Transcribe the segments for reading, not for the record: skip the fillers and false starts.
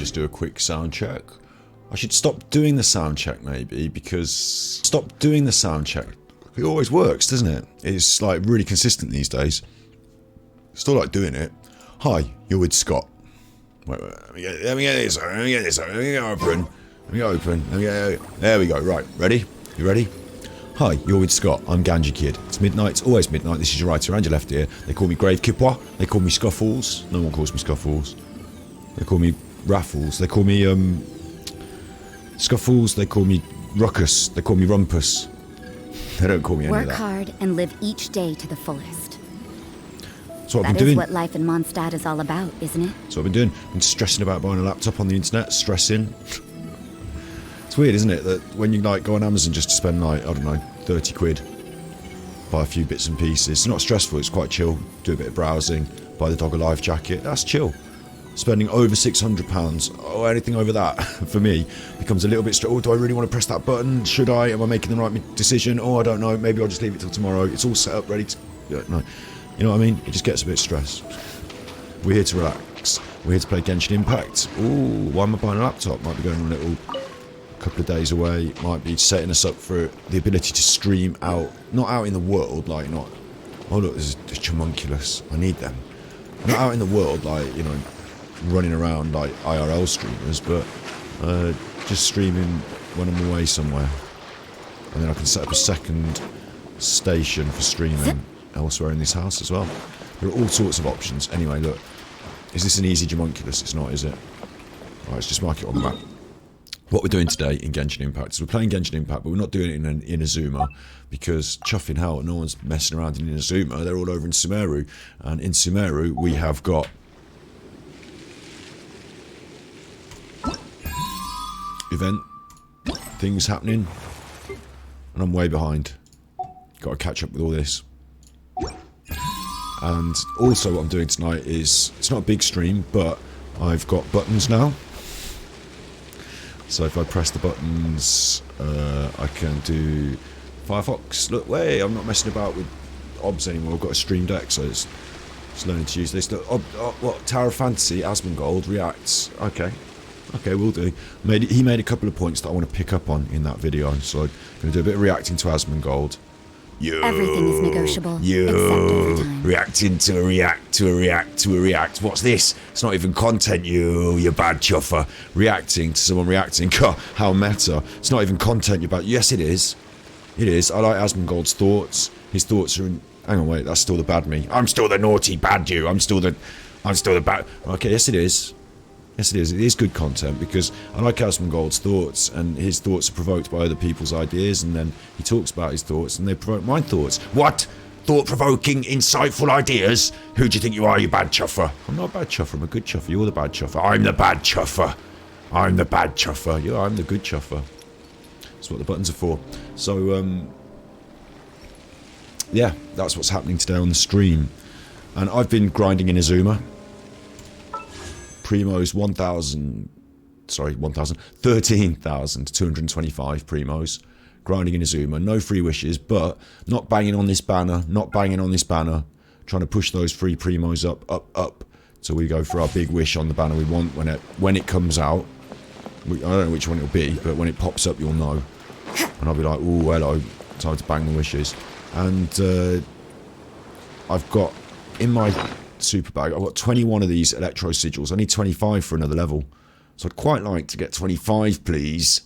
just do a quick sound check. I should stop doing the sound check maybe, because stop doing the sound check. It always works, doesn't it? It's like really consistent these days. Still like doing it. Hi, you're with Scott. Wait, let me get this. Let me get open. There we go. Right, ready? You ready? Hi, you're with Scott. I'm Ganji Kid. It's midnight. It's always midnight. This is your right around your left ear. They call me Grave Kipwa. They call me Scuffles. No one calls me Scuffles. They call me Raffles. They call me Scuffles. They call me Ruckus. They call me Rumpus. They don't call me any of that. Work hard and live each day to the fullest. That's what I've been That doing. is what life in Mondstadt is all about, isn't it? That's what I've been doing. Been stressing about buying a laptop on the internet. Stressing. It's weird, isn't it, that when you like go on Amazon just to spend like, I don't know, 30 quid, buy a few bits and pieces. It's not stressful, it's quite chill. Do a bit of browsing, buy the dog a life jacket. That's chill. Spending over £600 or anything over that for me becomes a little bit stressful. Oh, do I really want to press that button? Should I? Am I making the right decision? Oh, I don't know. Maybe I'll just leave it till tomorrow. It's all set up, ready to... Yeah, no. You know what I mean? It just gets a bit stressed. We're here to relax. We're here to play Genshin Impact. Ooh, why am I buying a laptop? Might be going a little couple of days away. Might be setting us up for the ability to stream out. Not out in the world, like not... Oh look, there's Chumunculus. I need them. Not out in the world, like, you know, running around like IRL streamers, but just streaming when I'm away somewhere. And then I can set up a second station for streaming elsewhere in this house as well. There are all sorts of options. Anyway, look. Is this an easy Jumunculus? It's not, is it? Right, let's just mark it on the map. What we're doing today in Genshin Impact is we're playing Genshin Impact, but we're not doing it in Inazuma because chuffing hell, no one's messing around in Inazuma. They're all over in Sumeru. And in Sumeru, we have got event things happening, and I'm way behind. Got to catch up with all this. And also what I'm doing tonight is, it's not a big stream, but I've got buttons now. So if I press the buttons, I can do Firefox. Look, way, I'm not messing about with OBS anymore. I've got a Stream Deck, so it's learning to use this. Look, what, Tower of Fantasy, Asmongold, reacts. Okay, will do. He made a couple of points that I want to pick up on in that video, so I'm going to do a bit of reacting to Asmongold. Everything is negotiable, except overtime. Reacting to a react, to a react, to a react. What's this? It's not even content, you bad chuffer. Reacting to someone reacting. God, how meta. It's not even content, you bad... Yes, it is. It is. I like Asmongold's thoughts. His thoughts are in... Hang on, wait, that's still the bad me. I'm still the naughty bad you. I'm still the bad... Okay, yes it is. Yes it is. It is good content because I like Asmongold's thoughts, and his thoughts are provoked by other people's ideas, and then he talks about his thoughts and they provoke my thoughts. What? Thought-provoking, insightful ideas? Who do you think you are, you bad chuffer? I'm not a bad chuffer, I'm a good chuffer. You're the bad chuffer. I'm the bad chuffer. I'm the bad chuffer. Yeah, I'm the good chuffer. That's what the buttons are for. So, yeah, that's what's happening today on the stream. And I've been grinding in Inazuma. Primos 13,225 primos, grinding in Inazuma, no free wishes, but not banging on this banner, trying to push those free primos up, so we go for our big wish on the banner we want when it comes out. I don't know which one it'll be, but when it pops up you'll know, and I'll be like, ooh, hello, time to bang the wishes. And I've got in my super bag, I've got 21 of these electro sigils. I need 25 for another level, so I'd quite like to get 25, please.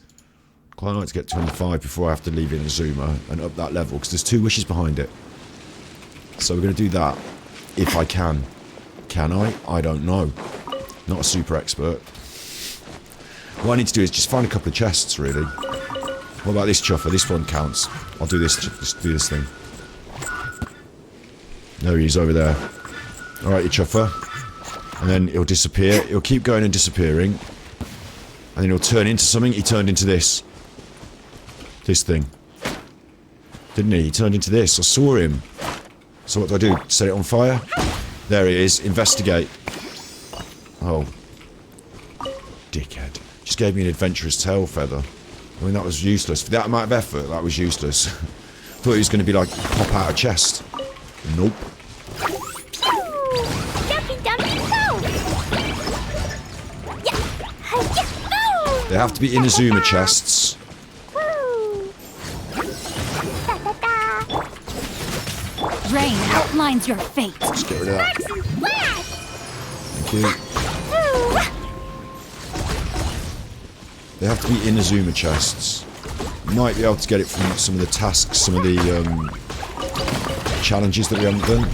Quite like to get 25 before I have to leave Inazuma and up that level, because there's 2 wishes behind it. So we're going to do that if I can. Can I? I don't know. Not a super expert. What I need to do is just find a couple of chests, really. What about this chuffer? This one counts. I'll do this. Just do this thing. There he is over there. Alright, you chuffer. And then he'll disappear. He'll keep going and disappearing. And then he'll turn into something. He turned into this. This thing. Didn't he? He turned into this. I saw him. So what do I do? Set it on fire? There he is. Investigate. Oh. Dickhead. Just gave me an adventurous tail feather. I mean, that was useless. For that amount of effort, that was useless. Thought he was going to be like, pop out a chest. Nope. They have to be Inazuma chests. Rain outlines your fate. Let's get rid of that. Thank you. They have to be Inazuma chests. Might be able to get it from some of the tasks, some of the challenges that we haven't done.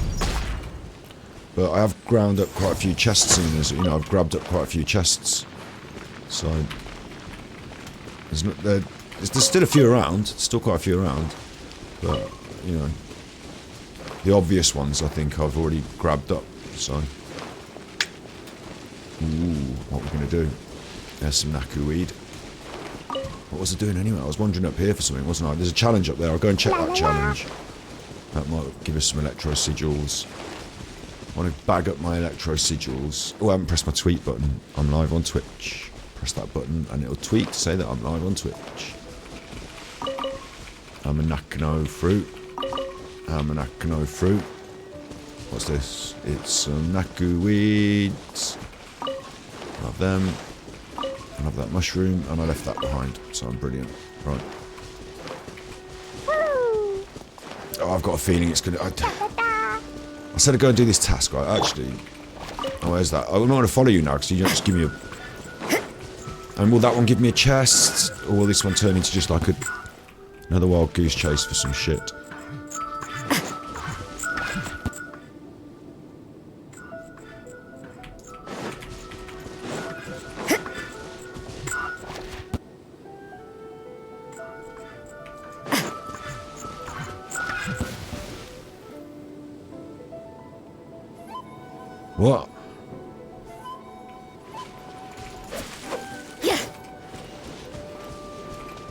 But I have ground up quite a few chests in this, you know, I've grabbed up quite a few chests. So there's still a few around, still quite a few around. But, you know, the obvious ones I think I've already grabbed up, so. Ooh, what we're gonna do. There's some Naku weed. What was I doing anyway? I was wandering up here for something, wasn't I? There's a challenge up there. I'll go and check that challenge. That might give us some electro sigils. I want to bag up my electro sigils. Oh, I haven't pressed my tweet button. I'm live on Twitch. Press that button and it'll tweet to say that I'm live on Twitch. I'm a Nakano fruit. I'm a Nakano fruit. What's this? It's some Naku weeds. I'll have them. I'll have that mushroom, and I left that behind, so I'm brilliant. Right. Oh, I've got a feeling it's gonna. I said I'd go and do this task, right? Actually, oh, where's that? I don't want to follow you now, because you don't just give me a. And will that one give me a chest, or will this one turn into just like another wild goose chase for some shit? What?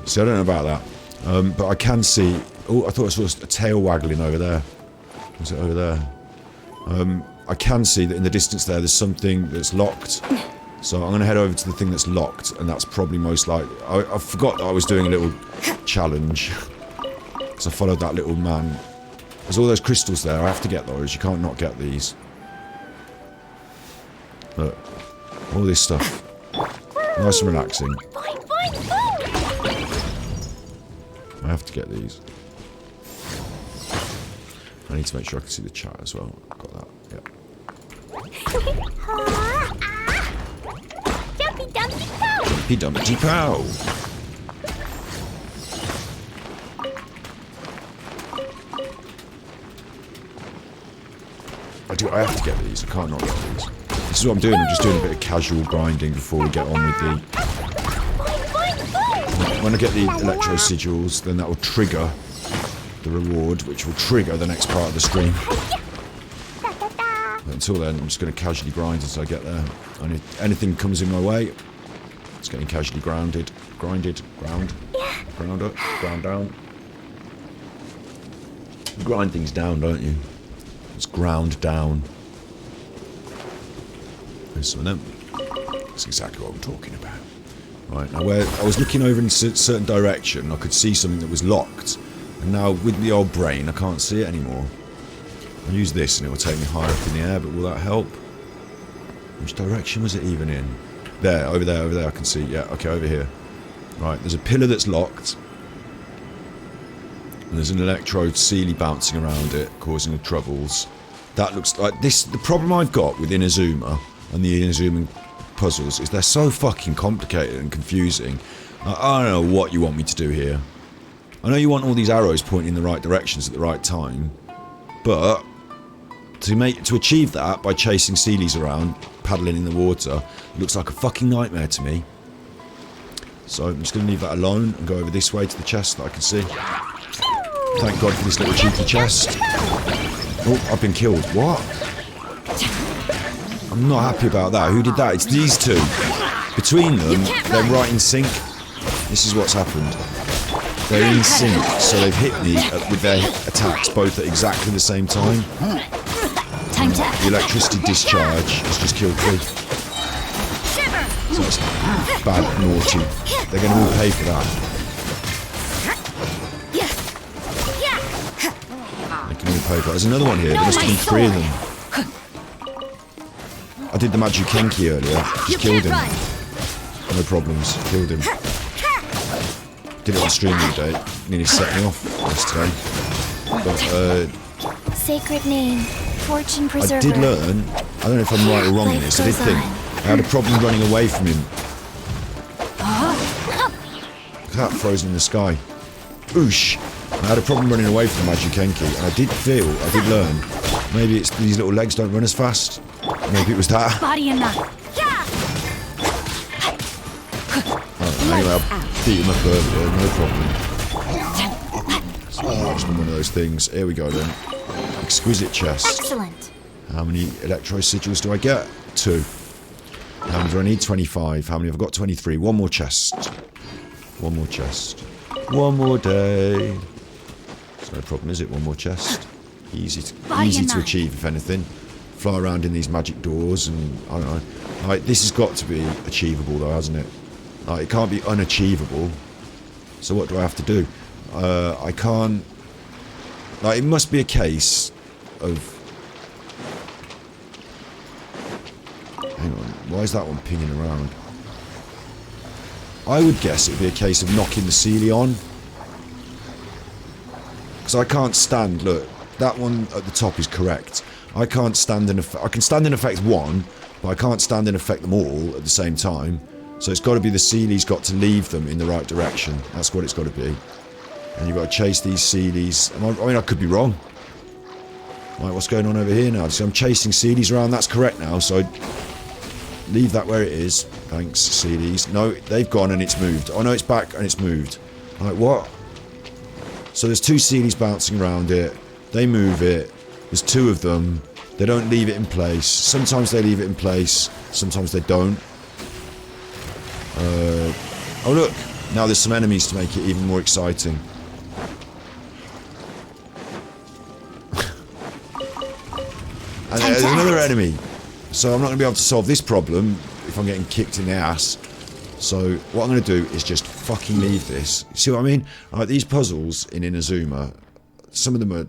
See, I don't know about that. But I can see... Oh, I thought I saw a tail waggling over there. Was it over there? I can see that in the distance there, there's something that's locked. So I'm going to head over to the thing that's locked, and that's probably most likely... I forgot that I was doing a little challenge. Because I followed that little man. There's all those crystals there. I have to get those. You can't not get these. Look, all this stuff. Nice and relaxing. I have to get these. I need to make sure I can see the chat as well. Got that, yeah. Jumpy dumpty pow! Jumpy dumpty pow! I have to get these. I can't not get these. This is what I'm doing. I'm just doing a bit of casual grinding before we get on with the... When I get the electro sigils, then that will trigger the reward, which will trigger the next part of the stream. But until then, I'm just going to casually grind until I get there. And if anything comes in my way, it's getting casually grinded, ground up, ground down. You grind things down, don't you? It's ground down. There's some of them. That's exactly what I'm talking about. Right, now where I was looking over in a certain direction, I could see something that was locked. And now with the old brain, I can't see it anymore. I'll use this and it will take me higher up in the air, but will that help? Which direction was it even in? There, over there, I can see. Yeah, okay, over here. Right, there's a pillar that's locked. And there's an electrode Sealy bouncing around it, causing the troubles. That looks like this. The problem I've got with Inazuma and the Inazuma puzzles is they're so fucking complicated and confusing. I don't know what you want me to do here. I know you want all these arrows pointing in the right directions at the right time, but to achieve that by chasing Sealies around, paddling in the water, it looks like a fucking nightmare to me. So I'm just going to leave that alone and go over this way to the chest that I can see. Thank God for this little cheeky chest. Oh, I've been killed. What? I'm not happy about that. Who did that? It's these two. Between them, they're right in sync. This is what's happened. They're in sync, so they've hit me with their attacks both at exactly the same time. The electricity discharge has just killed me. So it's bad, naughty. They're going to all pay for that. They can all pay for that. There's another one here. There must have been 3 of them. I did the Majukenki earlier. Just killed him. No problems. Killed him. Did it on stream the other day. Nearly set me off yesterday. But, Sacred name, fortune preserver. I did learn, I don't know if I'm right or wrong in this, I did think I had a problem running away from him. Look at that frozen in the sky. Oosh! I had a problem running away from the Magic Enki, and I did learn, maybe it's these little legs don't run as fast. Maybe it was that. Body and mind. Anyway, I'll beat him up earlier, no problem. So, just one of those things. Here we go then. Exquisite chest. Excellent. How many electro sigils do I get? 2. How many do I need? 25. How many have I got? 23. One more chest. One more chest. One more day. It's no problem, is it? One more chest. Easy to achieve, if anything. Fly around in these magic doors and, I don't know. Like, this has got to be achievable though, hasn't it? Like, it can't be unachievable. So what do I have to do? I can't... Like, it must be a case of... Hang on, why is that one pinging around? I would guess it'd be a case of knocking the Seelie on. Because I can't stand... Look, that one at the top is correct. I can't stand in... I can stand in effect one, but I can't stand in effect them all at the same time. So it's got to be the Seelie's got to leave them in the right direction. That's what it's got to be. And you've got to chase these Seelies. I mean, I could be wrong. Right, what's going on over here now? So I'm chasing Seelies around. That's correct now. So leave that where it is. Thanks, Seelies. No, they've gone and it's moved. Oh no, it's back and it's moved. Like, what? So there's 2 Seelies bouncing around it. They move it. There's 2 of them. They don't leave it in place. Sometimes they leave it in place. Sometimes they don't. Oh look, now there's some enemies to make it even more exciting. And there's another enemy. So I'm not going to be able to solve this problem if I'm getting kicked in the ass. So what I'm going to do is just fucking leave this. See what I mean? Like, these puzzles in Inazuma, some of them are,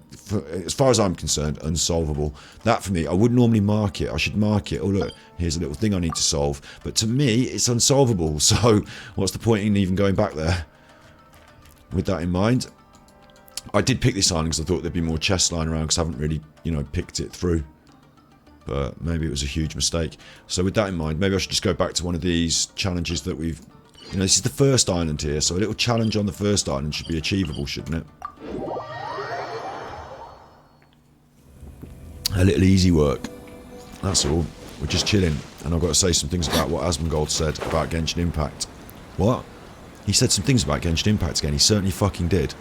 as far as I'm concerned, unsolvable. That for me, I wouldn't normally mark it. I should mark it. Oh look, here's a little thing I need to solve. But to me, it's unsolvable. So what's the point in even going back there? With that in mind, I did pick this island because I thought there'd be more chests lying around because I haven't really, you know, picked it through. But maybe it was a huge mistake. So with that in mind, maybe I should just go back to one of these challenges that we've... You know, this is the first island here, so a little challenge on the first island should be achievable, shouldn't it? A little easy work. That's all. We're just chilling. And I've got to say some things about what Asmongold said about Genshin Impact. What? He said some things about Genshin Impact again. He certainly fucking did.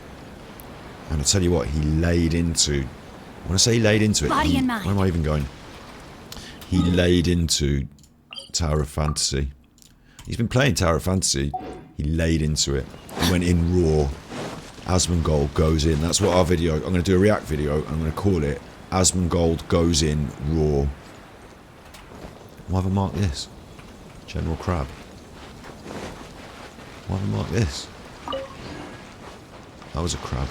And I tell you what, he laid into... When I say he laid into it... Body and mind. Where am I even going? He laid into Tower of Fantasy. He's been playing Tower of Fantasy. He laid into it. He went in raw. Asmongold goes in. That's what our video... I'm going to do a react video. I'm going to call it Asmongold goes in raw. Why have I marked this? General Crab. Why have I marked this? That was a crab.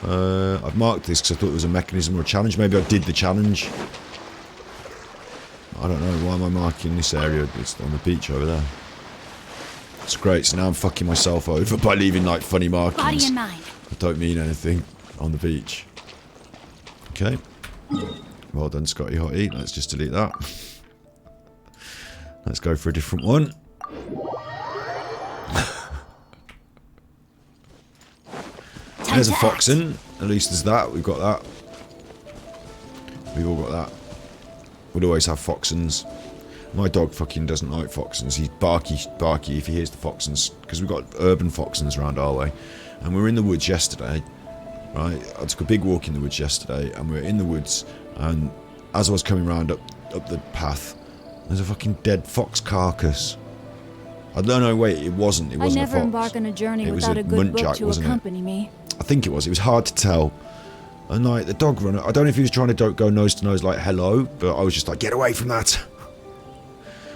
I've marked this because I thought it was a mechanism or a challenge. Maybe I did the challenge. I don't know. Why am I marking this area? It's on the beach over there. It's great. So now I'm fucking myself over by leaving like funny markings. Body and mind. That don't mean anything on the beach. Okay. Well done, Scotty Hottie. Let's just delete that. Let's go for a different one. There's a foxen. At least there's that. We've got that. We've all got that. We'll always have foxens. My dog fucking doesn't like foxens. He's barky if he hears the foxens. Because we've got urban foxens around our way. And we were in the woods yesterday. Right? I took a big walk in the woods yesterday. And we were in the woods. And as I was coming round up the path, there's a fucking dead fox carcass. I don't know, wait, it wasn't a fox. I never embark on a journey without a good book to accompany me. I think it was. It was hard to tell. And like the dog runner, I don't know if he was trying to go nose to nose like hello, but I was just like, get away from that.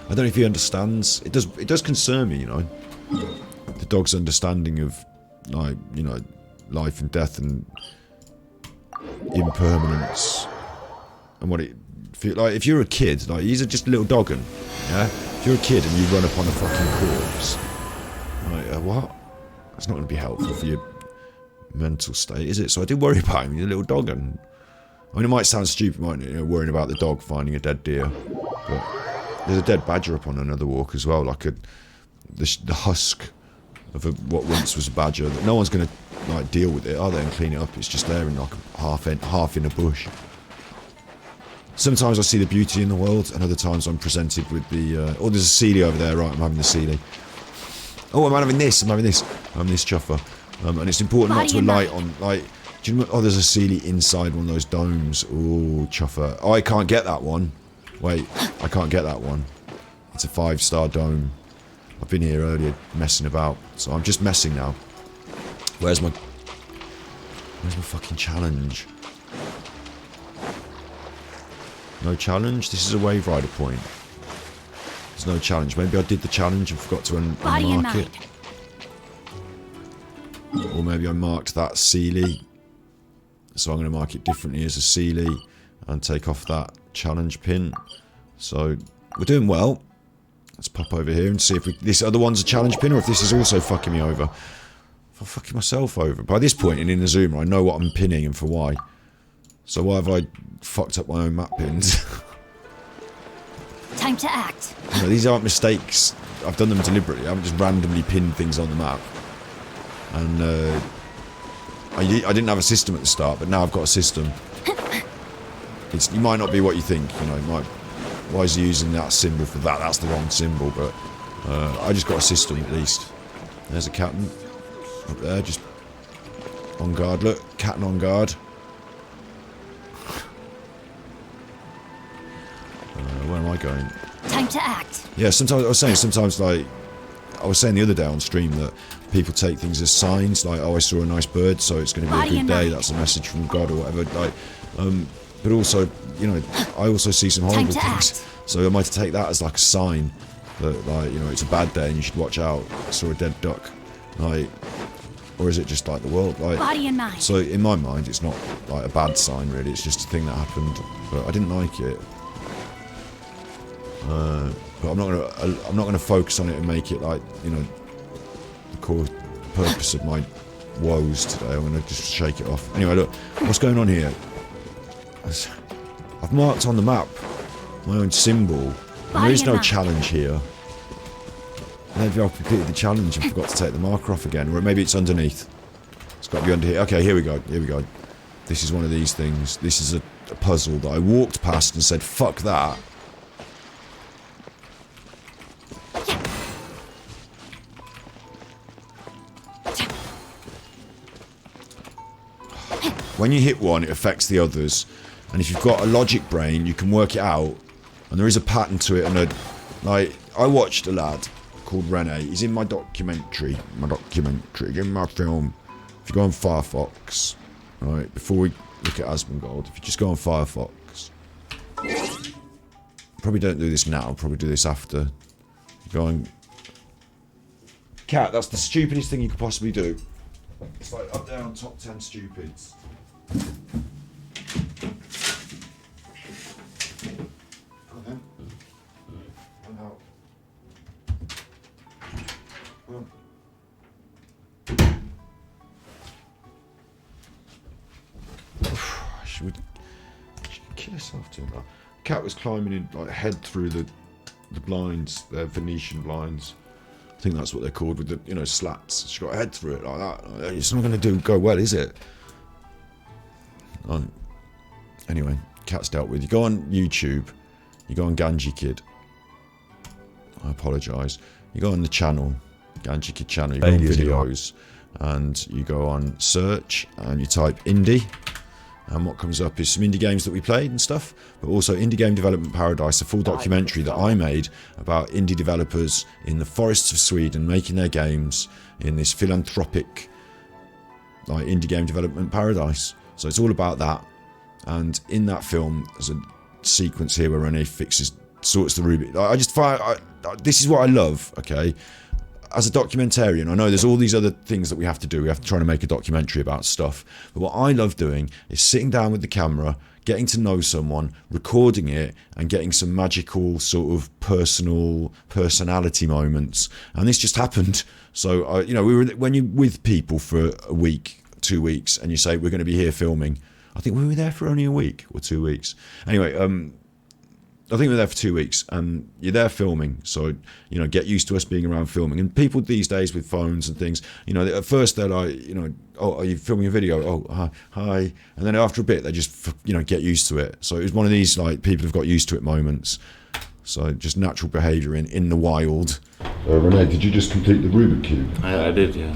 I don't know if he understands. It does concern me, you know. The dog's understanding of like, you know, life and death and impermanence and what it feel like. If you're a kid, like he's just a little doggin, yeah. If you're a kid and you run upon a fucking corpse, like, what? That's not going to be helpful for your mental state, is it? So I did worry about him, he's a little dog, and I mean, it might sound stupid, mightn't it, worrying about the dog finding a dead deer, but there's a dead badger up on another walk as well, like the husk of what once was a badger. That no one's going to like deal with it, are they, and clean it up? It's just there in like half in a bush. Sometimes I see the beauty in the world, and other times I'm presented with the oh, there's a Sealy over there, right? I'm having the Sealy. Oh, I'm having this chuffer, and it's important not to alight on like. Do you know? Oh, there's a Sealy inside one of those domes. Oh, chuffer. Oh, I can't get that one. Wait, I can't get that one. It's a 5-star dome. I've been here earlier messing about, so I'm just messing now. Where's my fucking challenge? No challenge? This is a wave rider point. There's no challenge. Maybe I did the challenge and forgot to unmark it. Or maybe I marked that Sealy. So I'm going to mark it differently as a Sealy and take off that challenge pin. So we're doing well. Let's pop over here and see if this other one's a challenge pin or if this is also fucking me over. If I'm fucking myself over. By this point in the zoomer, I know what I'm pinning and for why. So why have I fucked up my own map pins? Time to act. You know, these aren't mistakes. I've done them deliberately. I haven't just randomly pinned things on the map. And I didn't have a system at the start, but now I've got a system. It might not be what you think, you know. It might. Why is he using that symbol for that? That's the wrong symbol, but I just got a system at least. There's a captain up there, just on guard. Look, captain on guard. Where am I going? Time to act. Yeah, sometimes like I was saying the other day on stream that people take things as signs, like, oh, I saw a nice bird, so it's going to be a good day. That's a message from God or whatever. Like, but also, you know, I also see some horrible things. So am I to take that as like a sign that, like, you know, it's a bad day and you should watch out? I saw a dead duck, like, or is it just like the world? Like, body and mind. So in my mind, it's not like a bad sign really. It's just a thing that happened, but I didn't like it. But I'm not gonna focus on it and make it like, you know, the core purpose of my woes today. I'm gonna just shake it off. Anyway, look, what's going on here? I've marked on the map my own symbol, and there is no challenge here. Maybe I've completed the challenge and forgot to take the marker off again, or maybe it's underneath. It's got to be under here. Okay, here we go. Here we go. This is one of these things. This is a puzzle that I walked past and said, "Fuck that." When you hit one, it affects the others, and if you've got a logic brain, you can work it out, and there is a pattern to it. And like, I watched a lad called Rene. He's in my documentary, in my film. If you go on Firefox, right, before we look at Asmongold, if you just go on Firefox, probably don't do this now, probably do this after. Go on. Cat, that's the stupidest thing you could possibly do. It's like up there on top 10 stupids. She would kill herself doing that. Cat was climbing in, like, head through the blinds, the Venetian blinds. I think that's what they're called, with the, you know, slats. She got her head through it like that. It's not going to go well, is it? Anyway, Cat's dealt with. You go on YouTube, you go on Ganji Kid. I apologise. You go on the channel, Ganji Kid channel, you go on videos, and you go on search, and you type indie. And what comes up is some indie games that we played and stuff, but also Indie Game Development Paradise, a full documentary that I made about indie developers in the forests of Sweden making their games in this philanthropic, like, Indie Game Development Paradise. So it's all about that. And in that film, there's a sequence here where Rene sorts the Rubik. This is what I love, okay? As a documentarian, I know there's all these other things that we have to do. We have to try to make a documentary about stuff. But what I love doing is sitting down with the camera, getting to know someone, recording it, and getting some magical sort of personality moments. And this just happened. So, when you're with people for a week, 2 weeks, and you say, we're going to be here filming. I think we were there for only a week or 2 weeks. Anyway, I think we're there for 2 weeks, and you're there filming. So, get used to us being around filming. And people these days with phones and things, at first they're like, oh, are you filming a video? Oh, hi. And then after a bit, they just, get used to it. So it was one of these, like, people have got used to it moments. So just natural behaviour in the wild. Renee, did you just complete the Rubik Cube? I did, yeah.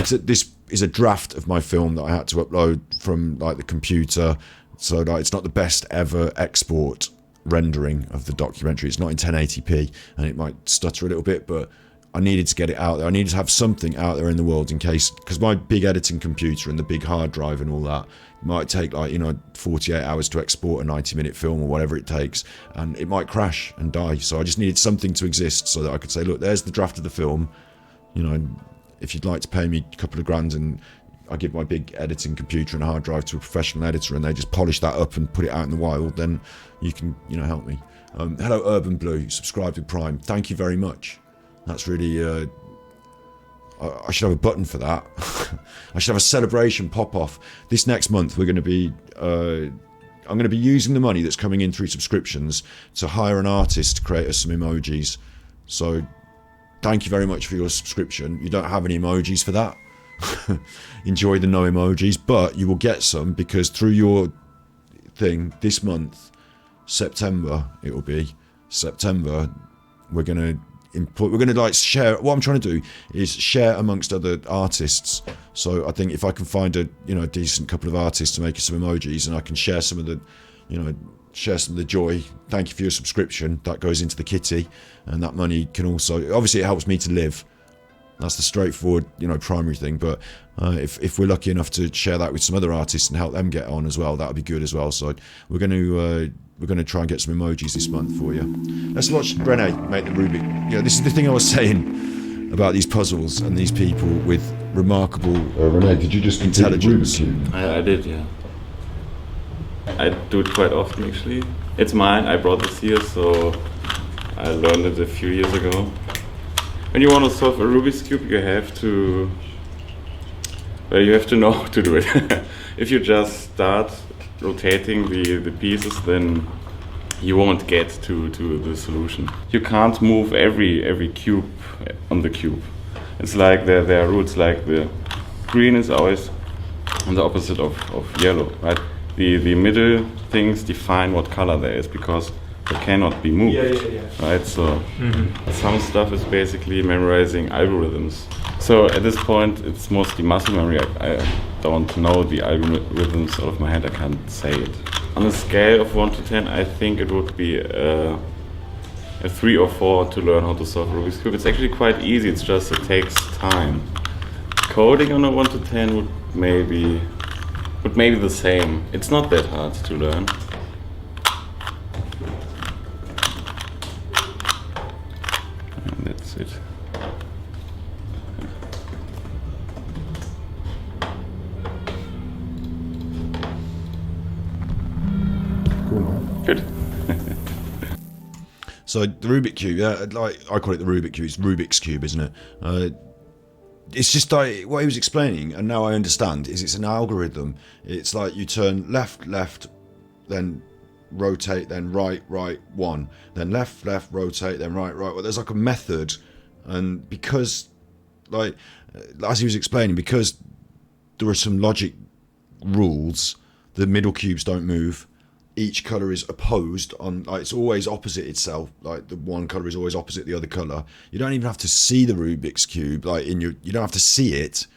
This is a draft of my film that I had to upload from, like, the computer. So, like, it's not the best ever export rendering of the documentary. It's not in 1080p, and it might stutter a little bit, but I needed to get it out there. I needed to have something out there in the world in case, because my big editing computer and the big hard drive and all that might take, like, 48 hours to export a 90-minute film or whatever it takes, and it might crash and die. So I just needed something to exist so that I could say, look, there's the draft of the film. If you'd like to pay me a couple of grand, and I give my big editing computer and a hard drive to a professional editor, and they just polish that up and put it out in the wild, then you can, help me. Hello, Urban Blue, subscribe to Prime. Thank you very much. That's really, I should have a button for that. I should have a celebration pop-off. This next month, we're going to be, I'm going to be using the money that's coming in through subscriptions to hire an artist to create us some emojis. So, thank you very much for your subscription. You don't have any emojis for that. Enjoy the no emojis, but you will get some, because through your thing this month, September, we're gonna like share. What I'm trying to do is share amongst other artists. So I think if I can find a decent couple of artists to make us some emojis, and I can share some of the joy. Thank you for your subscription. That goes into the kitty, and that money can also, obviously, it helps me to live. That's the straightforward, primary thing. But if we're lucky enough to share that with some other artists and help them get on as well, that would be good as well. So we're going to try and get some emojis this month for you. Let's watch Renee make the Rubik. This is the thing I was saying about these puzzles and these people with remarkable Renee, did you just intelligence? I did, yeah. I do it quite often, actually. It's mine. I brought this here, so I learned it a few years ago. When you want to solve a Rubik's Cube, you have to know how to do it. If you just start rotating the pieces, then you won't get to the solution. You can't move every cube on the cube. It's like there are rules, like the green is always on the opposite of yellow, right? The middle things define what color there is, because it cannot be moved, right? So some stuff is basically memorizing algorithms. So at this point, it's mostly muscle memory. I don't know the algorithms out of my head. I can't say it. On a scale of 1 to 10, I think it would be a 3 or 4 to learn how to solve Rubik's Cube. It's actually quite easy. It's just it takes time. Coding on a 1 to 10 would maybe the same. It's not that hard to learn. That's it. Cool. Good. So the Rubik Cube, like I call it the Rubik Cube. It's Rubik's Cube, isn't it? It's just like what he was explaining, and now I understand. Is it's an algorithm. It's like you turn left, then rotate, then right, 1, then left, rotate, then right. Well, there's like a method, and because, like, as he was explaining, because there are some logic rules, the middle cubes don't move. Each color is opposed on, like, it's always opposite itself. Like the one color is always opposite the other color. You don't even have to see the Rubik's Cube, like you don't have to see it.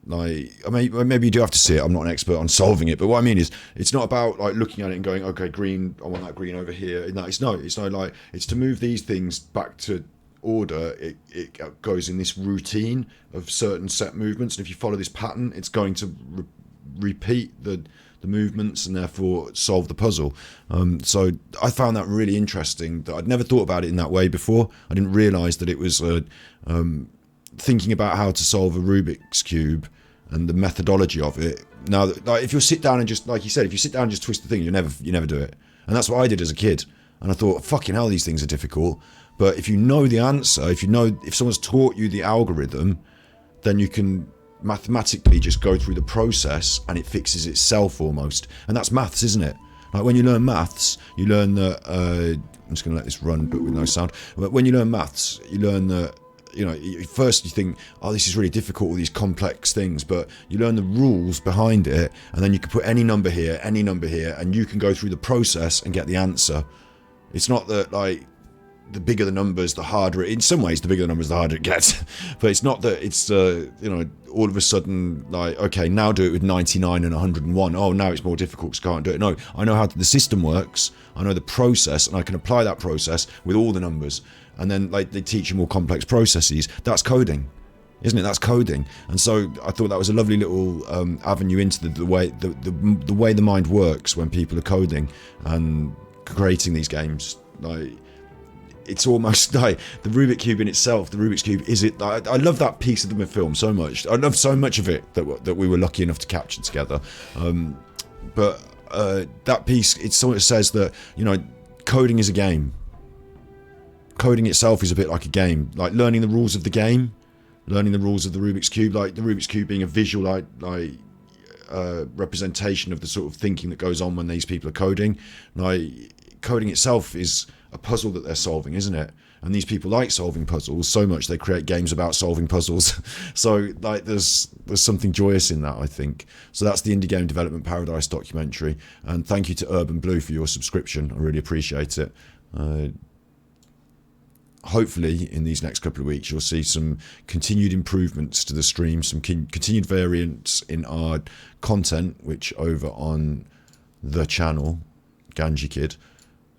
Like, I mean, maybe you do have to see it. I'm not an expert on solving it, but what I mean is, it's not about like looking at it and going, okay, green, I want that green over here. No, it's not like, it's to move these things back to order. It goes in this routine of certain set movements, and if you follow this pattern, it's going to repeat the movements and therefore solve the puzzle. So I found that really interesting. That I'd never thought about it in that way before. I didn't realise that it was thinking about how to solve a Rubik's Cube and the methodology of it now, like, if you sit down and just, like you said, if you sit down and just twist the thing, you never do it. And that's what I did as a kid. And I thought, fucking hell, these things are difficult. But if you know the answer, if someone's taught you the algorithm, then you can mathematically just go through the process and it fixes itself almost. And that's maths, isn't it? Like when you learn maths, you learn that, I'm just going to let this run, but with no sound. But when you learn maths, you learn that, first you think, oh, this is really difficult, all these complex things, but you learn the rules behind it, and then you can put any number here, and you can go through the process and get the answer. It's not that, like, the bigger the numbers, the harder it, in some ways, the bigger the numbers, the harder it gets. But it's not that it's, all of a sudden, like, okay, now do it with 99 and 101. Oh, now it's more difficult because I can't do it. No, I know how the system works. I know the process, and I can apply that process with all the numbers. And then, like, they teach you more complex processes. That's coding, isn't it? That's coding. And so I thought that was a lovely little avenue into the way the mind works when people are coding and creating these games. Like, it's almost like the Rubik's Cube in itself. The Rubik's Cube is it. I love that piece of the film so much. I love so much of it that we were lucky enough to capture together. But that piece, it sort of says that, coding is a game. Coding itself is a bit like a game, like learning the rules of the game, learning the rules of the Rubik's Cube, like the Rubik's Cube being a visual representation of the sort of thinking that goes on when these people are coding. Like, coding itself is a puzzle that they're solving, isn't it? And these people like solving puzzles so much they create games about solving puzzles. So, like, there's something joyous in that, I think. So that's the Indie Game Development Paradise documentary. And thank you to Urban Blue for your subscription. I really appreciate it. Hopefully, in these next couple of weeks, you'll see some continued improvements to the stream, some continued variants in our content, which over on the channel, Ganji Kid,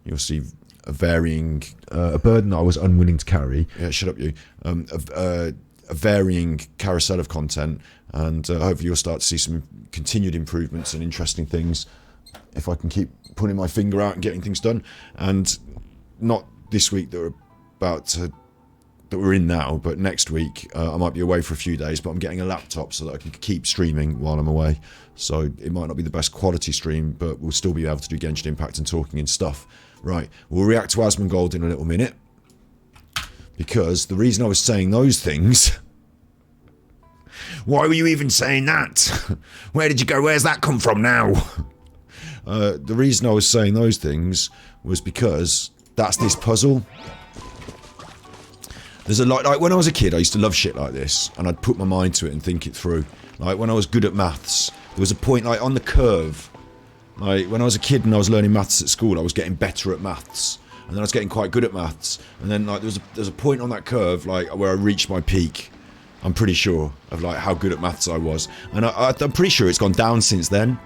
you'll see a varying, a burden I was unwilling to carry. Yeah, shut up you. A varying carousel of content, and hopefully you'll start to see some continued improvements and interesting things if I can keep putting my finger out and getting things done. And not this week that we're in now, but next week I might be away for a few days, but I'm getting a laptop so that I can keep streaming while I'm away. So it might not be the best quality stream, but we'll still be able to do Genshin Impact and talking and stuff. Right, we'll react to Asmongold in a little minute, because the reason I was saying those things... Why were you even saying that? Where did you go? Where's that come from now? The reason I was saying those things was because that's this puzzle. There's a lot, like when I was a kid, I used to love shit like this, and I'd put my mind to it and think it through. Like when I was good at maths, there was a point, like on the curve, like when I was a kid and I was learning maths at school, I was getting better at maths, and then I was getting quite good at maths, and then like there's a point on that curve, like where I reached my peak. I'm pretty sure of like how good at maths I was, and I'm pretty sure it's gone down since then.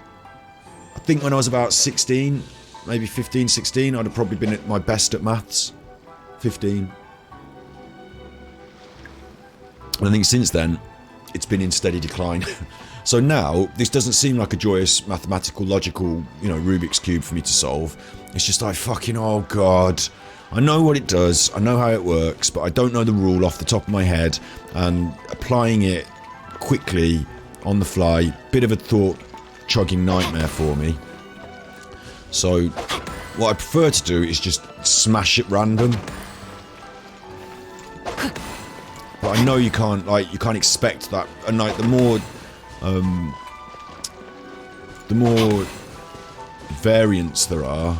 I think when I was about 16, maybe 15, 16, I'd have probably been at my best at maths. 15. And I think since then, it's been in steady decline. So now, this doesn't seem like a joyous, mathematical, logical, Rubik's Cube for me to solve. It's just like, fucking, oh god. I know what it does, I know how it works, but I don't know the rule off the top of my head, and applying it quickly, on the fly, bit of a thought-chugging nightmare for me. So, what I prefer to do is just smash it random. But I know you can't expect that, and like the more variants there are,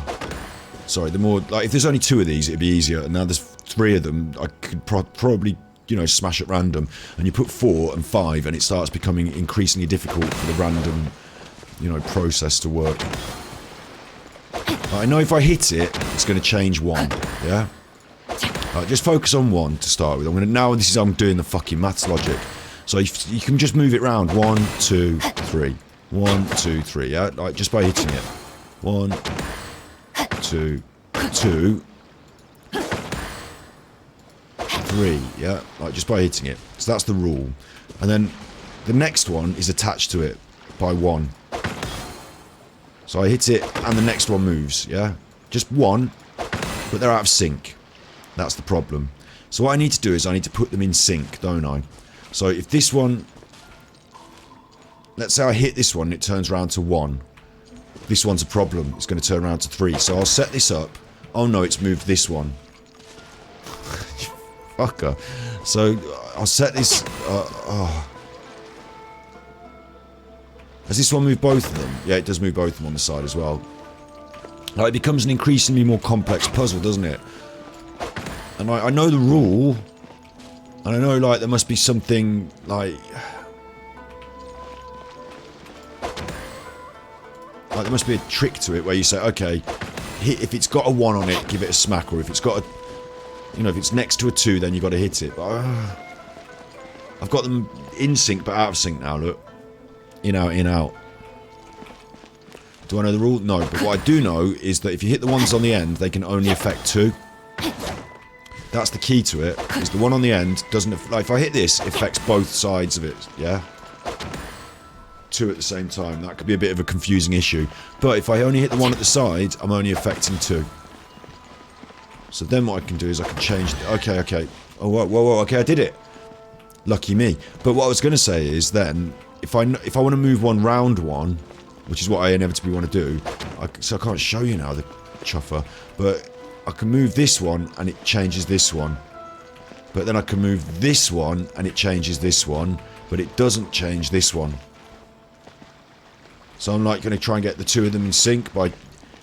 sorry, the more, like if there's only 2 of these it'd be easier, and now there's 3 of them, I could probably, smash at random, and you put 4 and 5 and it starts becoming increasingly difficult for the random, process to work. I know if I hit it, it's going to change 1, yeah? Just focus on 1 to start with. This is how I'm doing the fucking maths logic. So you can just move it round. 1, 2, 3. 1, 2, 3, yeah? Like, just by hitting it. 1, 2, 2, 3, yeah? Like, just by hitting it. So that's the rule. And then the next one is attached to it by 1. So I hit it, and the next one moves, yeah? Just 1, but they're out of sync. That's the problem. So what I need to do is I need to put them in sync, don't I? So if this one let's say I hit this one and it turns around to 1. This one's a problem. It's going to turn around to 3. So I'll set this up. Oh no, it's moved this one. Fucker. So I'll set this... Has this one moved both of them? Yeah, it does move both of them on the side as well. Like, it becomes an increasingly more complex puzzle, doesn't it? And I know the rule. And I know, like, there must be something, like... Like, there must be a trick to it where you say, okay, if it's got a 1 on it, give it a smack. Or if it's got a... You know, if it's next to a 2, then you got to hit it. But I've got them in sync, but out of sync now, look. In, out, in, out. Do I know the rule? No, but what I do know is that if you hit the ones on the end, they can only affect 2. That's the key to it, is the one on the end doesn't... Like, if I hit this, it affects both sides of it, yeah? 2 at the same time. That could be a bit of a confusing issue. But if I only hit the one at the side, I'm only affecting 2. So then what I can do is I can change... Okay. Oh, whoa, okay, I did it. Lucky me. But what I was going to say is then... If I want to move one round one, which is what I inevitably want to do, so I can't show you now the chuffer, but I can move this one and it changes this one. But then I can move this one and it changes this one, but it doesn't change this one. So I'm like going to try and get the 2 of them in sync by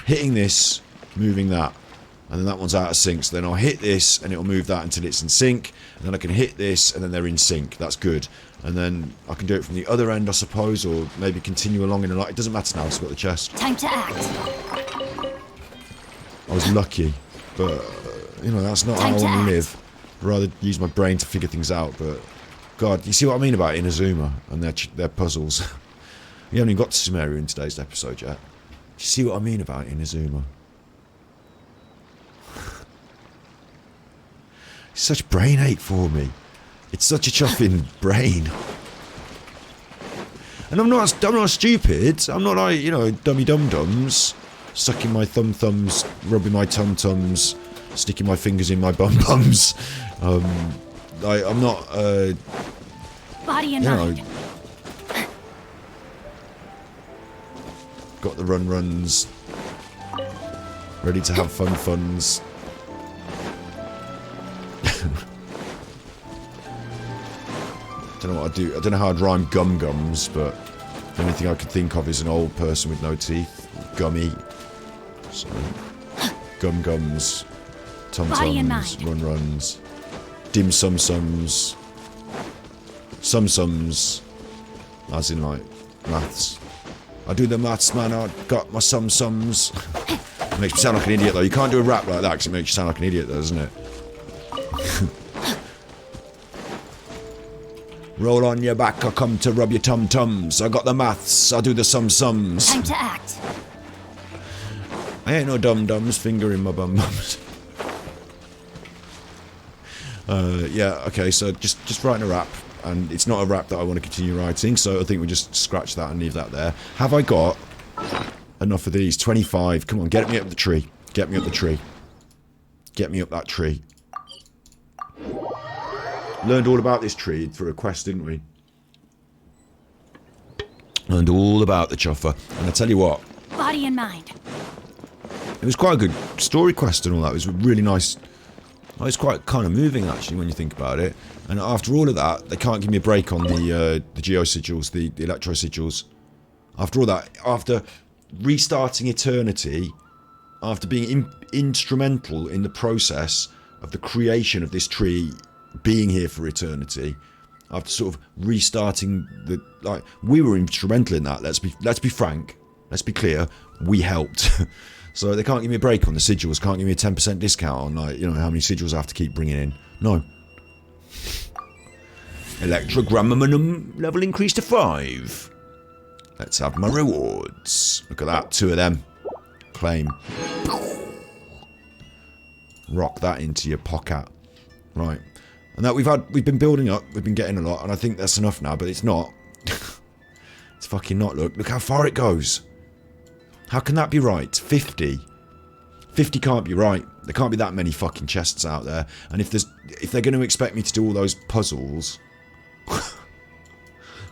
hitting this, moving that. And then that one's out of sync, so then I'll hit this and it'll move that until it's in sync, and then I can hit this and then they're in sync. That's good. And then I can do it from the other end, I suppose, or maybe continue along in a line. It doesn't matter now, I've got the chest. Time to act. I was lucky, but, you know, that's not how I want to live. I'd rather use my brain to figure things out, but... God, you see what I mean about Inazuma and their puzzles? We haven't even got to Sumeru in today's episode yet. You see what I mean about Inazuma? It's such brain ache for me. It's such a chuffing brain. And I'm not stupid. I'm not like, you know, dummy dum-dums. Sucking my thumb-thumbs, rubbing my tum-tums, sticking my fingers in my bum-bums. I'm not, Body and mind. Got the run-runs. Ready to have fun-funs. Don't know what I'd do. I don't know how I'd rhyme gum-gums, but the only thing I could think of is an old person with no teeth. Gummy. So, gum-gums. Tum-tums. Run-runs. Dim-sum-sums. Sum-sums. As in, like, maths. I do the maths, man. I got my sum-sums. It makes me sound like an idiot, though. You can't do a rap like that because it makes you sound like an idiot, though, doesn't it? Roll on your back, I come to rub your tum-tums. I got the maths, I do the sum-sums. Time to act. I ain't no dum-dums, finger in my bum-bums. Yeah, okay, so just writing a rap. And it's not a rap that I want to continue writing, so I think we just scratch that and leave that there. Have I got enough of these? 25. Come on, get me up the tree. Get me up the tree. Get me up that tree. Learned all about this tree through a quest, didn't we? Learned all about the chuffer. And I tell you what. Body and mind. It was quite a good story quest and all that. It was really nice. It's quite kind of moving, actually, when you think about it. And after all of that, they can't give me a break on the geo-sigils, the electro-sigils. After all that, after restarting Eternity, after being instrumental in the process of the creation of this tree being here for eternity, after sort of restarting the... Like, we were instrumental in that, let's be frank. Let's be clear. We helped. So they can't give me a break on the sigils, can't give me a 10% discount on, like, you know, how many sigils I have to keep bringing in. No. Electrogrammaminum level increase to 5. Let's have my rewards. Look at that, 2 of them. Claim. Rock that into your pocket. Right. And that we've been building up, we've been getting a lot, and I think that's enough now, but it's not. It's fucking not, look how far it goes. How can that be right? 50. 50 can't be right. There can't be that many fucking chests out there. And if they're going to expect me to do all those puzzles,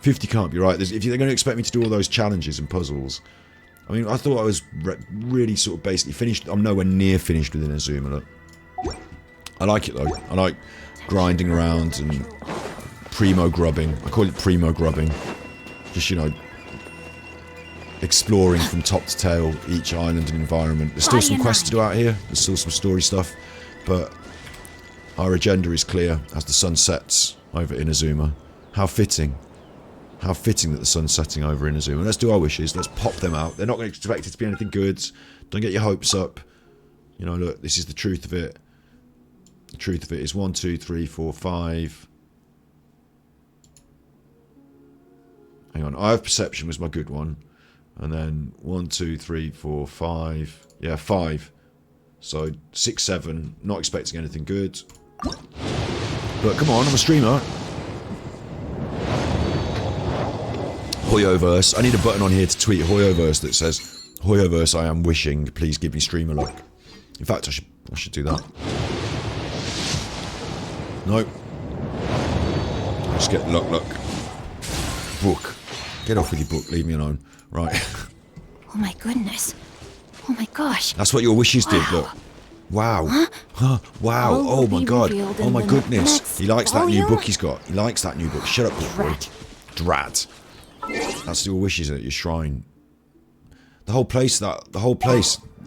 50 can't be right. If they're going to expect me to do all those challenges and puzzles, I mean, I thought I was really sort of basically finished. I'm nowhere near finished with Inazuma. Look. I like it though. I like grinding around and primo grubbing. I call it primo grubbing. Just, you know, exploring from top to tail each island and environment. There's still some quests to do out here. There's still some story stuff. But our agenda is clear as the sun sets over Inazuma. How fitting. How fitting that the sun's setting over Inazuma. Let's do our wishes. Let's pop them out. They're not going to expect it to be anything good. Don't get your hopes up. You know, look, this is the truth of it. The truth of it is 1, 2, 3, 4, 5. Hang on. Eye of Perception was my good one. And then 1, 2, 3, 4, 5. Yeah, 5. So 6, 7. Not expecting anything good. But come on, I'm a streamer. Hoyoverse. I need a button on here to tweet Hoyoverse that says, Hoyoverse, I am wishing. Please give me streamer luck. In fact, I should do that. Nope. Just get luck. Book. Get off with your book. Leave me alone. Right. Oh my goodness. Oh my gosh. That's what your wishes did, look. Wow. Huh? Wow. Oh my god. Oh my goodness. He likes that new book he's got. He likes that new book. Shut up, book boy. Drat. That's your wishes at your shrine. The whole place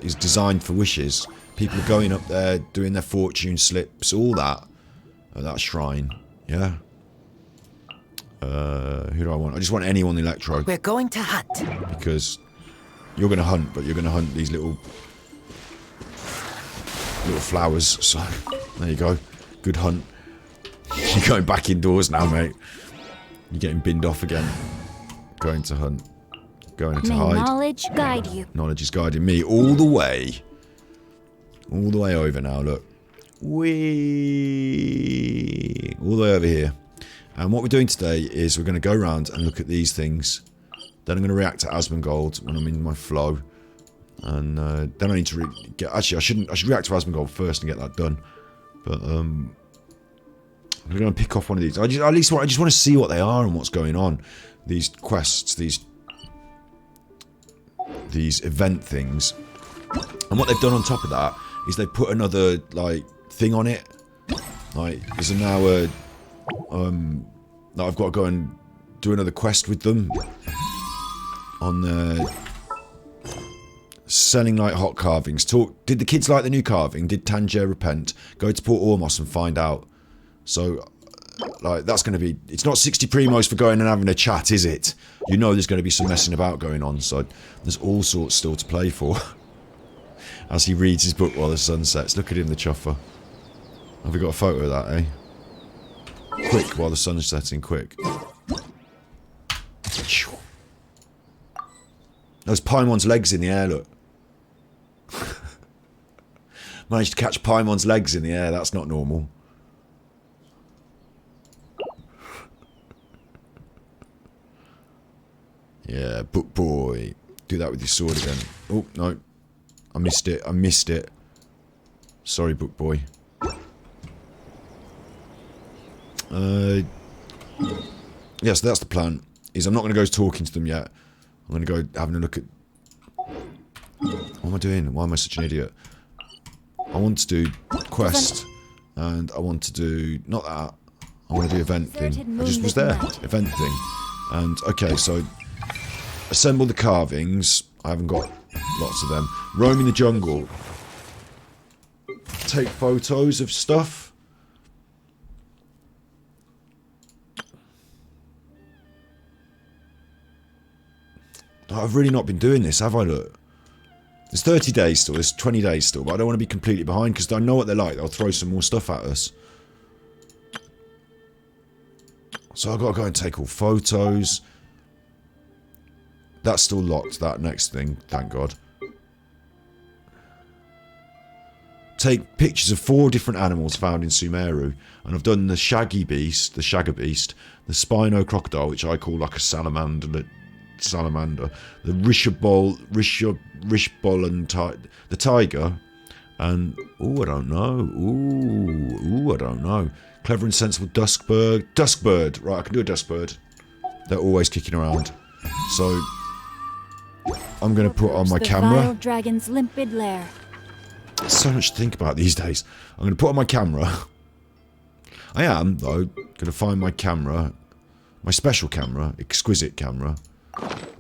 is designed for wishes. People are going up there, doing their fortune slips, all that. At that shrine. Yeah. Who do I want? I just want anyone in Electro. We're going to hunt. Because you're going to hunt, but you're going to hunt these little flowers. So, there you go. Good hunt. You're going back indoors now, mate. You're getting binned off again. Going to hunt. Going to hide. May knowledge guide you. Knowledge is guiding me all the way. All the way over now, look. Whee! All the way over here. And what we're doing today is we're going to go around and look at these things. Then I'm going to react to Asmongold when I'm in my flow. And then I need to get... Actually, I should react to Asmongold first and get that done. But, I'm going to pick off one of these. I just want to see what they are and what's going on. These quests, these event things. And what they've done on top of that is they've put another, like, thing on it. Like, there's now a... that I've got to go and do another quest with them. On the... Selling like hot carvings. Did the kids like the new carving? Did Tangier repent? Go to Port Ormos and find out. So, like, that's going to be... It's not 60 primos for going and having a chat, is it? You know there's going to be some messing about going on, so there's all sorts still to play for. As he reads his book while the sun sets. Look at him, the chuffer. Have we got a photo of that, eh? Quick, while the sun's setting, quick. There's Paimon's legs in the air, look. Managed to catch Paimon's legs in the air, that's not normal. Yeah, book boy. Do that with your sword again. Oh, no. I missed it. Sorry, book boy. Yeah, so that's the plan. I'm not going to go talking to them yet. I'm going to go having a look at... What am I doing? Why am I such an idiot? I want to do quest. And I want to do... Not that. I want to do event thing. I just was there. Event thing. And, okay, so... Assemble the carvings. I haven't got lots of them. Roam in the jungle. Take photos of stuff. I've really not been doing this, have I, look? There's 30 days still, there's 20 days still, but I don't want to be completely behind because I know what they're like. They'll throw some more stuff at us. So I've got to go and take all photos. That's still locked, that next thing, thank God. Take pictures of 4 different animals found in Sumeru. And I've done the shaggy beast, the shagger beast, the spino crocodile, which I call like a salamander, the Rishbol and the tiger, and I don't know. Clever and sensible duskbird. Right, I can do a duskbird. They're always kicking around. So I'm going to put on my The camera. vile dragon's limpid lair. So much to think about these days. I'm going to put on my camera. I am, though, going to find my camera. My special camera. Exquisite camera.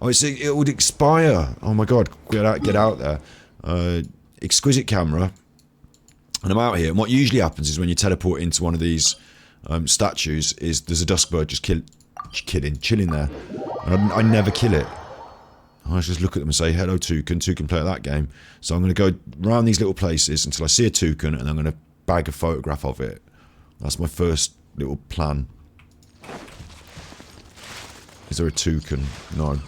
Oh, it would expire. Oh my god. Get out there. Exquisite camera. And I'm out here. And what usually happens is when you teleport into one of these statues is there's a duskbird just chilling there. And I never kill it. I just look at them and say, hello toucan, toucan play at that game. So I'm going to go around these little places until I see a toucan and I'm going to bag a photograph of it. That's my first little plan. Is there a toucan? No.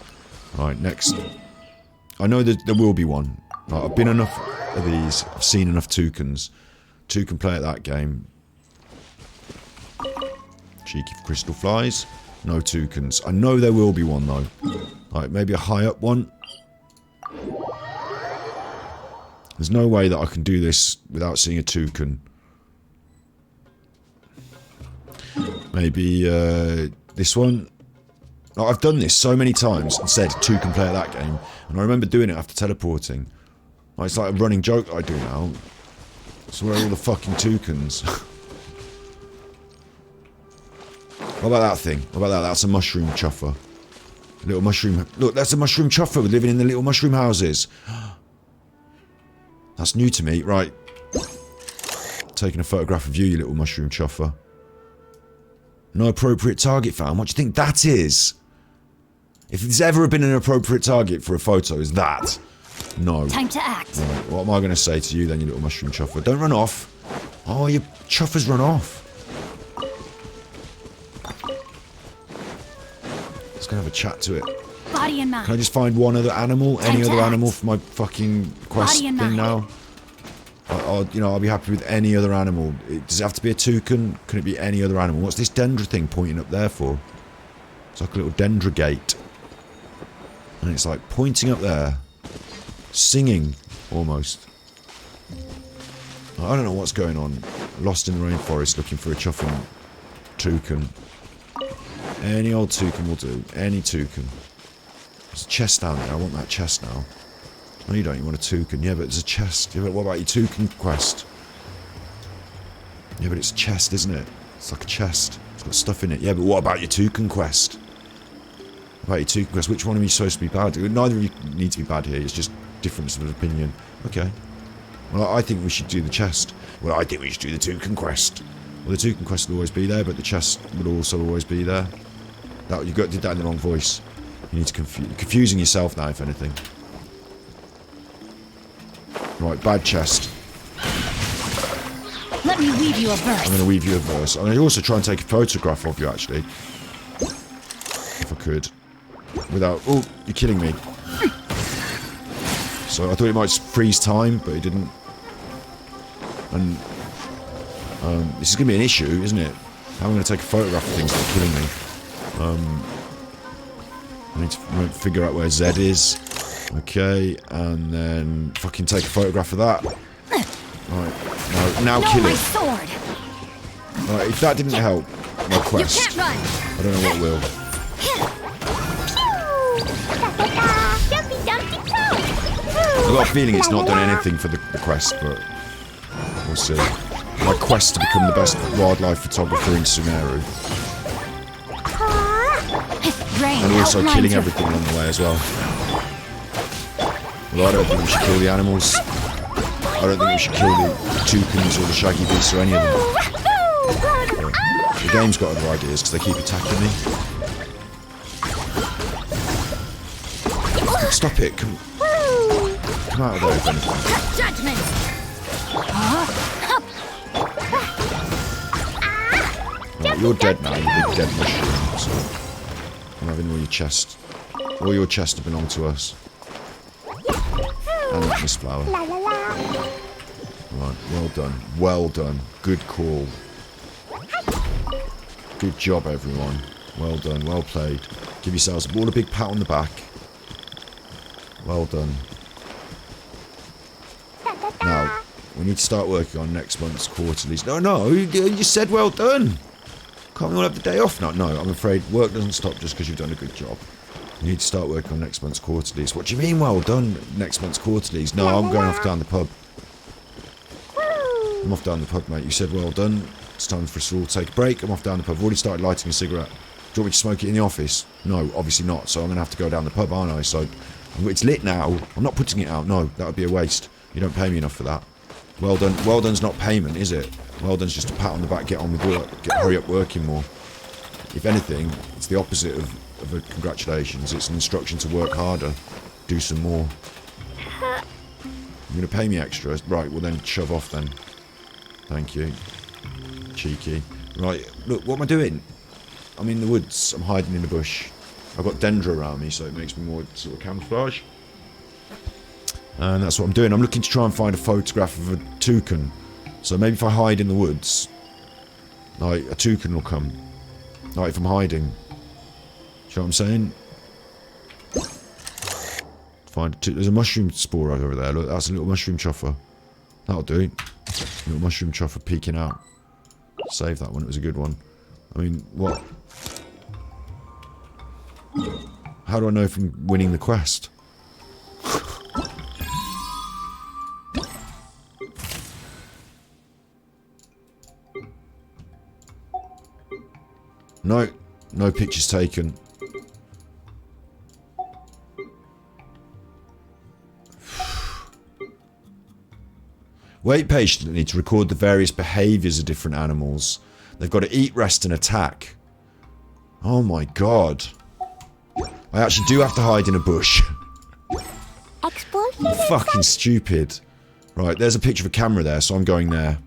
Alright, next. I know that there will be one. Like, I've been enough of these. I've seen enough toucans. Toucan play at that game. Cheeky crystal flies. No toucans. I know there will be one though. Like maybe a high up one. There's no way that I can do this without seeing a toucan. Maybe this one. Like, I've done this so many times and said toucan play at that game, and I remember doing it after teleporting. Like, it's like a running joke that I do now. So where are all the fucking toucans? What about that thing? What about that? That's a mushroom chuffer. A little mushroom... Look, that's a mushroom chuffer living in the little mushroom houses. That's new to me. Right. Taking a photograph of you, you little mushroom chuffer. No appropriate target found. What do you think that is? If there's ever been an appropriate target for a photo, is that? No. Time to act. Right, what am I going to say to you then, you little mushroom chuffer? Don't run off. Oh, your chuffers run off. Let's go have a chat to it. Body and mind. Can I just find one other animal? Any Time to other act. animal for my fucking quest Body thing and mind. now? I'll be happy with any other animal. Does it have to be a toucan? Can it be any other animal? What's this dendra thing pointing up there for? It's like a little dendra gate. And it's like pointing up there. Singing, almost. I don't know what's going on. Lost in the rainforest looking for a chuffing toucan. Any old toucan will do. Any toucan. There's a chest down there. I want that chest now. No, you don't. You want a toucan. Yeah, but there's a chest. Yeah, but what about your toucan quest? Yeah, but it's a chest, isn't it? It's like a chest. It's got stuff in it. Yeah, but what about your toucan quest? What about your toucan quest? Which one are you supposed to be bad? Neither of you need to be bad here. It's just difference of opinion. Okay. Well, I think we should do the chest. Well, I think we should do the toucan quest. Well, the toucan quest will always be there, but the chest will also always be there. You did that in the wrong voice. You need to confusing yourself now, if anything. Right, bad chest. Let me weave you a I'm verse. going to weave you a verse. I'm going to also try and take a photograph of you, actually. If I could. Without... Oh, you're killing me. So I thought it might freeze time, but it didn't. And this is going to be an issue, isn't it? How am I going to take a photograph of things that are killing me? I need to figure out where Z is. Okay, and then fucking take a photograph of that. Right, now kill my it. sword. Right, if that didn't help my You quest, can't run. I don't know what will. I've got a feeling it's not done anything for the quest, but we'll see. My quest to become the best wildlife photographer in Sumeru. Rain And also outlines killing your- everything along the way as well. Well, I don't think we should kill the animals. I don't think we should kill the toucans or the shaggy beasts or any of them. The game's got other ideas because they keep attacking me. Stop it! Come out of there, if anything. Judgment. Right, you're dead now, you big dead mushroom. So I'm having all your chest. All your chest to belong to us. And this flower. Right, well done. Well done. Good call. Good job, everyone. Well done, well played. Give yourselves all a big pat on the back. Well done. Now, we need to start working on next month's quarterlies. No, you said well done. Can't we all have the day off now? No, I'm afraid work doesn't stop just because you've done a good job. You need to start working on next month's quarterlies. What do you mean, well done, next month's quarterlies? No, I'm going off down the pub. I'm off down the pub, mate. You said well done. It's time for us to all take a break. I'm off down the pub. I've already started lighting a cigarette. Do you want me to smoke it in the office? No, obviously not. So I'm going to have to go down the pub, aren't I? So it's lit now. I'm not putting it out. No, that would be a waste. You don't pay me enough for that. Well done. Well done's not payment, is it? Well done's just a pat on the back, get on with work. Hurry up working more. If anything, it's the opposite of a congratulations. It's an instruction to work harder. Do some more. You're going to pay me extra? Right, well then shove off then. Thank you. Cheeky. Right, look, what am I doing? I'm in the woods. I'm hiding in the bush. I've got dendro around me, so it makes me more sort of camouflage. And that's what I'm doing. I'm looking to try and find a photograph of a toucan. So maybe if I hide in the woods, like, a toucan will come. Like, if I'm hiding. Do you know what I'm saying? Find there's a mushroom spore over there. Look, that's a little mushroom chuffer. That'll do. Little mushroom chuffer peeking out. Save that one. It was a good one. I mean, what? How do I know if I'm winning the quest? No. No pictures taken. Wait patiently to record the various behaviours of different animals. They've got to eat, rest and attack. Oh my god. I actually do have to hide in a bush. Fucking stupid. Right, there's a picture of a camera there, so I'm going there.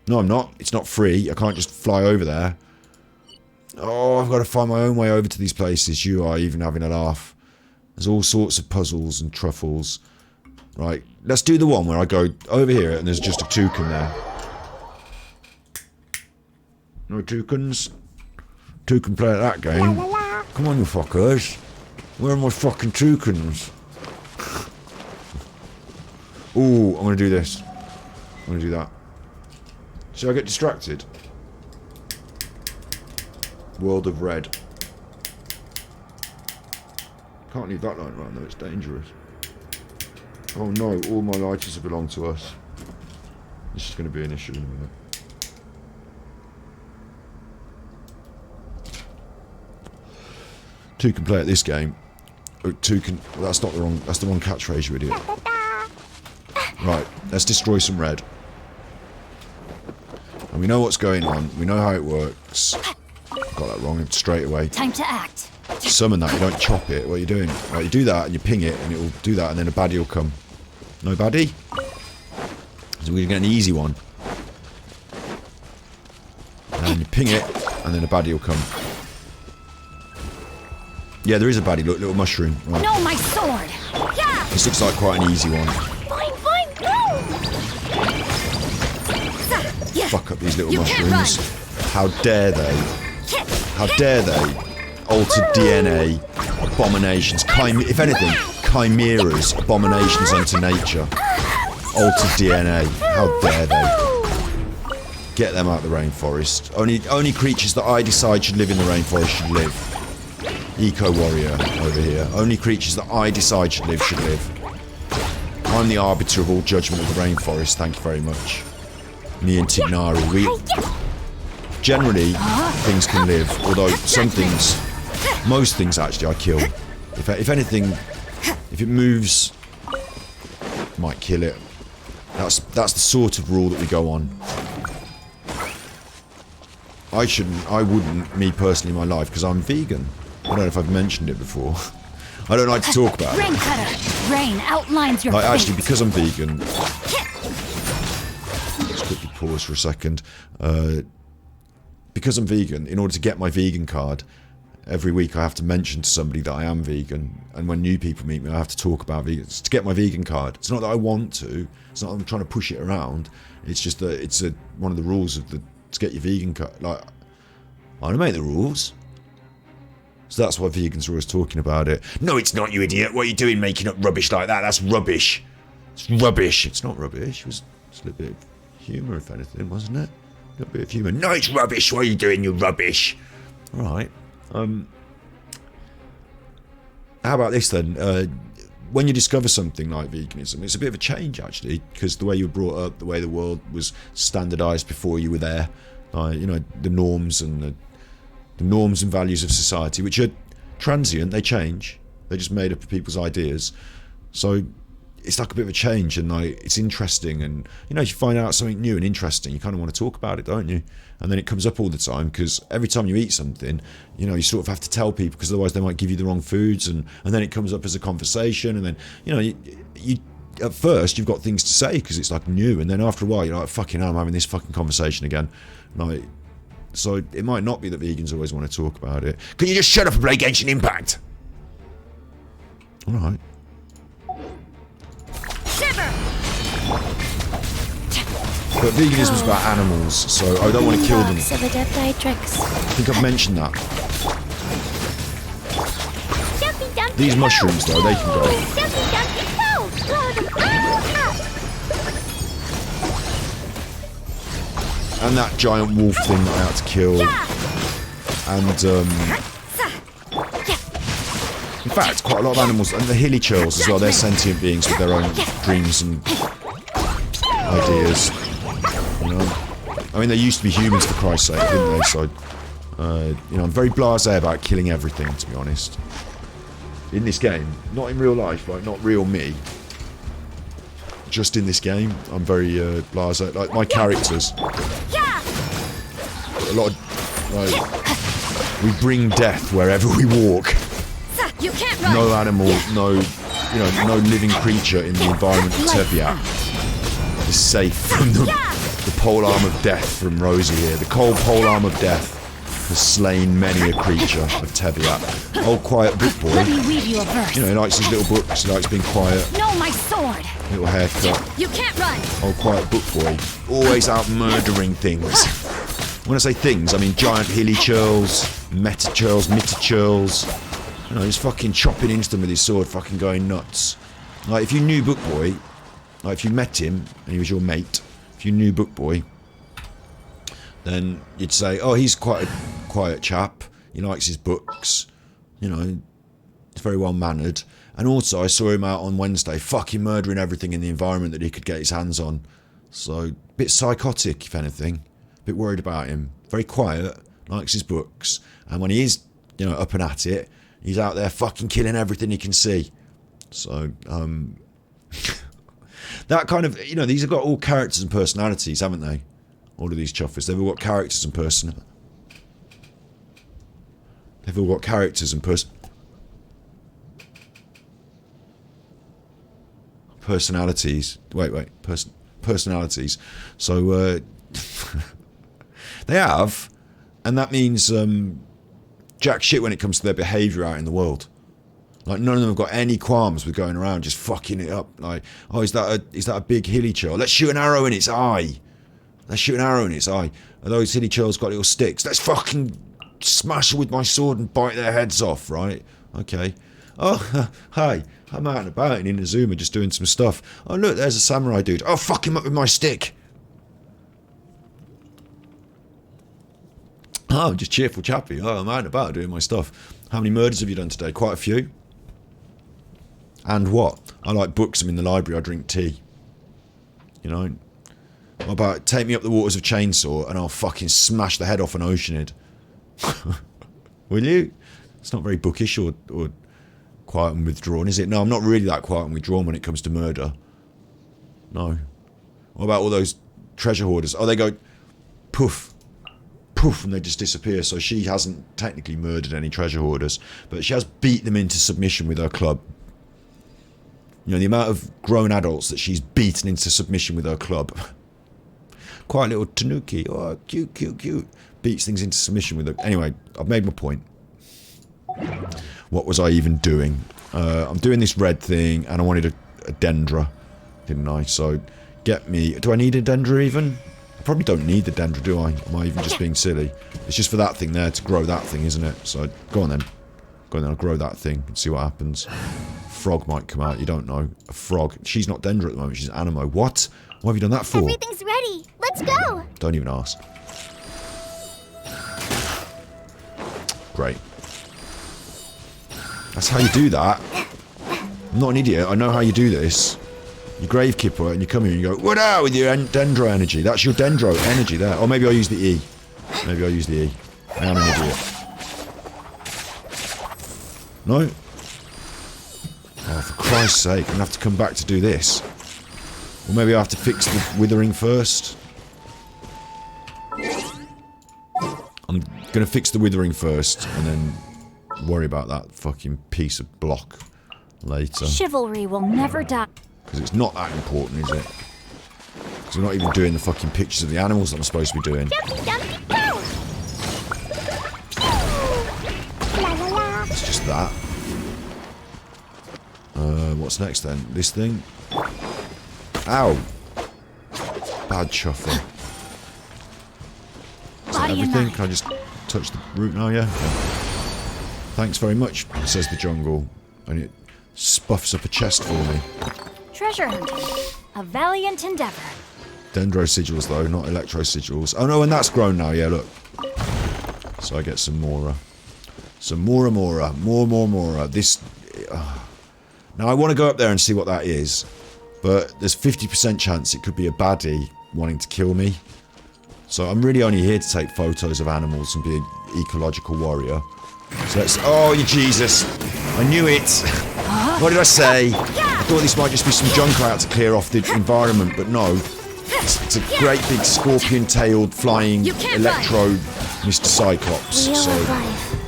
No, I'm not. It's not free. I can't just fly over there. Oh, I've got to find my own way over to these places. You are even having a laugh. There's all sorts of puzzles and truffles. Right, let's do the one where I go over here and there's just a toucan there. No toucans? Toucan play at that game? Come on, you fuckers. Where are my fucking toucans? Ooh, I'm gonna do this. I'm gonna do that. Should I get distracted? World of Red. Can't leave that light around though, it's dangerous. Oh no, all my lighters have belonged to us. This is going to be an issue in a minute. Two can play at this game. Oh, two can. Well, that's not the wrong. That's the wrong catchphrase, you idiot. Right, let's destroy some red. And we know what's going on. We know how it works. Got that wrong straight away. Time to act. Summon that. You don't chop it. What are you doing? Right, you do that and you ping it, and it will do that, and then a baddie will come. No baddie? So we're gonna get an easy one. And you ping it, and then a baddie will come. Yeah, there is a baddie. Look, little mushroom. Right. No, my sword. Yeah. This looks like quite an easy one. Fine, go. Yeah. Fuck up these little mushrooms. How dare they? How dare they? Altered DNA, abominations, if anything, chimeras, abominations unto nature. Altered DNA, how dare they? Get them out of the rainforest. Only creatures that I decide should live in the rainforest should live. Eco-warrior over here. Only creatures that I decide should live. I'm the arbiter of all judgment of the rainforest, thank you very much. Me and Tignari, generally, things can live, although some things... Most things, actually, I kill. If anything, if it moves, might kill it. That's the sort of rule that we go on. I wouldn't, me personally, in my life, because I'm vegan. I don't know if I've mentioned it before. I don't like to talk about it. Rain cutter. Rain outlines your actually, because I'm vegan... Let's quickly pause for a second. Because I'm vegan, in order to get my vegan card... Every week I have to mention to somebody that I am vegan, and when new people meet me I have to talk about vegans to get my vegan card. It's not that I want to, it's not that I'm trying to push it around, it's just that it's one of the rules of to get your vegan card. Like, I don't make the rules. So that's why vegans are always talking about it. No, it's not, you idiot. What are you doing making up rubbish like that? That's rubbish. It's rubbish. It's not rubbish. It was just a little bit of humour, if anything, wasn't it? A bit of humour. No, it's rubbish. What are you doing, you rubbish? Alright. How about this then? When you discover something like veganism, it's a bit of a change actually, because the way you were brought up, the way the world was standardised before you were there, you know, the norms and values of society, which are transient, they change. They're just made up of people's ideas. So it's like a bit of a change, and like it's interesting, and you know, if you find out something new and interesting, you kind of want to talk about it, don't you? And then it comes up all the time, because every time you eat something, you know, you sort of have to tell people, because otherwise they might give you the wrong foods, and then it comes up as a conversation, and then you know, you at first you've got things to say because it's like new, and then after a while you're like, fucking hell, I'm having this fucking conversation again. Like, so it might not be that vegans always want to talk about it. Can you just shut up and play Genshin Impact? All right. But veganism is about animals, so I don't want to kill them. I think I've mentioned that. These mushrooms, though, they can go. And that giant wolf thing that I had to kill. And, in fact, quite a lot of animals, and the hilly churls as well, they're sentient beings with their own dreams and ideas. You know? I mean, they used to be humans, for Christ's sake, didn't they? So, you know, I'm very blasé about killing everything, to be honest. In this game, not in real life, like, not real me. Just in this game, I'm very blasé. Like, my characters. A lot of, like, we bring death wherever we walk. No animal, no, you know, no living creature in the environment of Teviat is safe from the polearm of death from Rosie here. The cold polearm of death has slain many a creature of Teviat. Old quiet book boy. Let me read you a verse. You know, he likes his little books, he likes being quiet. No, my sword. Little haircut. You can't run. Old quiet book boy. Always out murdering things. When I say things, I mean giant hilly churls, meta-churls, mitta-churls. You know, he's fucking chopping into them with his sword, fucking going nuts. Like, if you knew Book Boy, like, if you met him, and he was your mate, if you knew Book Boy, then you'd say, oh, he's quite a quiet chap, he likes his books, you know, he's very well-mannered. And also, I saw him out on Wednesday, fucking murdering everything in the environment that he could get his hands on. So, a bit psychotic, if anything. A bit worried about him. Very quiet, likes his books, and when he is, you know, up and at it, he's out there fucking killing everything he can see. So, that kind of, you know, these have got all characters and personalities, haven't they? All of these chuffers. They've all got characters and personalities. Personalities. So, they have, and that means, jack shit when it comes to their behaviour out in the world. Like, none of them have got any qualms with going around just fucking it up. Like, oh, is that a big hilly churl? Let's shoot an arrow in its eye. Are those hilly churls got little sticks? Let's fucking smash them with my sword and bite their heads off, right? Okay. Oh, hi. I'm out and about in Inazuma just doing some stuff. Oh, look, there's a samurai dude. Oh, fuck him up with my stick. Oh, I'm just cheerful chappy. Oh, I'm out and about doing my stuff. How many murders have you done today? Quite a few. And what? I like books. I'm in the library. I drink tea. You know? What about take me up the waters of Chainsaw and I'll fucking smash the head off an Oceanid? Will you? It's not very bookish or quiet and withdrawn, is it? No, I'm not really that quiet and withdrawn when it comes to murder. No. What about all those treasure hoarders? Oh, they go poof. Poof, and they just disappear. So she hasn't technically murdered any treasure hoarders, but she has beat them into submission with her club. You know, the amount of grown adults that she's beaten into submission with her club. Quite a little tanuki. Oh, cute, cute, cute. Beats things into submission with her. Anyway, I've made my point. What was I even doing? I'm doing this red thing, and I wanted a dendra, didn't I? So, get me... Do I need a dendra even? I probably don't need the dendra, do I? Am I even just being silly? It's just for that thing there to grow that thing, isn't it? So, go on then. Go on then, I'll grow that thing and see what happens. Frog might come out, you don't know. A frog. She's not dendra at the moment, she's animo. What? What have you done that for? Everything's ready. Let's go. Don't even ask. Great. That's how you do that. I'm not an idiot. I know how you do this. You Gravekipper and you come here and you go, what out with your Dendro energy? That's your Dendro energy there. Or maybe I'll use the E. Maybe I'll use the E. I am an idiot. No? Oh, for Christ's sake, I'm going to have to come back to do this. Or maybe I have to fix the withering first. I'm going to fix the withering first and then worry about that fucking piece of block later. Chivalry will never die. Because it's not that important, is it? Because we're not even doing the fucking pictures of the animals that I'm supposed to be doing. It's just that. What's next then? This thing? Ow! Bad chuffing. Is that everything? Can I just touch the root now, yeah? Okay. Thanks very much, says the jungle. And it spuffs up a chest for me. Treasure hunting. A valiant endeavor. Dendro sigils though, not electro sigils. Oh no, and that's grown now, yeah, look. So I get some more. Some more. This... Now I want to go up there and see what that is. But there's 50% chance it could be a baddie wanting to kill me. So I'm really only here to take photos of animals and be an ecological warrior. So let's... Oh, you Jesus! I knew it! What did I say? I thought this might just be some junk out to clear off the environment, but no. It's a great big scorpion-tailed flying electro Mr. Cyclops. So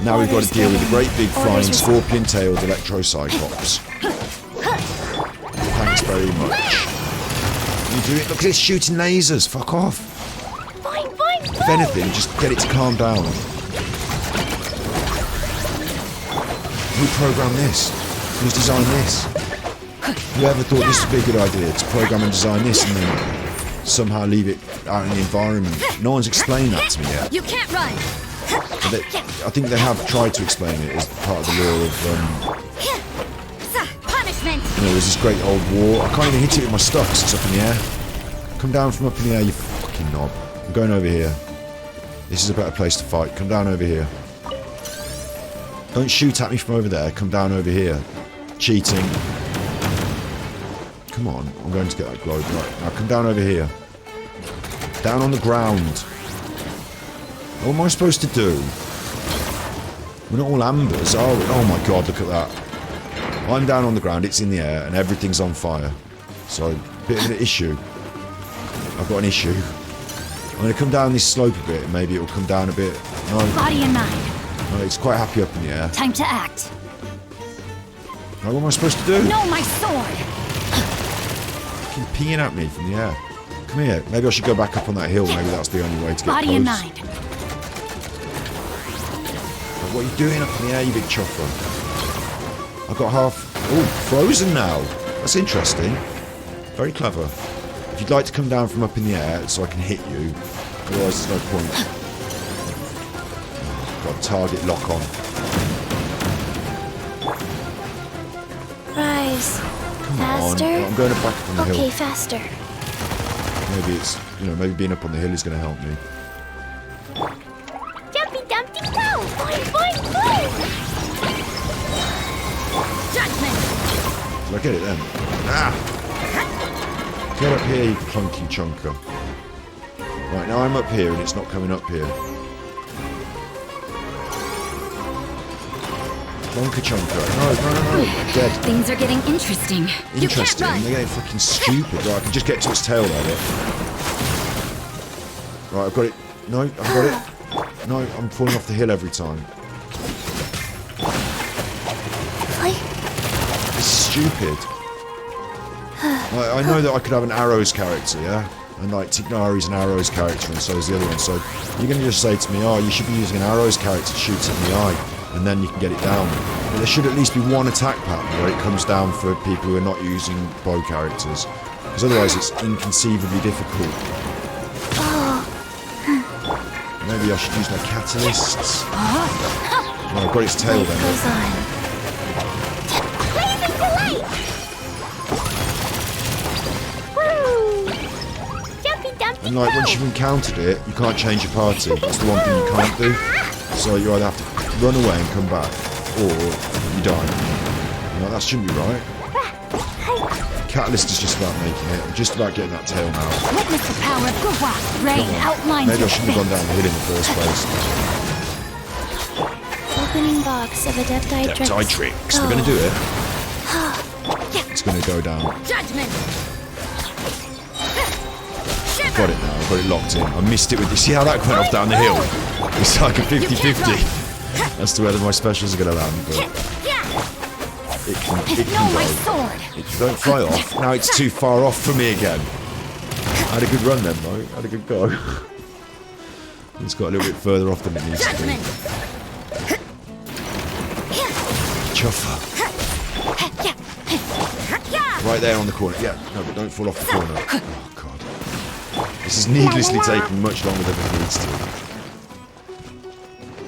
now we've got to deal with a great big flying scorpion-tailed electro Cyclops. Thanks very much. You do it. Look at it shooting lasers. Fuck off. If anything, just get it to calm down. Who programmed this? Who's designed this? Whoever thought this would be a good idea to program and design this and then somehow leave it out in the environment? No one's explained that to me yet. You can't run. I think they have tried to explain it as part of the lore of Punishment. you know, there's this great old war. I can't even hit it with my stuff because it's up in the air. Come down from up in the air, you fucking knob. I'm going over here. This is a better place to fight. Come down over here. Don't shoot at me from over there. Come down over here. Cheating. Come on. I'm going to get that globe. Right. Now come down over here. Down on the ground. What am I supposed to do? We're not all ambers, are we? Oh my god, look at that. I'm down on the ground, it's in the air, and everything's on fire. So, a bit of an issue. I've got an issue. I'm going to come down this slope a bit, and maybe it'll come down a bit. No. Body and mind. No, it's quite happy up in the air. Time to act. Right, what am I supposed to do? No, my sword! Fucking peeing at me from the air. Come here. Maybe I should go back up on that hill. Maybe that's the only way to get Body close. and mind. What are you doing up in the air, you big chuffer? I've got half... Oh, frozen now. That's interesting. Very clever. If you'd like to come down from up in the air so I can hit you, otherwise there's no point. Got a target lock on. Rise. Come Faster. on. I'm going back up on the hill. Okay, faster. Maybe it's... You know, maybe being up on the hill is going to help me. Dumpty dumpty go! Boing boing boing! Judgment! Did I get it then? Ah! Get up here, you clunky chunker. Right, now I'm up here and it's not coming up here. Clunker chunker. No. Dead. Things are getting interesting. Interesting. They're getting fucking stupid. Right, I can just get to its tail there. Look. Right, I've got it. No, I've got it. No, I'm falling off the hill every time. It's stupid. I know that I could have an arrows character, yeah? And like Tignari's an arrows character and so is the other one. So you're going to just say to me, oh, you should be using an arrows character to shoot it in the eye. And then you can get it down. But there should at least be one attack pattern where it comes down for people who are not using bow characters. Because otherwise it's inconceivably difficult. Maybe I should use my catalysts. No, I've got its tail then. And like once you've encountered it, you can't change your party. That's the one thing you can't do. So you either have to run away and come back, or you die. Like, that shouldn't be right. Catalyst is just about making it. I'm just about getting that tail now. Witness the power of Gua. Rain outlines Maybe I your shouldn't have gone fate. down the hill in the first place. Opening box of Adepti Tricks. Deptide tricks. We're going to do it. It's going to go down. Judgment. I've got it now. I've got it locked in. I missed it with this. See how that went off down the hill? It's like a 50-50 as to whether my specials are going to land, but it can No, my go. sword. Don't fly off. Now it's too far off for me again. I had a good run then, though. I had a good go. It's got a little bit further off than it needs to be. Judgment. Chuffer. Right there on the corner. Yeah, no, but don't fall off the corner. Oh, God. This is needlessly taking much longer than it needs to.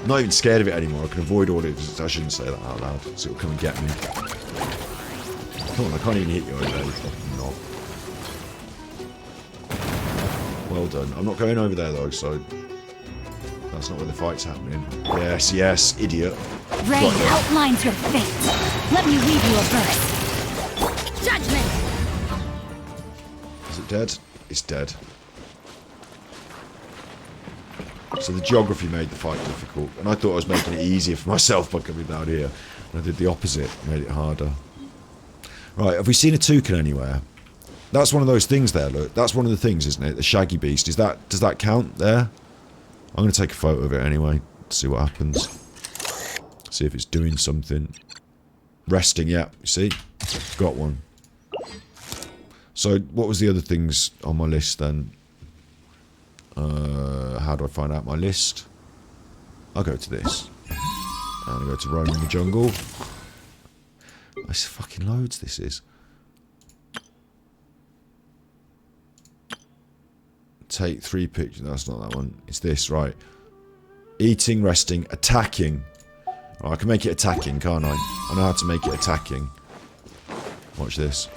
I'm not even scared of it anymore. I can avoid all it. I shouldn't say that out loud, so it'll come and get me. Come on, I can't even hit you over there, you fucking knob. Well done. I'm not going over there, though, so... That's not where the fight's happening. Yes, yes, idiot. Rain outlines your fate. Let me read you a verse. Judgment. Is it dead? It's dead. So the geography made the fight difficult, and I thought I was making it easier for myself by coming down here. And I did the opposite, made it harder. Right, have we seen a toucan anywhere? That's one of those things there, look. That's one of the things, isn't it? The shaggy beast. Does that count there? I'm going to take a photo of it anyway, see what happens. See if it's doing something. Resting, yeah, you see? Got one. So, what was the other things on my list then? How do I find out my list? I'll go to this. And I'll go to roam in the jungle. That's fucking loads, this is. Take 3 pictures. No, that's not that one. It's this, right. Eating, resting, attacking. Oh, I can make it attacking, can't I? I know how to make it attacking. Watch this.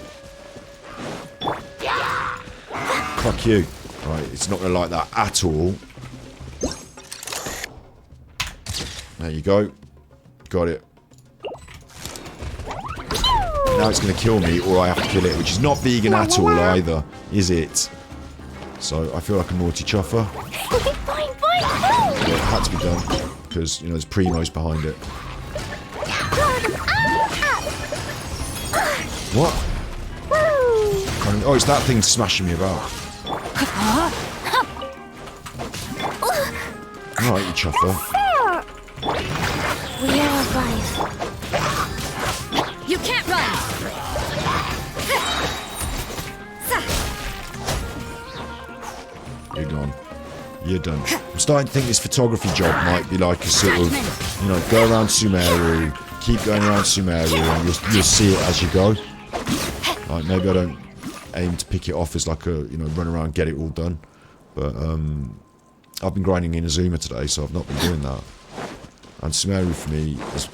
Fuck you. Right, it's not going to like that at all. There you go. Got it. Now it's going to kill me, or I have to kill it, which is not vegan at all either, is it? So, I feel like a naughty chuffer. Yeah, it had to be done, because, you know, there's primos behind it. What? Oh, it's that thing smashing me about. Alright, you chuffer. We are alive. You can't run. You're gone. You're done. I'm starting to think this photography job might be like a sort of, you know, go around Sumeru, keep going around Sumeru, and you'll see it as you go. Like, maybe I don't aim to pick it off as like a, you know, run around and get it all done. But, I've been grinding in Azuma today, so I've not been doing that. And Sumeru for me is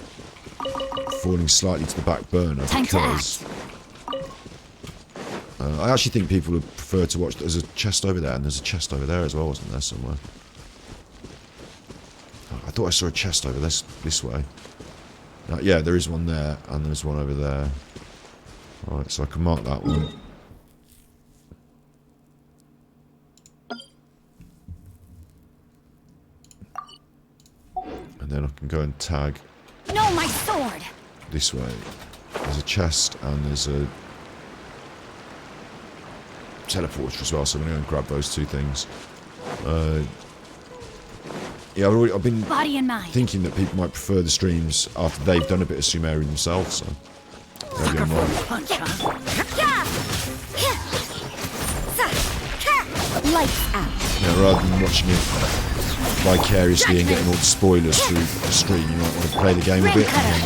falling slightly to the back burner because... I actually think people would prefer to watch... There's a chest over there, and there's a chest over there as well, wasn't there, somewhere? I thought I saw a chest over this way. Yeah, there is one there, and there's one over there. Right, so I can mark that one. And then I can go and tag... No, my sword! This way. There's a chest, and there's a... teleporter as well, so I'm going to go and grab those two things. Yeah, I've been Body and mind. thinking that people might prefer the streams after they've done a bit of Sumeru themselves, so maybe I'm wrong. Lights out. Yeah, rather than watching it vicariously and getting all the spoilers through the stream, you might want to play the game a bit and then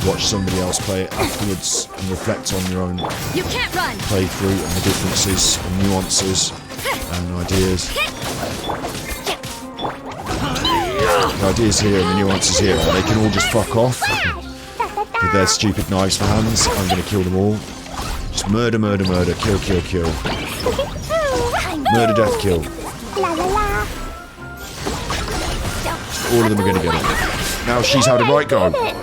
watch somebody else play it afterwards and reflect on your own You can't run. playthrough and the differences and nuances and ideas. The ideas here and the nuances here, they can all just fuck off with their stupid knives for hands. I'm going to kill them all. Just murder, murder, murder, kill, kill, kill. Murder, death, kill. La la la. All of them are going to get it. Now she's had a right go. Fuck.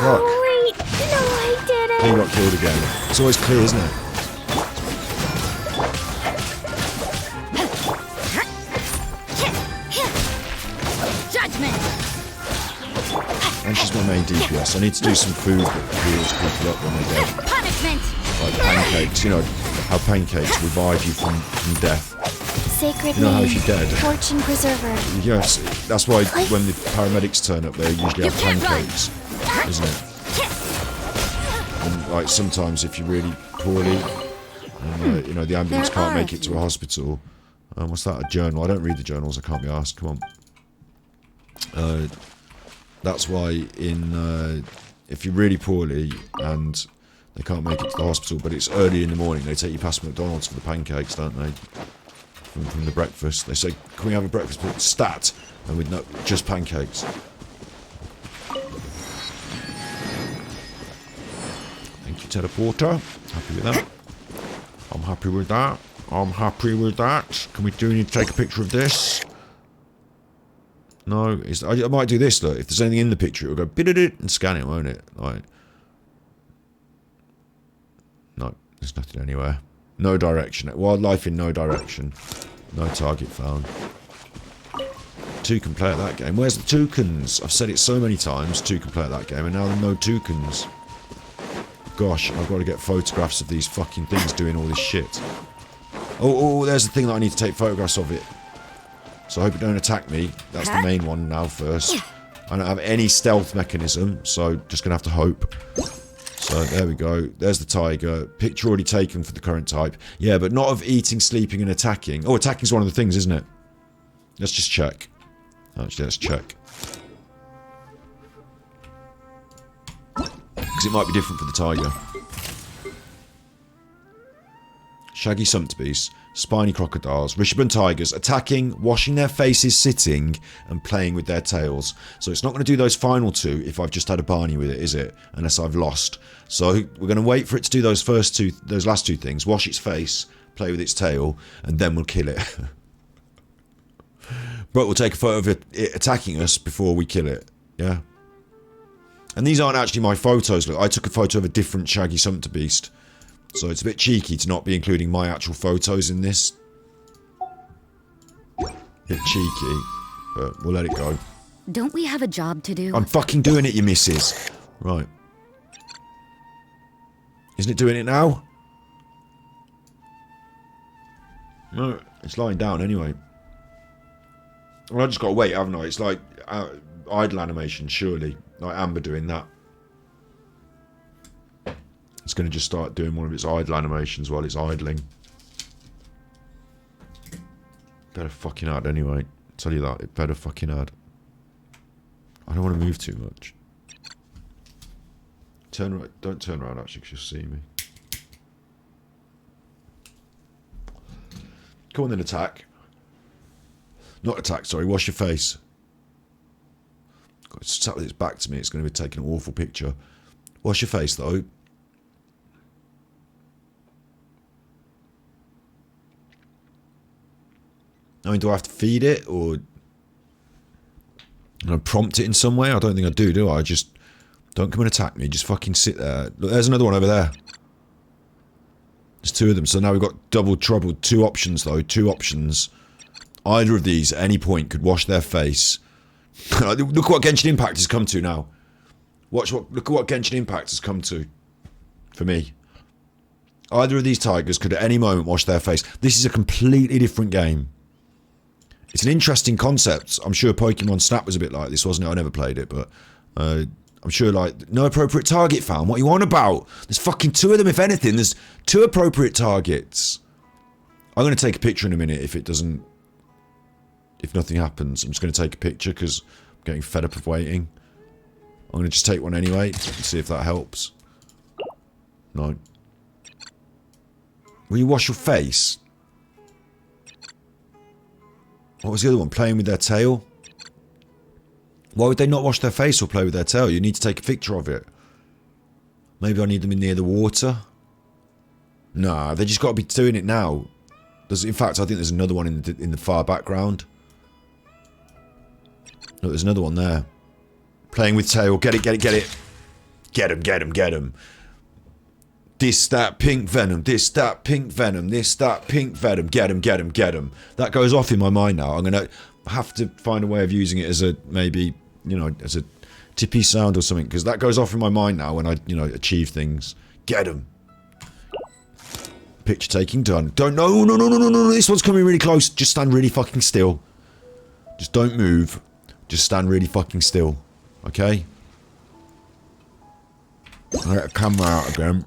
Oh, wait. No, I didn't. He got killed again. It's always clear, isn't it? Judgment. And she's my main DPS. I need to do some food that heals people up when they're dead. Punishment. Like pancakes. You know how pancakes revive you from death. Sacred You know how name. if you're dead. Fortune preserver. Yes, that's why when the paramedics turn up, they usually have can't run. pancakes, isn't it? And like sometimes if you're really poorly, and you know the ambulance There can't are make a it to a hospital. What's that? A journal? I don't read the journals. I can't be asked. Come on. That's why if you're really poorly and they can't make it to the hospital, but it's early in the morning, they take you past McDonald's for the pancakes, don't they? From the breakfast. They say, can we have a breakfast but stat? And with no, just pancakes. Thank you, teleporter. Happy with that. I'm happy with that. I'm happy with that. Can we do need to take a picture of this? No, I might do this, look. If there's anything in the picture, it'll go bididit and scan it, won't it? Like, no, there's nothing anywhere. No direction. Wildlife in no direction. No target found. Two can play at that game. Where's the toucans? I've said it so many times. Two can play at that game, and now there are no toucans. Gosh, I've got to get photographs of these fucking things doing all this shit. Oh, there's the thing that I need to take photographs of it. So I hope it don't attack me. That's the main one now first. I don't have any stealth mechanism, so just gonna have to hope. So there we go. There's the tiger. Picture already taken for the current type. Yeah, but not of eating, sleeping, and attacking. Oh, attacking's one of the things, isn't it? Let's just check. Actually, let's check. Because it might be different for the tiger. Shaggy sumpterbeasts, spiny crocodiles, Rishabhan tigers, attacking, washing their faces sitting, and playing with their tails. So it's not going to do those final two if I've just had a Barney with it, is it? Unless I've lost. So we're going to wait for it to do those last two things. Wash its face, play with its tail, and then we'll kill it. But we'll take a photo of it attacking us before we kill it. Yeah? And these aren't actually my photos. Look, I took a photo of a different Shaggy sumpterbeast. So it's a bit cheeky to not be including my actual photos in this. Bit cheeky, but we'll let it go. Don't we have a job to do? I'm fucking doing it, you missus. Right. Isn't it doing it now? No, it's lying down anyway. Well, I just got to wait, haven't I? It's like idle animation, surely. Like Amber doing that. It's going to just start doing one of its idle animations while it's idling. Better fucking add anyway. I'll tell you that, it better fucking add. I don't want to move too much. Turn right, don't turn around actually because you'll see me. Come on then, attack. Not attack, sorry, wash your face. God, it's sat with its back to me, it's going to be taking an awful picture. Wash your face though. I mean, do I have to feed it, or prompt it in some way? I don't think I do I? Just don't come and attack me. Just fucking sit there. Look, there's another one over there. There's two of them. So now we've got double trouble. Two options, though. Two options. Either of these, at any point, could wash their face. Look what Genshin Impact has come to now. Look at what Genshin Impact has come to. For me. Either of these tigers could at any moment wash their face. This is a completely different game. It's an interesting concept. I'm sure Pokemon Snap was a bit like this, wasn't it? I never played it, but I'm sure, like, no appropriate target found. What are you on about? There's fucking two of them, if anything. There's two appropriate targets. I'm going to take a picture in a minute if it doesn't... If nothing happens. I'm just going to take a picture because I'm getting fed up of waiting. I'm going to just take one anyway and see if that helps. No. Will you wash your face? What was the other one? Playing with their tail? Why would they not wash their face or play with their tail? You need to take a picture of it. Maybe I need them in near the water? Nah, they just got to be doing it now. In fact, I think there's another one in the far background. Look, there's another one there. Playing with tail. Get it, get it, get it. Get him, get him, get him. This, that, pink venom. This, that, pink venom. This, that, pink venom. Get him, get him, get him. That goes off in my mind now. I'm going to have to find a way of using it as a, maybe, you know, as a tippy sound or something. Because that goes off in my mind now when I, you know, achieve things. Get him. Picture taking done. Don't, no, no, no, no, no, no. This one's coming really close. Just stand really fucking still. Just don't move. Just stand really fucking still. Okay? I get a camera out again.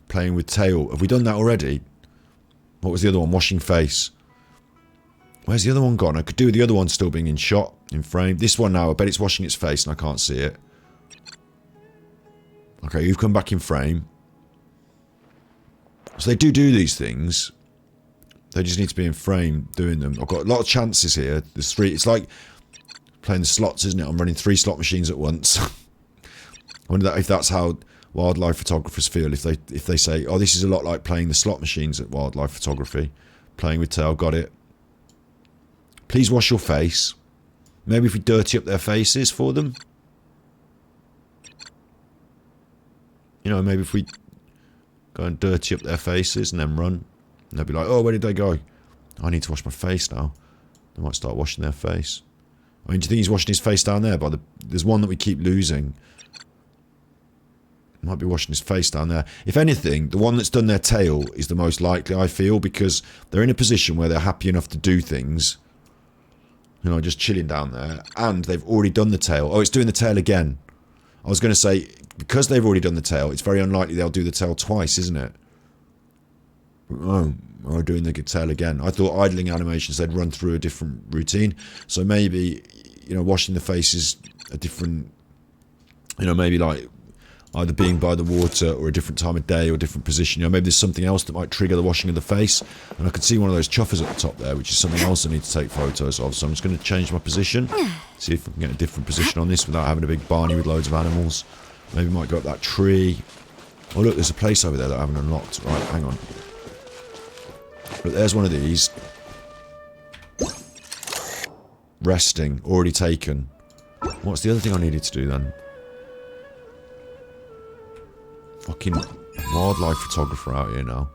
Playing with tail. Have we done that already? What was the other one? Washing face. Where's the other one gone? I could do with the other one still being in shot, in frame. This one now, I bet it's washing its face and I can't see it. Okay, you've come back in frame. So they do these things. They just need to be in frame doing them. I've got a lot of chances here. There's 3. It's like playing the slots, isn't it? I'm running 3 slot machines at once. I wonder if that's how wildlife photographers feel. If they say, oh, this is a lot like playing the slot machines at wildlife photography. Playing with tail, got it. Please wash your face. Maybe if we dirty up their faces for them. You know, maybe if we go and dirty up their faces and then run. And they'll be like, oh, where did they go? I need to wash my face now. They might start washing their face. I mean, do you think he's washing his face down there? There's one that we keep losing. Might be washing his face down there. If anything, the one that's done their tail is the most likely, I feel, because they're in a position where they're happy enough to do things. You know, just chilling down there. And they've already done the tail. Oh, it's doing the tail again. I was going to say, because they've already done the tail, it's very unlikely they'll do the tail twice, isn't it? Oh, or doing the tail again. I thought idling animations, they'd run through a different routine. So maybe, you know, washing the face is a different, you know, maybe like either being by the water or a different time of day or different position. You know, maybe there's something else that might trigger the washing of the face. And I could see one of those chuffers at the top there, which is something else I need to take photos of. So I'm just going to change my position. See if I can get a different position on this without having a big barney with loads of animals. Maybe might go up that tree. Oh look, there's a place over there that I haven't unlocked. Right, hang on. Look, there's one of these. Resting. Already taken. What's the other thing I needed to do then? Fucking wildlife photographer out here now.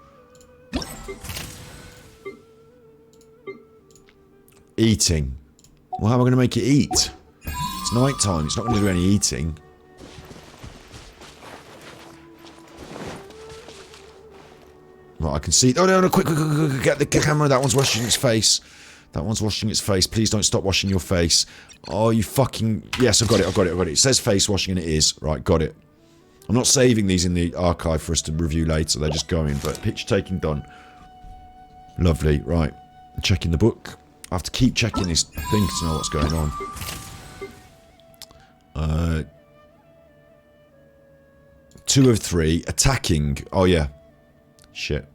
Eating. Well, how am I going to make it eat? It's night time. It's not going to do any eating. Right, I can see... Oh, no, no, quick, get the camera. That one's washing its face. That one's washing its face. Please don't stop washing your face. Oh, you fucking... Yes, I've got it, I've got it, I've got it. It says face washing and it is. Right, got it. I'm not saving these in the archive for us to review later. They're just going, but picture taking done. Lovely. Right. I'm checking the book. I have to keep checking this thing to know what's going on. 2 of 3. Attacking. Oh, yeah. Shit.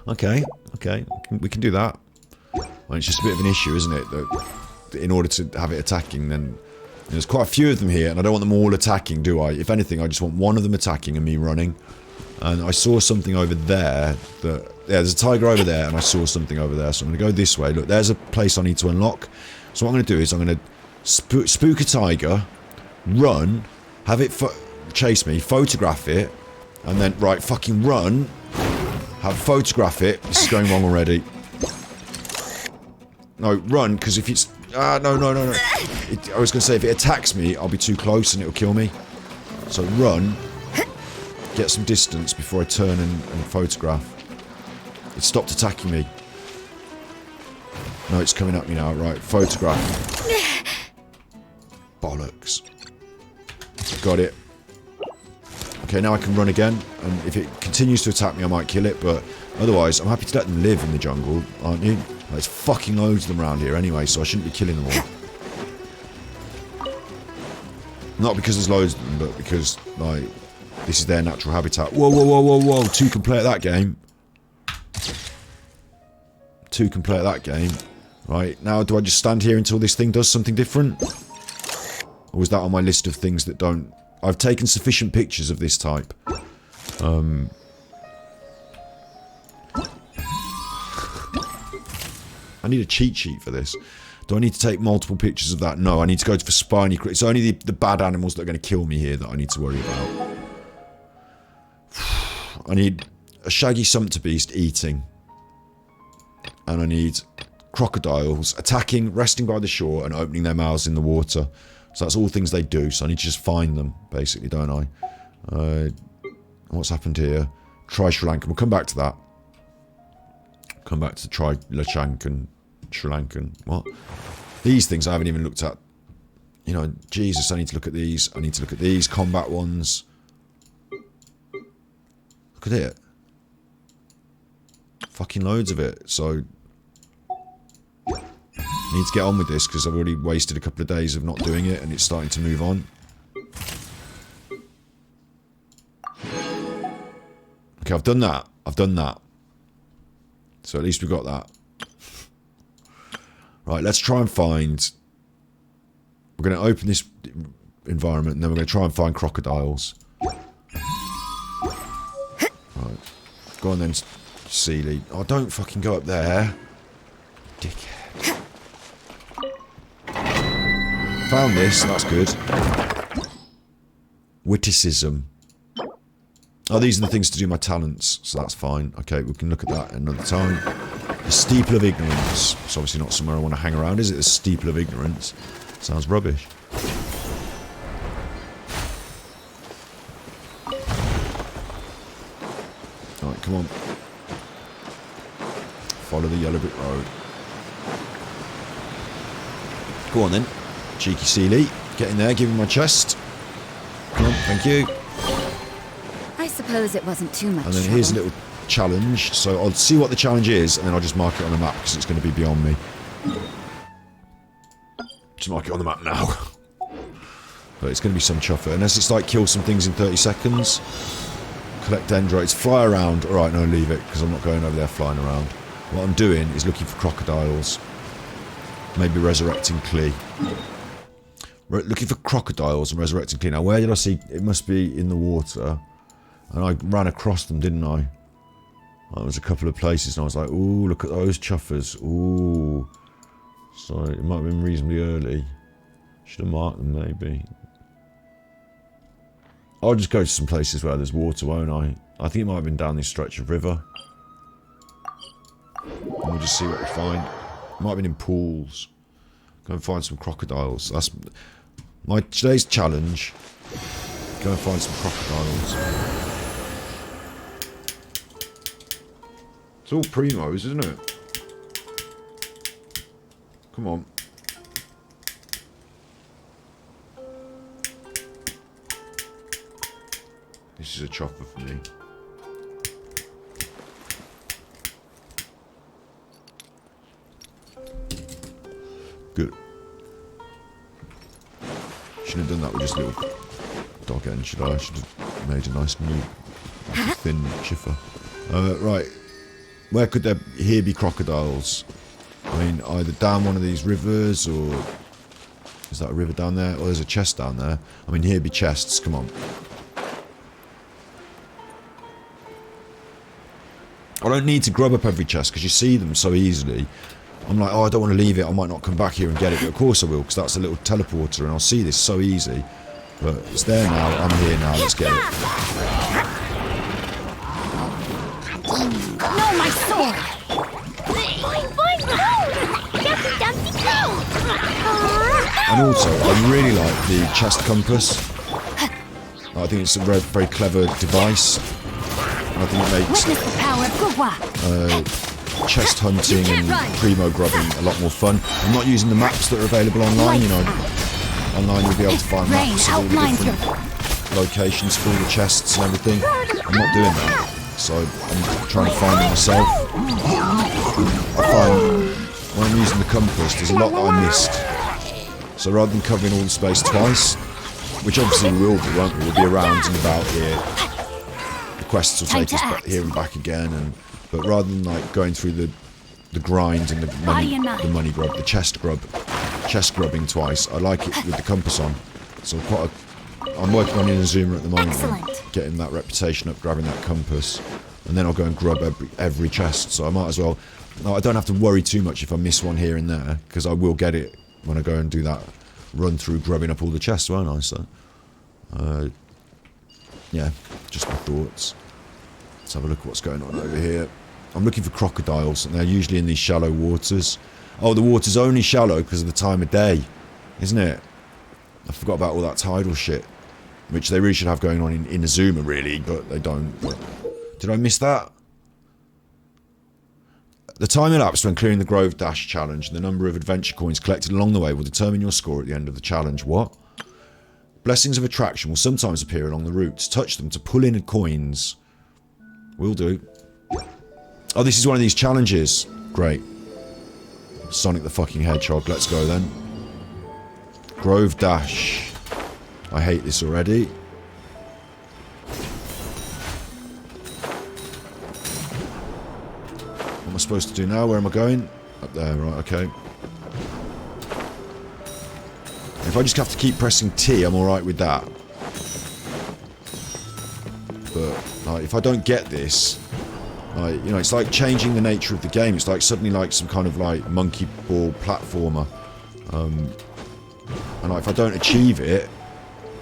Okay. Okay. We can do that. Well, it's just a bit of an issue, isn't it? That in order to have it attacking, then... There's quite a few of them here, and I don't want them all attacking, do I? If anything, I just want one of them attacking and me running. And I saw something over there that... Yeah, there's a tiger over there, and I saw something over there, so I'm going to go this way. Look, there's a place I need to unlock. So what I'm going to do is I'm going to spook a tiger, run, have it chase me, photograph it, and then, right, fucking run, photograph it. This is going wrong already. No, run, because if it's... Ah, no, no, no, no. I was going to say, if it attacks me, I'll be too close and it'll kill me. So run. Get some distance before I turn and photograph. It stopped attacking me. No, it's coming at me now. Right, photograph. Bollocks. Got it. Okay, now I can run again. And if it continues to attack me, I might kill it. But otherwise, I'm happy to let them live in the jungle, aren't you? There's fucking loads of them around here anyway, so I shouldn't be killing them all. Not because there's loads of them, but because, like, this is their natural habitat. Whoa, whoa, whoa, whoa, whoa. 2 can play at that game. 2 can play at that game. Right, now do I just stand here until this thing does something different? Or was that on my list of things that don't... I've taken sufficient pictures of this type. need a cheat sheet for this. Do I need to take multiple pictures of that? No, I need to go for spiny creatures. It's only the bad animals that are going to kill me here that I need to worry about. I need a shaggy sumpter beast eating. And I need crocodiles attacking, resting by the shore, and opening their mouths in the water. So that's all things they do, so I need to just find them, basically, don't I? What's happened here? Try Sri Lankan. We'll come back to that. Come back to try Lashankan. Sri Lankan. What? These things I haven't even looked at. You know, Jesus, I need to look at these. I need to look at these combat ones. Look at it. Fucking loads of it. So, I need to get on with this because I've already wasted a couple of days of not doing it and it's starting to move on. Okay, I've done that. I've done that. So at least we've got that. Right, let's try and find... We're going to open this environment and then we're going to try and find crocodiles. Right. Go on then, Sealy. Oh, don't fucking go up there. Dickhead. Found this, that's good. Witticism. Oh, these are the things to do my talents, so that's fine. Okay, we can look at that another time. The Steeple of Ignorance. It's obviously not somewhere I want to hang around, is it? The Steeple of Ignorance. Sounds rubbish. Alright, come on. Follow the yellow brick road. Go on then. Cheeky Sealy. Get in there, give him my chest. Come on, thank you. I suppose it wasn't too much And then trouble. here's a little challenge. So I'll see what the challenge is, and then I'll just mark it on the map, because it's going to be beyond me. Just mark it on the map now. But it's going to be some chuffer. Unless it's like kill some things in 30 seconds. Collect dendrites. Fly around. Alright, no, leave it, because I'm not going over there flying around. What I'm doing is looking for crocodiles. Maybe resurrecting Klee. Looking for crocodiles and resurrecting Klee. Now, where did I see... It must be in the water. And I ran across them, didn't I? There was a couple of places, and I was like, ooh, look at those chuffers. Ooh. So, it might have been reasonably early. Should have marked them, maybe. I'll just go to some places where there's water, won't I? I think it might have been down this stretch of river. And we'll just see what we find. It might have been in pools. Go and find some crocodiles. That's my today's challenge. Go and find some crocodiles. It's all primos, isn't it? Come on. This is a chopper for me. Good. Shouldn't have done that with just a little dog end, should I? I should have made a nice new thin chiffer. Right. Where could there here be crocodiles? I mean, either down one of these rivers, or... Is that a river down there? Or there's a chest down there. I mean, here be chests, come on. I don't need to grub up every chest, because you see them so easily. I'm like, oh, I don't want to leave it, I might not come back here and get it, but of course I will, because that's a little teleporter, and I'll see this so easy. But it's there now, I'm here now, let's get it. No, my sword! And also, I really like the chest compass. I think it's a very, very clever device. And I think it makes Witness the power of Gugwa. chest hunting and primo grubbing a lot more fun. I'm not using the maps that are available online, you know. Online you'll be able to find maps of all the different locations for all the chests and everything. I'm not doing that. So I'm trying to find them myself. I find when I'm using the compass, there's a lot that I missed. So rather than covering all the space twice, which obviously we will do, won't we? We'll be around and about here. The quests will take us back here and back again, but rather than like going through the grind and the money grub, the chest grubbing twice, I like it with the compass on. So I'm working on Inazuma at the moment, getting that reputation up, grabbing that compass, and then I'll go and grub every chest. So I might as well I don't have to worry too much if I miss one here and there, because I will get it when I go and do that run through grubbing up all the chests, won't I? So, yeah, just my thoughts. Let's have a look at what's going on over here. I'm looking for crocodiles, and they're usually in these shallow waters. Oh, the water's only shallow because of the time of day, isn't it? I forgot about all that tidal shit, which they really should have going on in Inazuma, really, but they don't. But did I miss that? The time elapsed when clearing the Grove Dash challenge and the number of adventure coins collected along the way will determine your score at the end of the challenge. What? Blessings of attraction will sometimes appear along the routes. Touch them to pull in coins. Will do. Oh, this is one of these challenges. Great. Sonic the fucking Hedgehog. Let's go then. Grove Dash. I hate this already. What am I supposed to do now? Where am I going? Up there, right, okay. If I just have to keep pressing T, I'm alright with that. But, like, if I don't get this, like, you know, it's like changing the nature of the game. It's like suddenly like some kind of like monkey ball platformer. And like, if I don't achieve it,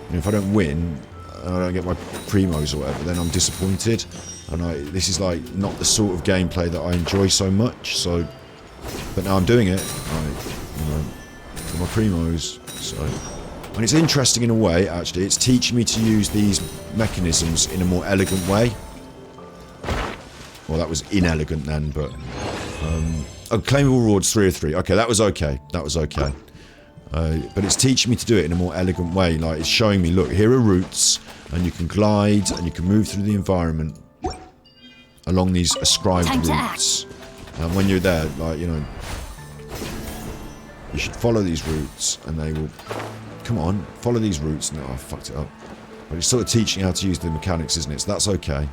you know, if I don't win, and I don't get my primos or whatever, then I'm disappointed. And this is like not the sort of gameplay that I enjoy so much. So, but now I'm doing it, like, you know, for my primos. So, and it's interesting in a way. Actually, it's teaching me to use these mechanisms in a more elegant way. Well, that was inelegant then, but claimable rewards 3 of 3. Okay, that was okay. That was okay. But it's teaching me to do it in a more elegant way. Like, it's showing me, look, here are routes, and you can glide, and you can move through the environment along these ascribed routes. And when you're there, like, you know, you should follow these routes, and they will... Come on, follow these routes. No, I fucked it up. But it's sort of teaching you how to use the mechanics, isn't it? So that's okay.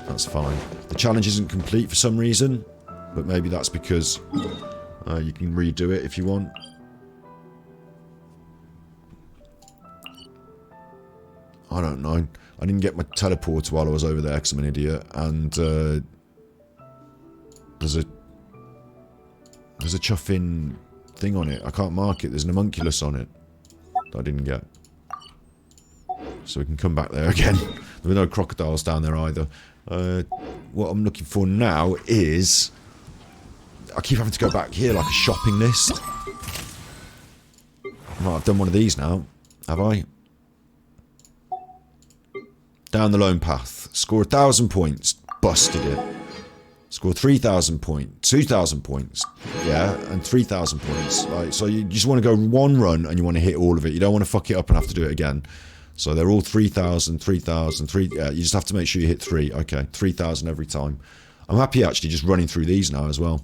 That's fine. The challenge isn't complete for some reason, but maybe that's because you can redo it if you want. I don't know. I didn't get my teleporter while I was over there because I'm an idiot, and there's a chuffing thing on it. I can't mark it. There's an homunculus on it that I didn't get. So we can come back there again. There were no crocodiles down there either. What I'm looking for now is... I keep having to go back here like a shopping list. Right, I've done one of these now. Have I? Down the lone path. Score 1,000 points. Busted it. Score 3,000 points. 2,000 points. Yeah, and 3,000 points. Like, so you just want to go one run and you want to hit all of it. You don't want to fuck it up and have to do it again. So they're all 3,000, 3,000, 3... Yeah, you just have to make sure you hit 3. Okay, 3,000 every time. I'm happy actually just running through these now as well.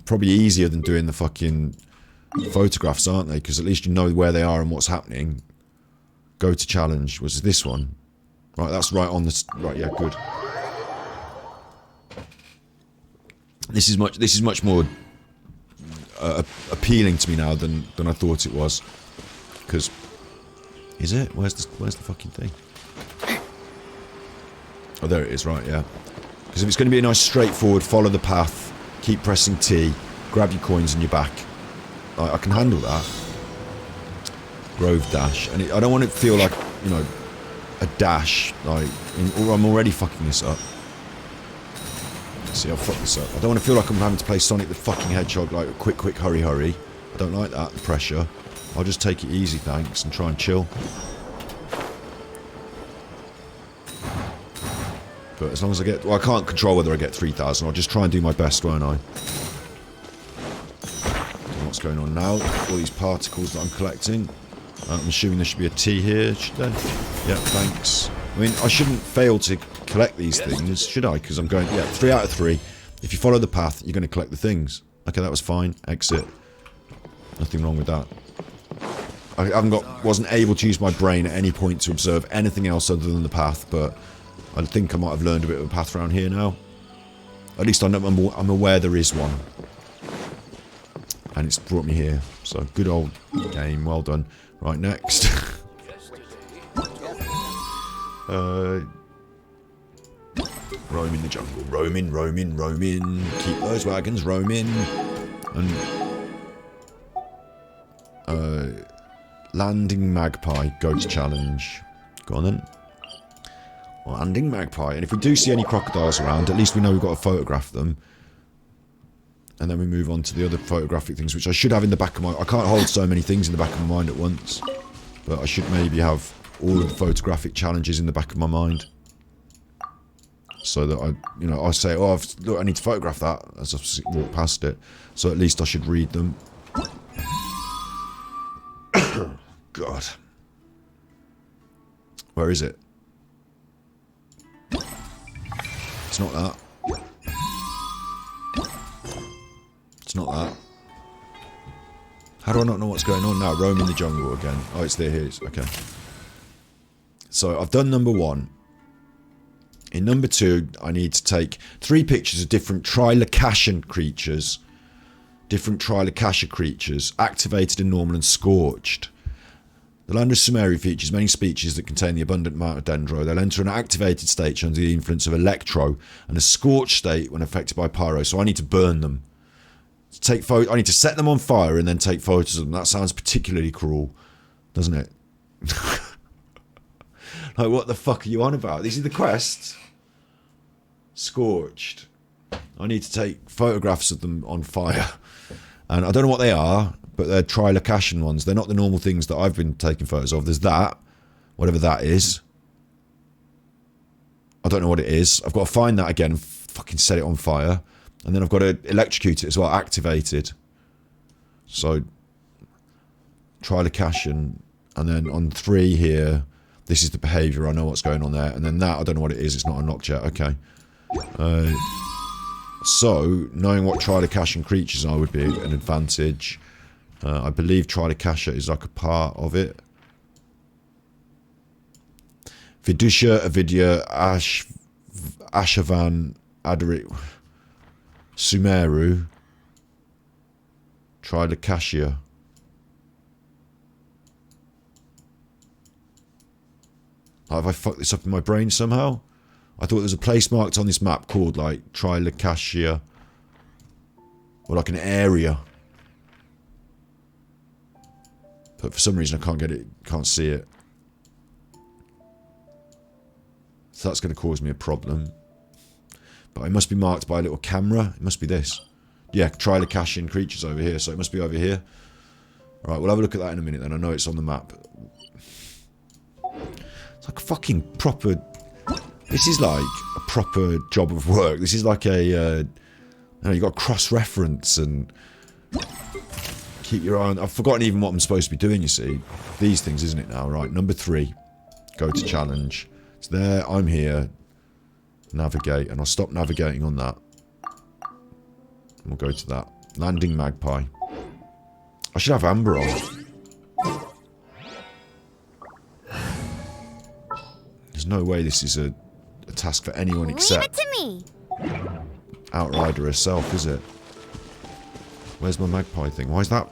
Probably easier than doing the fucking photographs, aren't they? Because at least you know where they are and what's happening. Go to challenge. Was this one? Right, that's right on the... Right, yeah, good. This is much more appealing to me now than I thought it was. Because... Is it? Where's the fucking thing? Oh, there it is, right, yeah. Because if it's going to be a nice straightforward, follow the path, keep pressing T, grab your coins and you're back. I can handle that. Grove Dash. And I don't want it to feel like, you know, a dash. Like, or I'm already fucking this up. See, I'll fuck this up. I don't want to feel like I'm having to play Sonic the fucking Hedgehog, like, quick, hurry. I don't like that, the pressure. I'll just take it easy, thanks, and try and chill. But as long as I get... Well, I can't control whether I get 3,000. I'll just try and do my best, won't I? What's going on now? All these particles that I'm collecting. I'm assuming there should be a T here, should there? Yeah, thanks. I mean, I shouldn't fail to collect these things, should I? Because I'm going... Yeah, 3 out of 3. If you follow the path, you're going to collect the things. Okay, that was fine. Exit. Nothing wrong with that. I wasn't able to use my brain at any point to observe anything else other than the path, but I think I might have learned a bit of a path around here now. At least I'm aware there is one. And it's brought me here. So, good old game. Well done. Right, next. Roaming the jungle. Roaming, roaming, roaming. Keep those wagons roaming. And... landing magpie. Ghost challenge. Go on then. Landing magpie. And if we do see any crocodiles around, at least we know we've got to photograph them. And then we move on to the other photographic things, which I should have in the back of my... I can't hold so many things in the back of my mind at once. But I should maybe have all of the photographic challenges in the back of my mind. So that I, you know, I say, oh, look, I need to photograph that as I walk past it. So at least I should read them. God. Where is it? It's not that. It's not that. How do I not know what's going on now? Roaming the jungle again. Oh, it's there. Here it is. Okay. So I've done number 1. In number 2, I need to take 3 pictures of different Trilocashian creatures. Different Trilocasha creatures, activated and normal and scorched. The land of Sumeru features many species that contain the abundant amount of dendro. They'll enter an activated state under the influence of electro and a scorched state when affected by pyro. So I need to burn them. I need to set them on fire and then take photos of them. That sounds particularly cruel, doesn't it? Like, what the fuck are you on about? These are the quests. Scorched. I need to take photographs of them on fire. And I don't know what they are, but they're Trilocashian ones. They're not the normal things that I've been taking photos of. There's that. Whatever that is. I don't know what it is. I've got to find that again and fucking set it on fire. And then I've got to electrocute it as well, activated. So, Trilocashian. And then on 3 here, this is the behaviour. I know what's going on there. And then that, I don't know what it is. It's not unlocked yet. Okay. So, knowing what Trilocashian creatures are would be an advantage. I believe Trilocasha is like a part of it. Vidusha, Avidya, Ashavan, Adarit, Sumeru, Trilocasha. Have I fucked this up in my brain somehow? I thought there was a place marked on this map called, like, Trilocasha. Or like an area. But for some reason I can't get it, can't see it. So that's going to cause me a problem. But it must be marked by a little camera. It must be this. Yeah, Trilocashian creatures over here, so it must be over here. Alright, we'll have a look at that in a minute then. I know it's on the map. It's like a fucking proper... This is like a proper job of work. This is like a... you know, you've got to cross-reference and... keep your eye on... I've forgotten even what I'm supposed to be doing, you see. These things, isn't it now? Right, number 3. Go to challenge. It's there, I'm here. Navigate, and I'll stop navigating on that. And we'll go to that. Landing magpie. I should have amber on. There's no way this is a task for anyone except... Leave it to me. Outrider herself, is it? Where's my magpie thing? Why is that?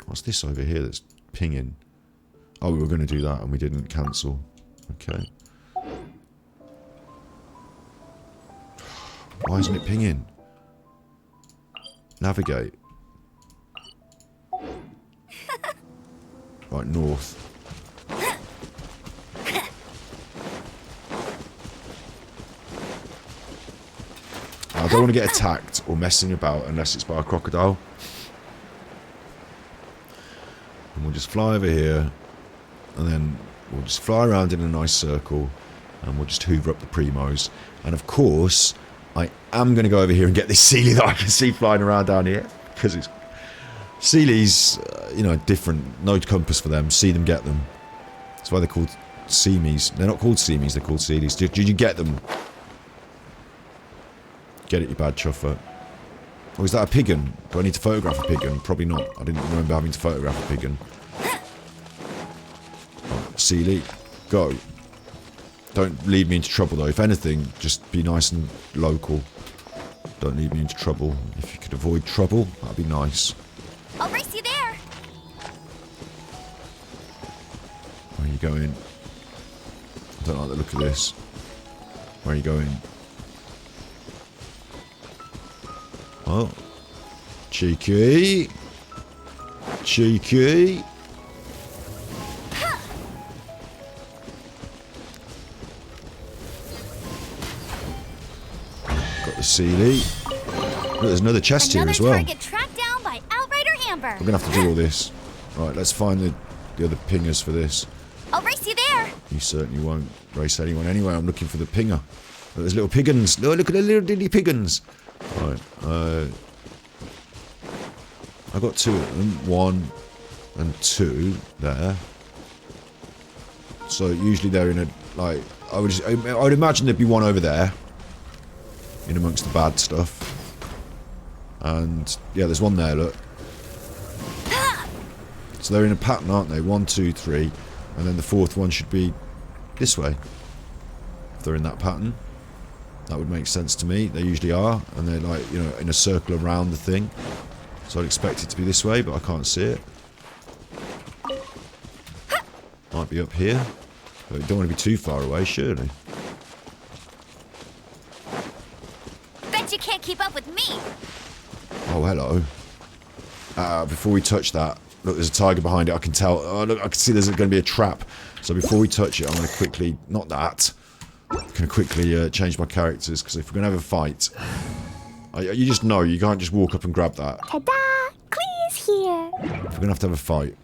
What's this over here that's pinging? Oh, we were going to do that and we didn't cancel. Okay. Why isn't it pinging? Navigate. Right, north. I don't want to get attacked or messing about unless it's by a crocodile. And we'll just fly over here. And then we'll just fly around in a nice circle. And we'll just hoover up the primos. And of course, I am going to go over here and get this Sealy that I can see flying around down here. Because it's... Sealies, you know, different. No compass for them. See them, get them. That's why they're called Seamies. They're not called Seamies, they're called Sealies. Did you get them? Get it, you bad chuffer. Oh, is that a pigeon? Do I need to photograph a pigeon? Probably not. I didn't remember having to photograph a pigeon. Right, Sealy, go. Don't lead me into trouble, though. If anything, just be nice and local. Don't lead me into trouble. If you could avoid trouble, that'd be nice. I'll race you there. going? I don't like the look of this. Where are you going? Oh. Cheeky. Cheeky. Got the Sealy. Look, there's another chest here as well. Target tracked down by Outrider Amber. We're going to have to do all this. Right, let's find the other pingers for this. I'll race you there. You certainly won't race anyone anyway. I'm looking for the pinger. Look, there's little piggins. Look at the little diddy piggins. Right, I got 2 of them. 1 and 2 there. So usually they're in a, like, I would imagine there'd be one over there. In amongst the bad stuff. And, yeah, there's one there, look. So they're in a pattern, aren't they? 1, 2, 3. And then the 4th one should be this way. If they're in that pattern. That would make sense to me. They usually are. And they're like, you know, in a circle around the thing. So I'd expect it to be this way, but I can't see it. Might be up here. But you don't want to be too far away, surely. Bet you can't keep up with me. Oh, hello. Before we touch that, look, there's a tiger behind it. I can tell. Oh, look, I can see there's going to be a trap. So before we touch it, I'm going to quickly... Not that. I'm going to quickly change my characters, because if we're going to have a fight... you just know, you can't just walk up and grab that. Ta-da! Clee's here. If we're going to have a fight...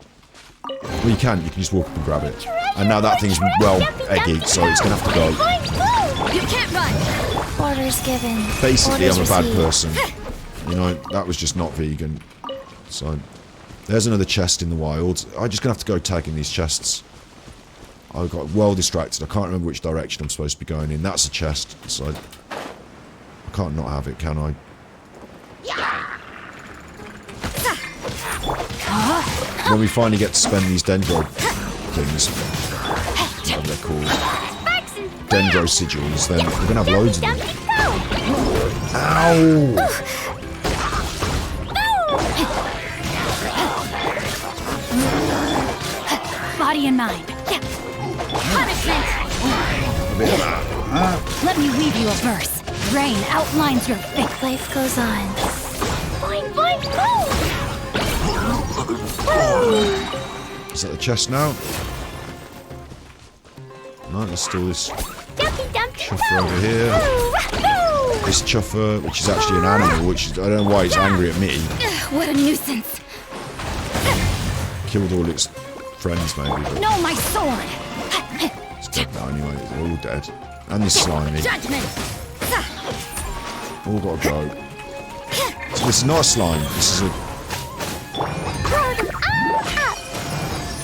Well, you can just walk up and grab it. And now that thing's well eggy, so it's going to have to go. You can't run. Orders given. Basically, Orders I'm a bad received. person. You know, that was just not vegan. So, there's another chest in the wild. I'm just going to have to go tagging these chests. I got well distracted. I can't remember which direction I'm supposed to be going in. That's a chest, so I can't not have it, can I? When we finally get to spend these dendro things, whatever they're called, dendro sigils, then we're going to have loads of them. Ow! Body and mind. Punishment. Let me read you a verse. Rain outlines your fate. Life goes on. Boing, boing, Is that the chest now? No, there's still this chuffer over here. This chuffer, which is actually an animal, which is, I don't know why it's angry at me. What a nuisance. Killed all its friends, maybe. But No, my sword. it's dead now anyway. They're all dead. And this slimy. Judgment. All got to go. So this is not a slime. This is a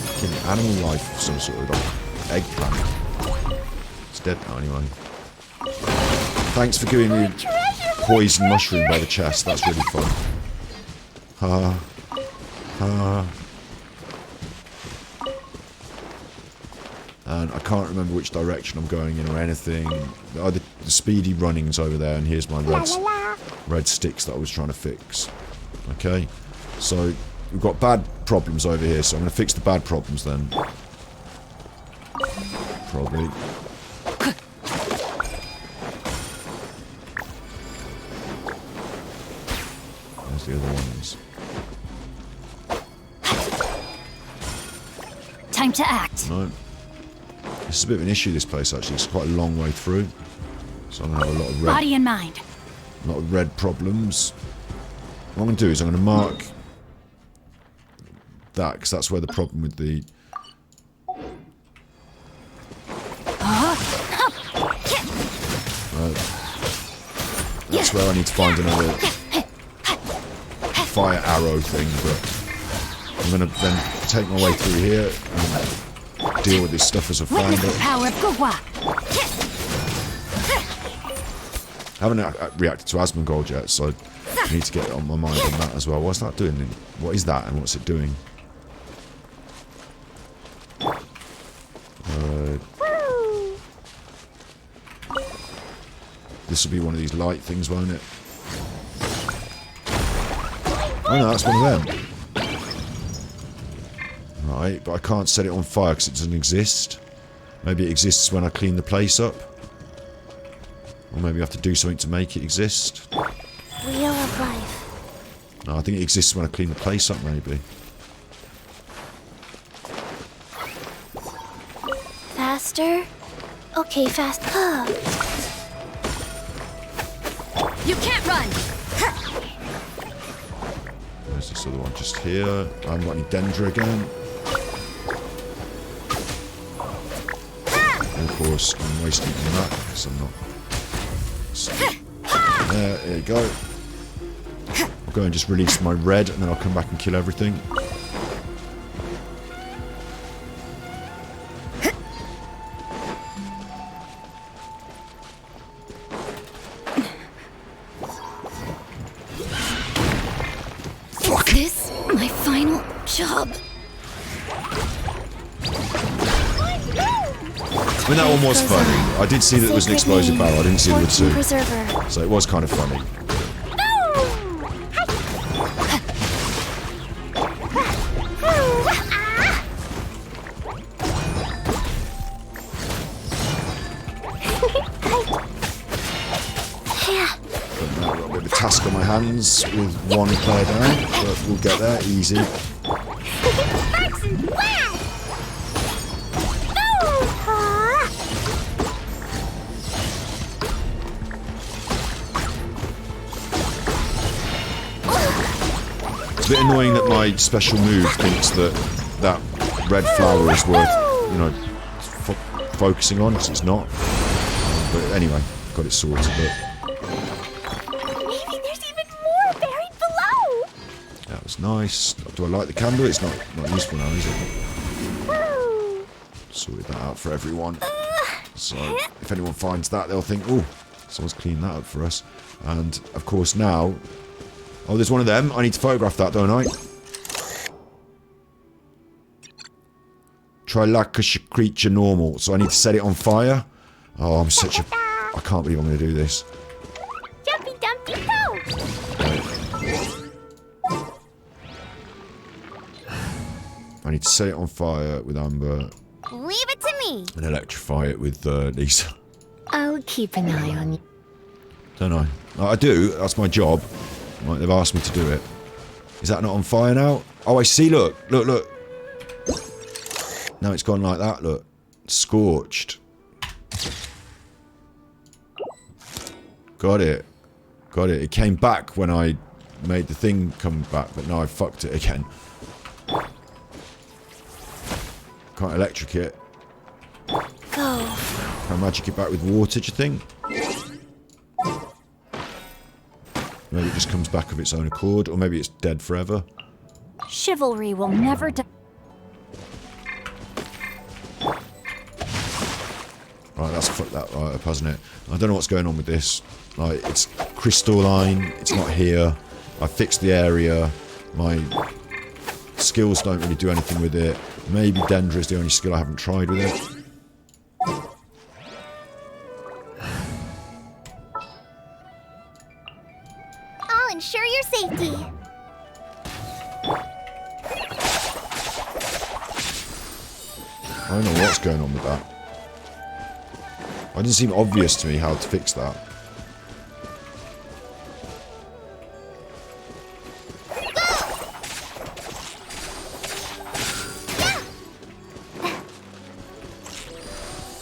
fucking animal life of some sort of like eggplant. It's dead now anyway. Thanks for giving me poison mushroom by the chest. That's really fun. Ha. Ha. And I can't remember which direction I'm going in or anything. Oh, the speedy running's over there, and here's my red sticks that I was trying to fix. Okay, so we've got bad problems over here, so I'm going to fix the bad problems then. Probably. There's the other ones. Time to act. No. This is a bit of an issue, this place, actually. It's quite a long way through. So I'm going to have a lot of red... Body and mind. A lot of red problems. What I'm going to do is I'm going to mark that, because that's where the problem with the... That's where I need to find another fire arrow thing, but I'm going to then take my way through here and deal with this stuff as I find Witness the it. power of Gugwa. I haven't reacted to Asmongold yet, so I need to get on my mind on that as well. What's that doing? What is that and what's it doing? This will be one of these light things, won't it? Oh no, that's one of them. Right, but I can't set it on fire because it doesn't exist. Maybe it exists when I clean the place up. Or maybe I have to do something to make it exist. Wheel of life. No, I think it exists when I clean the place up, maybe. Faster? Okay, fast. You can't run! Where's this other one? Just here. I haven't got any Dendra again. And of course, I'm wasting on that because I'm not. There you go. I'll go and just release my red and then I'll come back and kill everything. Is this my final job? I mean, that one was funny. I did see that there was an explosive barrel. I didn't see the other two. Preserver. So it was kind of funny. But now I've got a bit of a task on my hands with one player down, but we'll get there easy. It's a bit annoying that my special move thinks that that red flower is worth, you know, focusing on, because it's not. But anyway, got it sorted. But Maybe there's even more buried below. that was nice. Do I light the candle? It's not useful now, is it? Sorted that out for everyone. So if anyone finds that, they'll think, oh, someone's cleaned that up for us. And of course now, oh, there's one of them. I need to photograph that, don't I? Trilacus creature normal. So I need to set it on fire. Oh, I'm such a... I can't believe I'm going to do this. Jumpy dumpty go. I need to set it on fire with Amber Leave it to me. and electrify it with Lisa. I'll keep an eye on you. Don't I? No, I do. That's my job. Right, they've asked me to do it. Is that not on fire now? Oh, I see. Look. Look, look. Now it's gone like that, look. Scorched. Got it. Got it. It came back when I made the thing come back, but now I fucked it again. Can't electric it. Go. Can I magic it back with water, do you think? Maybe it just comes back of its own accord, or maybe it's dead forever. Chivalry will never die. Right, that's fucked that right up, hasn't it? I don't know what's going on with this. Like, it's crystalline, it's not here. I fixed the area. My skills don't really do anything with it. Maybe Dendra is the only skill I haven't tried with it. I'll ensure your safety. I don't know what's going on with that. It didn't seem obvious to me how to fix that.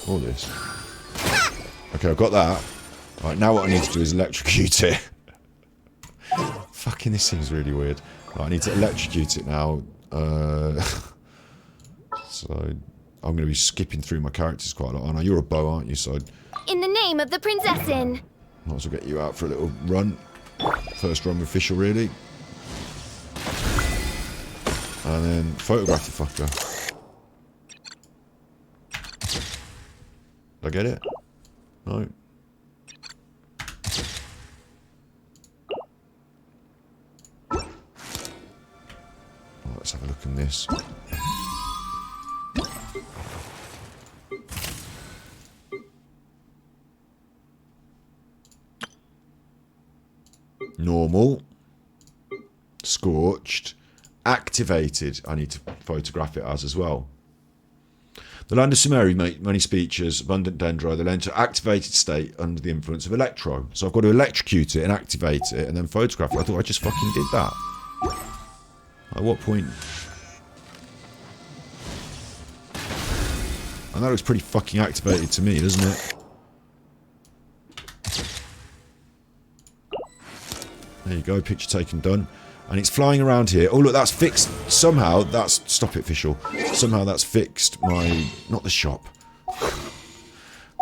All this. Okay, I've got that. Right, now what I need to do is electrocute it. Fucking, this seems really weird. Right, I need to electrocute it now. So, I'm going to be skipping through my characters quite a lot. I know you're a bow, aren't you? So, In the name of the princessin. might as well get you out for a little run. First run with Fischl, really. And then photograph the fucker. Did I get it? No. Right, let's have a look in this. Normal. Scorched. activated. I need to photograph it as well. The land of Sumeru, many speeches, abundant dendro, the land to activated state under the influence of electro. So I've got to electrocute it and activate it and then photograph it. I thought I just fucking did that. At what point? And that looks pretty fucking activated to me, doesn't it? There you go, picture taken, done. And it's flying around here. Oh, look, that's fixed. Somehow, that's... Stop it, Fischl. Somehow that's fixed my... Not the shop.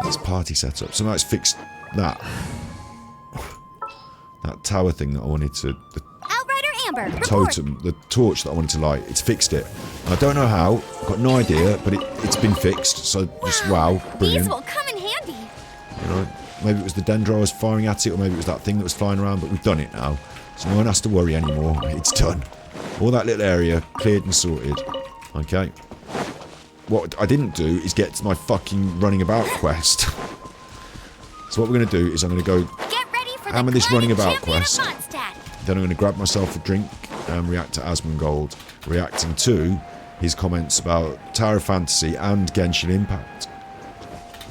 That's party setup. Somehow it's fixed that. That tower thing that I wanted to... The Outrider Amber, totem, the torch that I wanted to light. It's fixed it. And I don't know how. I've got no idea, but it's been fixed. So, just wow. Brilliant. These will come in handy. You know, maybe it was the dendro I was firing at it, or maybe it was that thing that was flying around, but we've done it now. So no one has to worry anymore. It's done. All that little area cleared and sorted. Okay. What I didn't do is get to my fucking running about quest. So what we're going to do is I'm going to go hammer this running about quest. Then I'm going to grab myself a drink and react to Asmongold, reacting to his comments about Tower of Fantasy and Genshin Impact.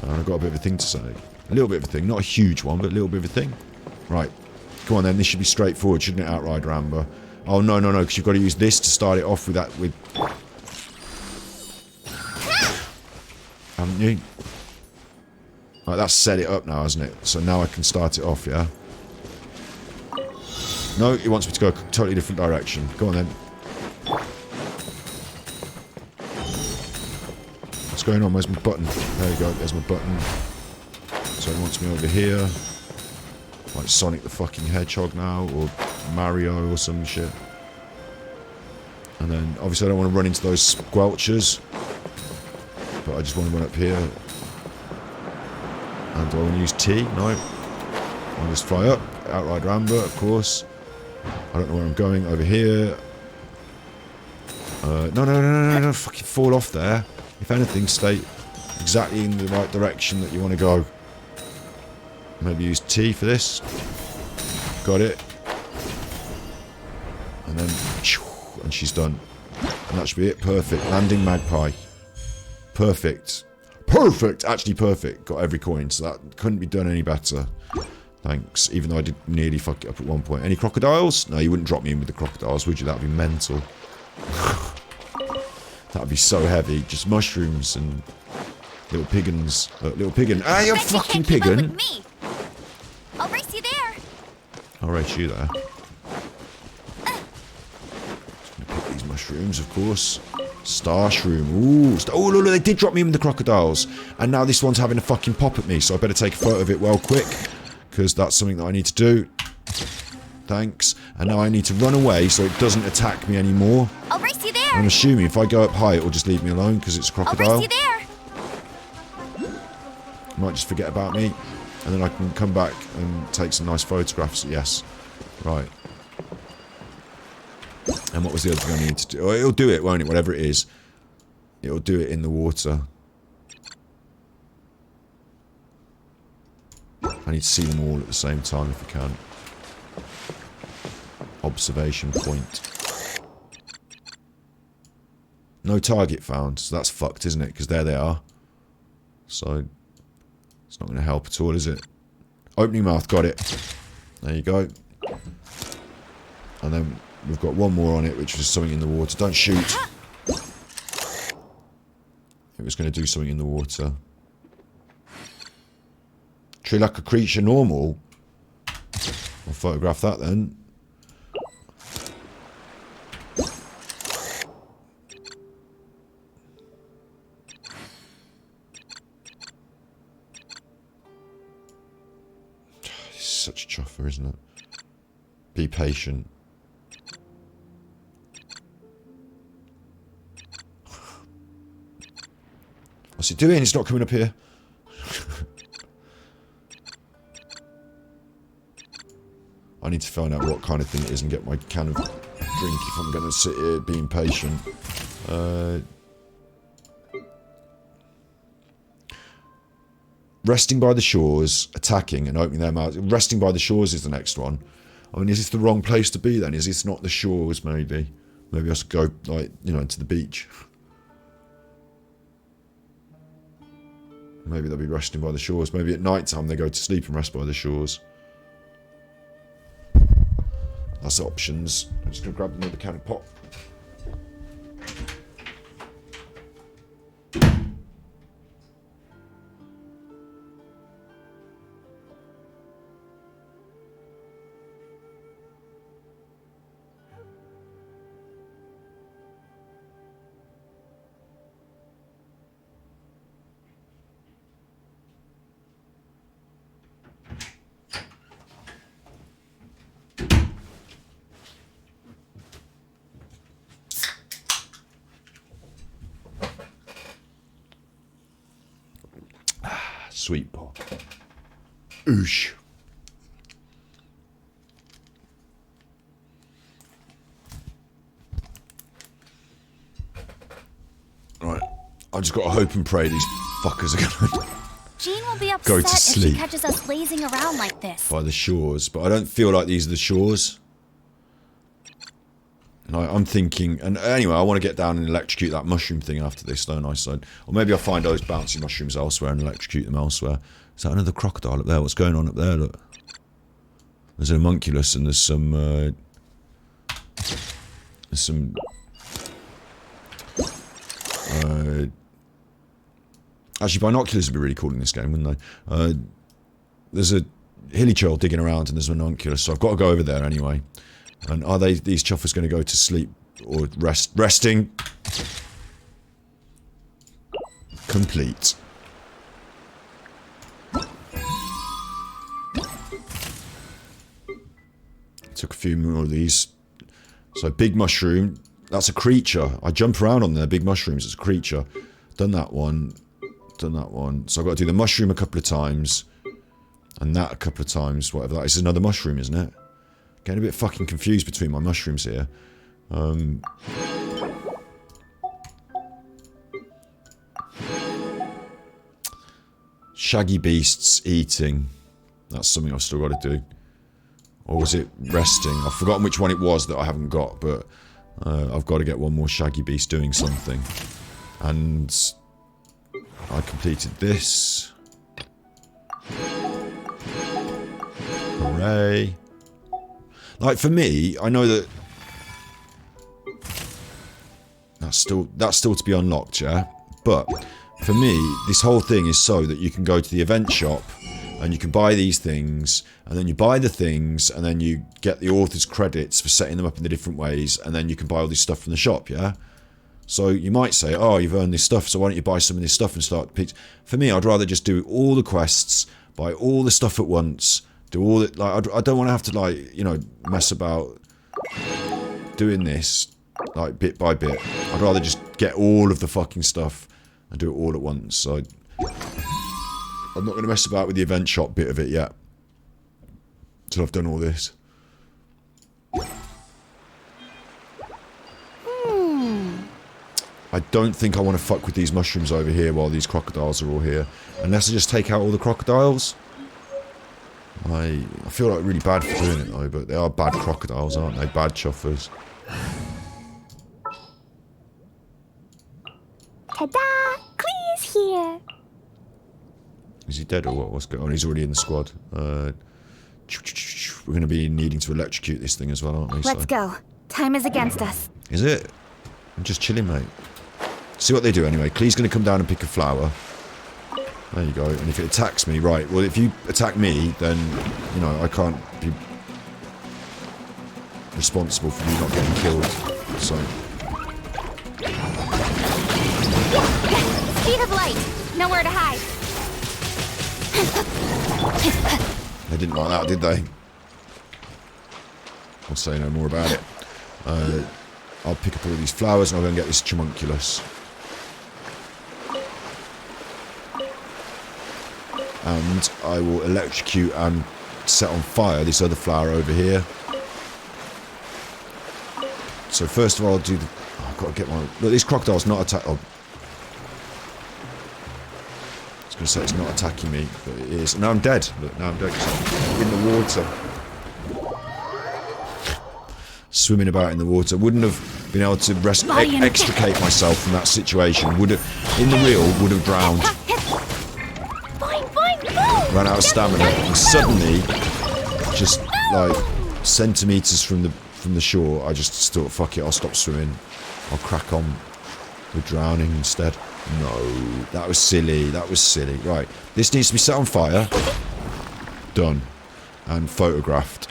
And I've got a bit of a thing to say. A little bit of a thing. Not a huge one, but a little bit of a thing. Right. Come on then, this should be straightforward, shouldn't it, Outrider Amber? Oh, no, because you've got to use this to start it off with that, with... Haven't you? Right, that's set it up now, hasn't it? So now I can start it off, yeah? No, it wants me to go a totally different direction. Go on then. What's going on? Where's my button? There you go, there's my button. So it wants me over here. Like Sonic the fucking Hedgehog now, or Mario or some shit. And then, obviously I don't want to run into those squelchers. But I just want to run up here. And do I want to use T? No. I'll just fly up. Outrider Amber, of course. I don't know where I'm going. Over here. No. Fucking fall off there. If anything, stay exactly in the right direction that you want to go. Maybe use T for this. Got it. And then... And she's done. And that should be it. Perfect. Landing Magpie. Perfect. Perfect! Actually perfect. Got every coin, so that couldn't be done any better. Thanks. Even though I did nearly fuck it up at one point. Any crocodiles? No, you wouldn't drop me in with the crocodiles, would you? That'd be mental. That'd be so heavy. Just mushrooms and... Little piggins. Little piggin. Ah, you're fucking piggin! I'll race you there. I'll race you there. Just gonna pick these mushrooms, of course. Star shroom. Ooh. Oh, look, they did drop me in with the crocodiles. And now this one's having a fucking pop at me, so I better take a photo of it well quick. Because that's something that I need to do. Thanks. And now I need to run away so it doesn't attack me anymore. I'll race you there. I'm assuming if I go up high, it will just leave me alone because it's a crocodile. I'll race you there. Might just forget about me. And then I can come back and take some nice photographs. Yes. Right. And what was the other thing I need to do? Oh, it'll do it, won't it? Whatever it is. It'll do it in the water. I need to see them all at the same time if I can. Observation point. No target found. So that's fucked, isn't it? Because there they are. So... It's not going to help at all, is it? Opening mouth, got it. There you go. And then we've got one more on it, which was something in the water. Don't shoot. It was going to do something in the water. Tree like a creature normal. I'll photograph that then. Such a chuffer, isn't it? Be patient. What's it doing? It's not coming up here. I need to find out what kind of thing it is and get my can of drink if I'm going to sit here being patient. Resting by the shores, attacking and opening their mouths. Resting by the shores is the next one. I mean, is this the wrong place to be then? Is this not the shores, maybe? Maybe I should go, like, you know, to the beach. Maybe they'll be resting by the shores. Maybe at night time they go to sleep and rest by the shores. That's options. I'm just going to grab another can of pop. Sweet pop. Oosh. Right. I just got to hope and pray these fuckers are going to Jean will be upset go to if she sleep catches us lazing around like this. by the shores. But I don't feel like these are the shores. Like, I'm thinking, and anyway, I want to get down and electrocute that mushroom thing after this, don't I? So, or maybe I'll find those bouncy mushrooms elsewhere and electrocute them elsewhere. Is that another crocodile up there? What's going on up there? Look, there's an homunculus and there's some actually binoculars would be really cool in this game, wouldn't they? There's a hilly churl digging around and there's an homunculus, so I've got to go over there anyway. And are these chuffers going to go to sleep or resting? Complete. Took a few more of these. So big mushroom, that's a creature. I jump around on there, big mushrooms, it's a creature. Done that one, done that one. So I've got to do the mushroom a couple of times. And that a couple of times, whatever that is. It's another mushroom, isn't it? Getting a bit fucking confused between my mushrooms here. Shaggy beasts eating. That's something I've still got to do. Or was it resting? I've forgotten which one it was that I haven't got, but I've got to get one more shaggy beast doing something. And I completed this. Hooray. Like, for me, I know that that's still to be unlocked, yeah? But for me, this whole thing is so that you can go to the event shop and you can buy these things, and then you buy the things, and then you get the author's credits for setting them up in the different ways, and then you can buy all this stuff from the shop, yeah? So you might say, oh, you've earned this stuff, so why don't you buy some of this stuff and start... For me, I'd rather just do all the quests, buy all the stuff at once, do all it, like, I don't want to have to, like, you know, mess about doing this, like, bit by bit. I'd rather just get all of the fucking stuff and do it all at once. So I'm not going to mess about with the event shop bit of it yet until I've done all this. I don't think I want to fuck with these mushrooms over here while these crocodiles are all here. Unless I just take out all the crocodiles. I feel like really bad for doing it though, but they are bad crocodiles, aren't they? Bad chuffers. Ta-da! Clee's here. Is he dead or what? What's going on? He's already in the squad. We're going to be needing to electrocute this thing as well, aren't we? Let's go. Time is against us. Is it? I'm just chilling, mate. See what they do anyway. Clee's going to come down and pick a flower. There you go. And if it attacks me, right. Well, if you attack me, then, you know, I can't be responsible for you not getting killed. So. Speed of light. Nowhere to hide. They didn't like that, did they? I'll say no more about it. I'll pick up all these flowers and I'll go and get this homunculus. And I will electrocute and set on fire this other flower over here. So first of all, I'll do the... Oh, I've got to get my... Look, this crocodile's not attacking... Oh. I was going to say it's not attacking me, but it is. Now I'm dead. Look, now I'm dead 'cause I'm in the water. Swimming about in the water. Wouldn't have been able to extricate myself from that situation. Would have, in the real, would have drowned. Fine, go! Ran out of stamina, and suddenly, just like centimeters from the shore, I just thought, fuck it, I'll stop swimming. I'll crack on with drowning instead. No, that was silly. That was silly. Right, this needs to be set on fire. Done. And photographed.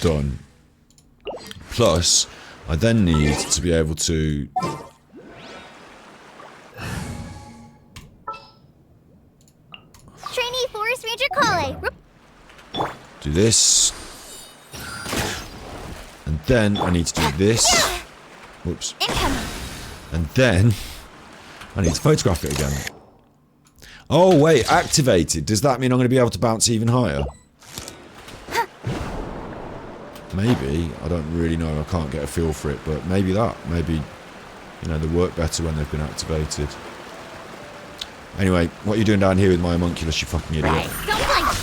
Done. Plus, I then need to be able to Trainee Forest Ranger Kale. do this. And then I need to do this. Whoops. Incoming. And then I need to photograph it again. Oh wait, activated. Does that mean I'm going to be able to bounce even higher? Maybe. I don't really know. I can't get a feel for it, but maybe that. Maybe, you know, they work better when they've been activated. Anyway, what are you doing down here with my homunculus, you fucking idiot? Right. Don't blink.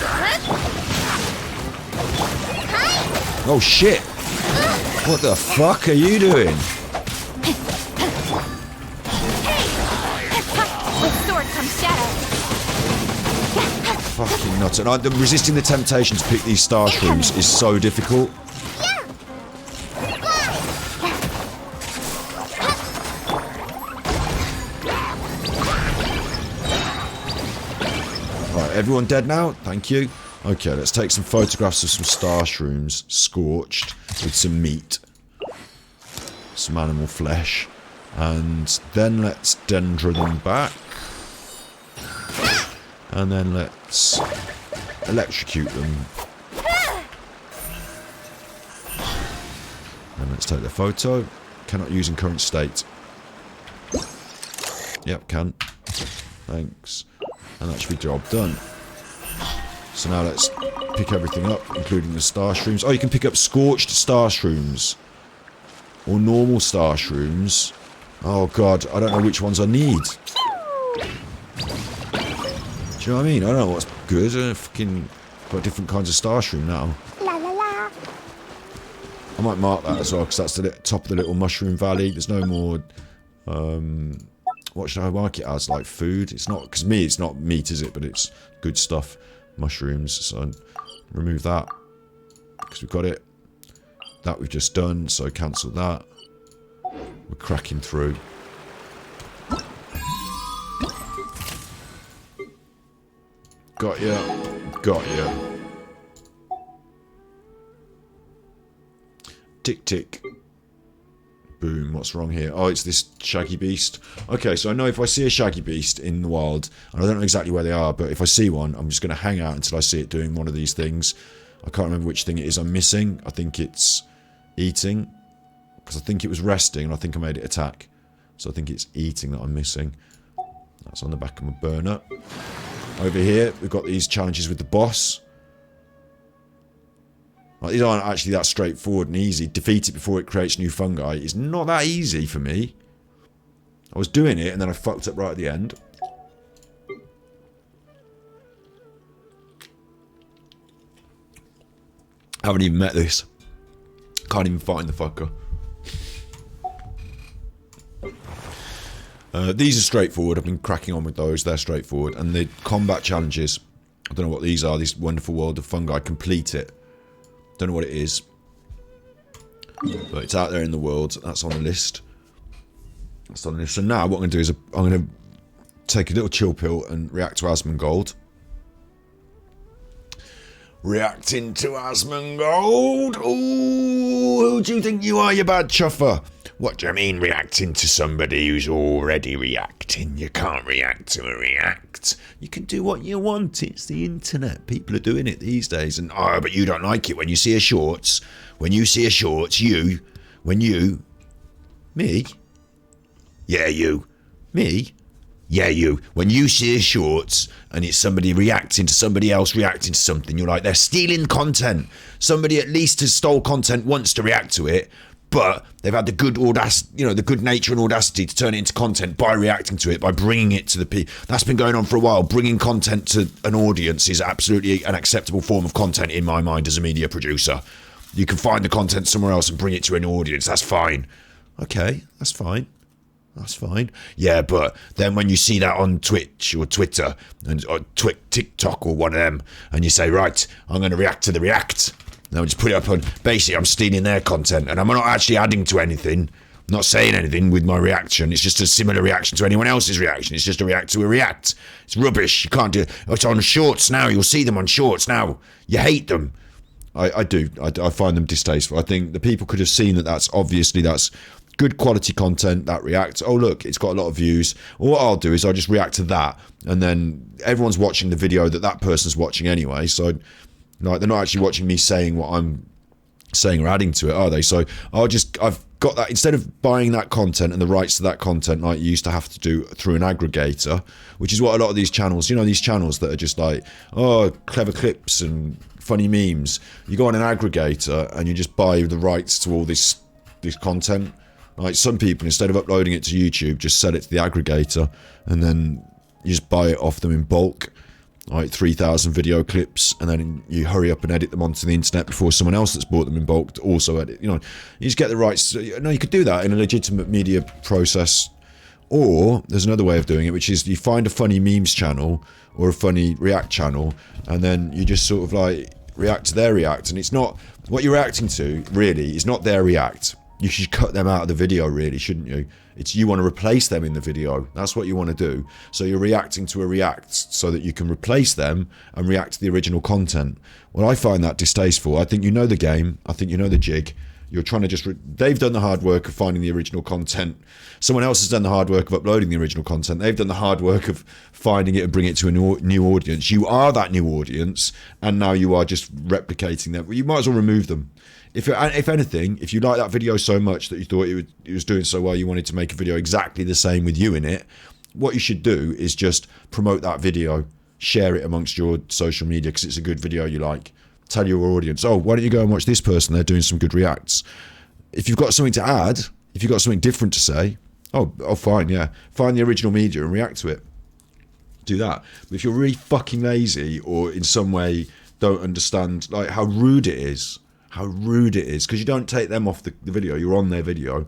Oh shit! What the fuck are you doing? With sword comes shadow. Fucking nuts. And resisting the temptation to pick these star shrooms is so difficult. Right, everyone dead now? Thank you. Okay, let's take some photographs of some star shrooms, scorched, with some meat. Some animal flesh. And then let's dendra them back. And then let's electrocute them. And let's take the photo. Cannot use in current state. Yep, can. Thanks. And that should be job done. So now let's pick everything up, including the star shrooms. Oh, you can pick up scorched star shrooms. Or normal star shrooms. Oh god, I don't know which ones I need. Do you know what I mean? I don't know what's good. I fucking got different kinds of star shroom now. La la la. I might mark that as well, because that's the top of the little mushroom valley. There's no more... what should I mark it as? Like food? It's not... Because me, it's not meat, is it? But it's good stuff. Mushrooms. So remove that. Because we've got it. That we've just done, so cancel that. We're cracking through. Got ya. Got ya. Tick tick. Boom, what's wrong here? Oh, it's this shaggy beast. Okay, so I know if I see a shaggy beast in the wild, and I don't know exactly where they are, but if I see one, I'm just going to hang out until I see it doing one of these things. I can't remember which thing it is I'm missing. I think it's eating. Because I think it was resting, and I think I made it attack. So I think it's eating that I'm missing. That's on the back of my burner. Over here, we've got these challenges with the boss. Like, these aren't actually that straightforward and easy. Defeat it before it creates new fungi. It's not that easy for me. I was doing it, and then I fucked up right at the end. I haven't even met this. Can't even find the fucker. These are straightforward. I've been cracking on with those. They're straightforward. And the combat challenges, I don't know what these are. This wonderful world of fungi. Complete it. Don't know what it is. But it's out there in the world. That's on the list. That's on the list. So now what I'm going to do is I'm going to take a little chill pill and react to Asmongold. Reacting to Asmongold. Ooh, who do you think you are, you bad chuffer? What do you mean reacting to somebody who's already reacting? You can't react to a react. You can do what you want. It's the internet. People are doing it these days. And oh, but you don't like it when you see a shorts. When you see a shorts, me? Yeah, you. Me? Yeah, you. When you see a shorts and it's somebody reacting to somebody else reacting to something, you're like, they're stealing content. Somebody at least has stole content once to react to it, but they've had the good audacity, the good nature and audacity to turn it into content by reacting to it, by bringing it to the people. That's been going on for a while. Bringing content to an audience is absolutely an acceptable form of content in my mind as a media producer. You can find the content somewhere else and bring it to an audience. That's fine. Okay, that's fine. That's fine. Yeah, but then when you see that on Twitch or Twitter or TikTok or one of them, and you say, right, I'm going to react to the react. And I'll just put it up on, basically I'm stealing their content and I'm not actually adding to anything. I'm not saying anything with my reaction. It's just a similar reaction to anyone else's reaction. It's just a react to a react. It's rubbish. You can't do it. It's on shorts now. You'll see them on shorts now. You hate them. I do. I find them distasteful. I think the people could have seen that that's good quality content that reacts. Oh look, it's got a lot of views. Well, what I'll do is I'll just react to that, and then everyone's watching the video that person's watching anyway. So, like, they're not actually watching me saying what I'm saying or adding to it, are they? So I've got that, instead of buying that content and the rights to that content like you used to have to do through an aggregator, which is what a lot of these channels, these channels that are just like, oh, clever clips and funny memes. You go on an aggregator and you just buy the rights to all this content. Like, some people, instead of uploading it to YouTube, just sell it to the aggregator and then you just buy it off them in bulk, like 3,000 video clips, and then you hurry up and edit them onto the internet before someone else that's bought them in bulk to also edit. You just get the rights. No, you could do that in a legitimate media process. Or there's another way of doing it, which is you find a funny memes channel or a funny react channel, and then you just sort of like react to their react. And it's not what you're reacting to, really, is not their react. You should cut them out of the video, really, shouldn't you? It's you want to replace them in the video. That's what you want to do. So you're reacting to a react so that you can replace them and react to the original content. Well, I find that distasteful. I think you know the game. I think you know the jig. You're trying to just... They've done the hard work of finding the original content. Someone else has done the hard work of uploading the original content. They've done the hard work of finding it and bringing it to a new audience. You are that new audience, and now you are just replicating them. You might as well remove them. If anything, if you like that video so much that you thought it was doing so well, you wanted to make a video exactly the same with you in it, what you should do is just promote that video, share it amongst your social media because it's a good video you like. Tell your audience, oh, why don't you go and watch this person? They're doing some good reacts. If you've got something to add, if you've got something different to say, oh, fine, yeah. Find the original media and react to it. Do that. But if you're really fucking lazy or in some way don't understand like how rude it is, because you don't take them off the video, you're on their video.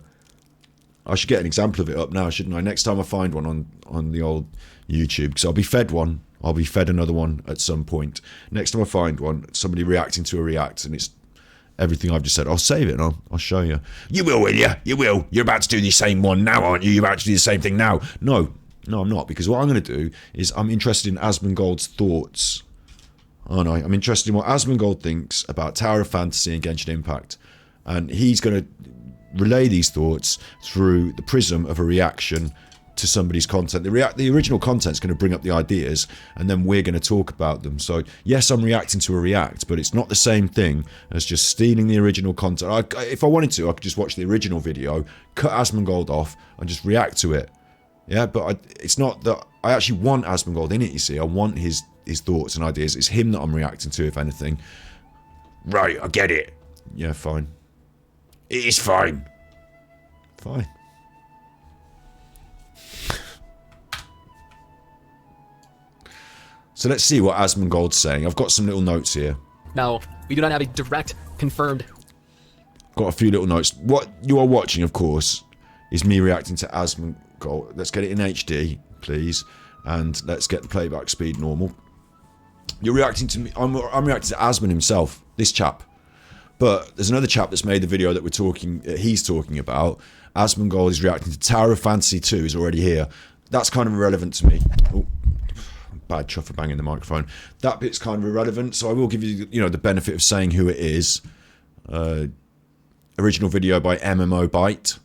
I should get an example of it up now, shouldn't I? Next time I find one on the old YouTube, because I'll be fed one. I'll be fed another one at some point. Next time I find one, somebody reacting to a react, and it's everything I've just said, I'll save it and I'll show you. You will you? You will. You're about to do the same one now, aren't you? You're about to do the same thing now. No, I'm not, because what I'm going to do is I'm interested in Asmongold's thoughts. Oh no, I'm interested in what Asmongold thinks about Tower of Fantasy and Genshin Impact. And he's going to relay these thoughts through the prism of a reaction to somebody's content. The original content's going to bring up the ideas, and then we're going to talk about them. So yes, I'm reacting to a react, but it's not the same thing as just stealing the original content. If I wanted to, I could just watch the original video, cut Asmongold off, and just react to it. Yeah, but it's not that I actually want Asmongold in it, you see. I want his thoughts and ideas. It's him that I'm reacting to, if anything. Right, I get it. Yeah, fine. It is fine. Fine. So let's see what Asmongold's saying. I've got some little notes here. Now, we do not have a direct, confirmed... Got a few little notes. What you are watching, of course, is me reacting to Asmongold. Let's get it in HD, please. And let's get the playback speed normal. You're reacting to me. I'm reacting to Asmon himself, this chap. But there's another chap that's made the video that he's talking about. Asmongold is reacting to Tower of Fantasy 2, is already here. That's kind of irrelevant to me. Oh, bad chuffer banging the microphone. That bit's kind of irrelevant, so I will give you, the benefit of saying who it is. Original video by MMO Byte.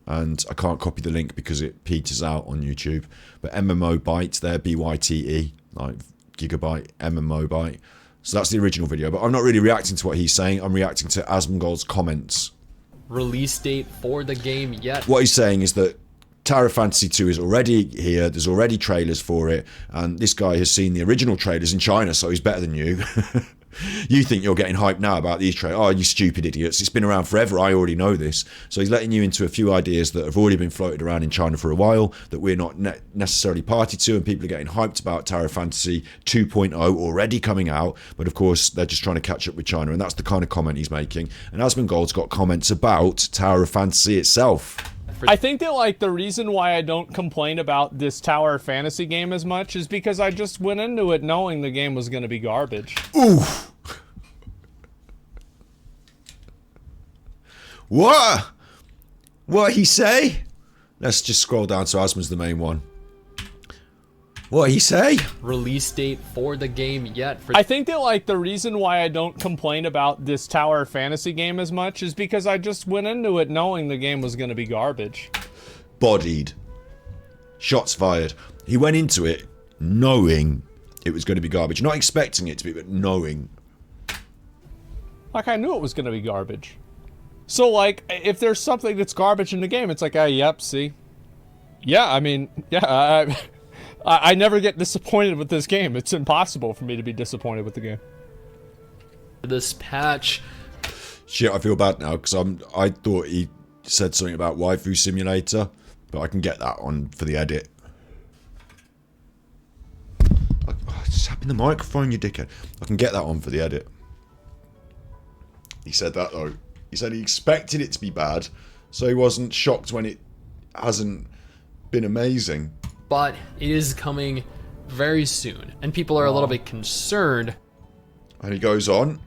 And I can't copy the link because it peters out on YouTube. But MMO Byte there, B-Y-T-E, like gigabyte, MMO Byte. So that's the original video. But I'm not really reacting to what he's saying. I'm reacting to Asmongold's comments. Release date for the game yet. What he's saying is that Tower of Fantasy 2 is already here. There's already trailers for it. And this guy has seen the original trailers in China, so he's better than you. You think you're getting hyped now about these trailers. Oh, you stupid idiots. It's been around forever. I already know this. So he's letting you into a few ideas that have already been floated around in China for a while, that we're not necessarily party to, and people are getting hyped about Tower of Fantasy 2.0 already coming out. But of course, they're just trying to catch up with China, and that's the kind of comment he's making. And Asmongold's got comments about Tower of Fantasy itself. I think that, like, the reason why I don't complain about this Tower of Fantasy game as much is because I just went into it knowing the game was going to be garbage. Oof. What? What he say? Let's just scroll down so Asmon's the main one. What he say? Release date for the game yet. I think that, like, the reason why I don't complain about this Tower of Fantasy game as much is because I just went into it knowing the game was going to be garbage. Bodied. Shots fired. He went into it knowing it was going to be garbage. Not expecting it to be, but knowing. Like, I knew it was going to be garbage. So, like, if there's something that's garbage in the game, it's like, ah, yep, see? Yeah, I mean, yeah, I never get disappointed with this game. It's impossible for me to be disappointed with the game. This patch. Shit, I feel bad now because I thought he said something about Waifu Simulator, but I can get that on for the edit. Just tapping the microphone, you dickhead. I can get that on for the edit. He said that though. He said he expected it to be bad, so he wasn't shocked when it hasn't been amazing. But it is coming very soon, and people are a little bit concerned. And he goes on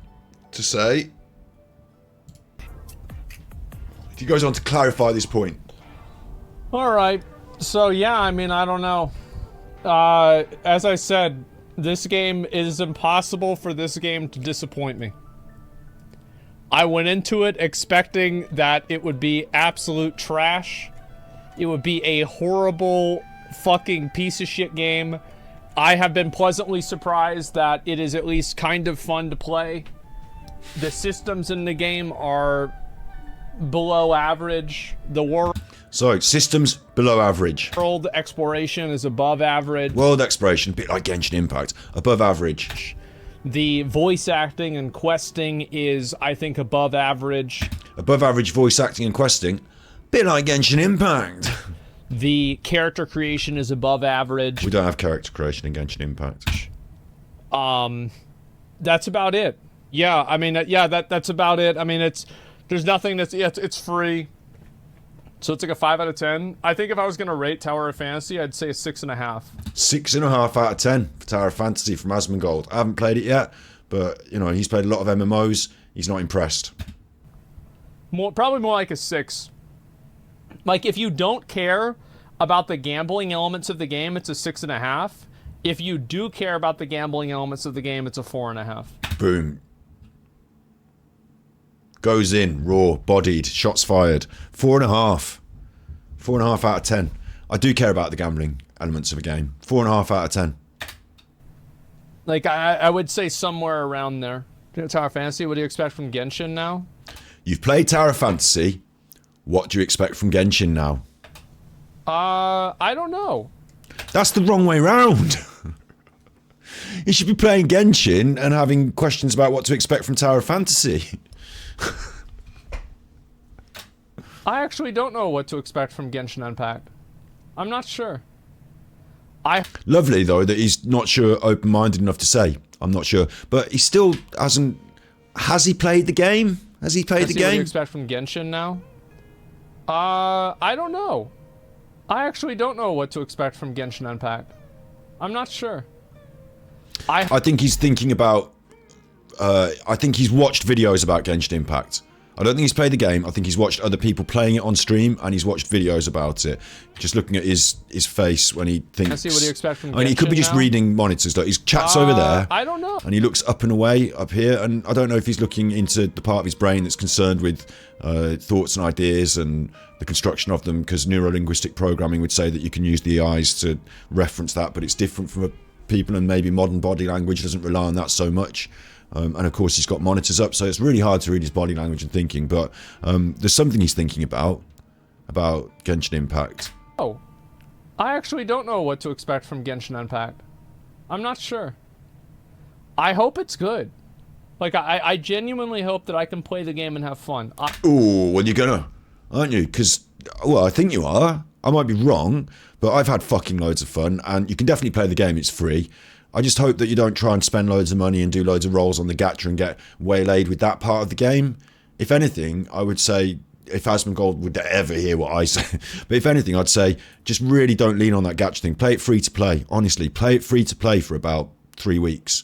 to say, he goes on to clarify this point. Alright, so yeah, I mean, I don't know. As I said, this game, it is impossible for this game to disappoint me. I went into it expecting that it would be absolute trash. It would be a horrible fucking piece of shit game. I have been pleasantly surprised that it is at least kind of fun to play. The systems in the game are below average. The world systems below average. World exploration is above average. World exploration, a bit like Genshin Impact, above average. The voice acting and questing is, I think, above average. Above average voice acting and questing, bit like Genshin Impact. The character creation is above average. We don't have character creation in Genshin Impact. That's about it. Yeah, I mean, yeah, that's about it. I mean, there's nothing that's, yeah, it's free. So it's like a 5 out of 10. I think if I was going to rate Tower of Fantasy, I'd say a 6.5. 6.5 out of 10 for Tower of Fantasy from Asmongold. I haven't played it yet, but, you know, he's played a lot of MMOs. He's not impressed. Probably more like a 6. Like, if you don't care about the gambling elements of the game, it's a 6.5. If you do care about the gambling elements of the game, it's a 4.5. Boom. Goes in, raw, bodied, shots fired. 4.5. 4.5 out of 10. I do care about the gambling elements of a game. 4.5 out of 10. Like, I would say somewhere around there. Tower of Fantasy, what do you expect from Genshin now? You've played Tower of Fantasy. What do you expect from Genshin now? I don't know. That's the wrong way round. You should be playing Genshin and having questions about what to expect from Tower of Fantasy. I actually don't know what to expect from Genshin Impact. I'm not sure. Lovely, though, that he's not sure, open-minded enough to say. I'm not sure. But he still hasn't... Has he played the game? Has he played the game? What do you expect from Genshin now? I don't know. I actually don't know what to expect from Genshin Impact. I'm not sure. I think he's thinking about... I think he's watched videos about Genshin Impact. I don't think he's played the game. I think he's watched other people playing it on stream, and he's watched videos about it. Just looking at his face when he thinks... I see, what do you expect from Genshin I mean, he could be just now? reading monitors. Though. His chat's over there. I don't know. And he looks up and away up here, and I don't know if he's looking into the part of his brain that's concerned with thoughts and ideas and the construction of them, because neuro-linguistic programming would say that you can use the eyes to reference that, but it's different from people, and maybe modern body language doesn't rely on that so much. And of course he's got monitors up, so it's really hard to read his body language and thinking, but there's something he's thinking about Genshin Impact. Oh, I actually don't know what to expect from Genshin Impact. I'm not sure. I hope it's good. Like, I genuinely hope that I can play the game and have fun. Oh, well, you're gonna, aren't you? Because, well, I think you are. I might be wrong, but I've had fucking loads of fun, and you can definitely play the game. It's free. I just hope that you don't try and spend loads of money and do loads of rolls on the gacha and get waylaid with that part of the game. If anything, I would say, if Asmongold would ever hear what I say, but if anything, I'd say just really don't lean on that gacha thing. Play it free to play. Honestly, play it free to play for about 3 weeks.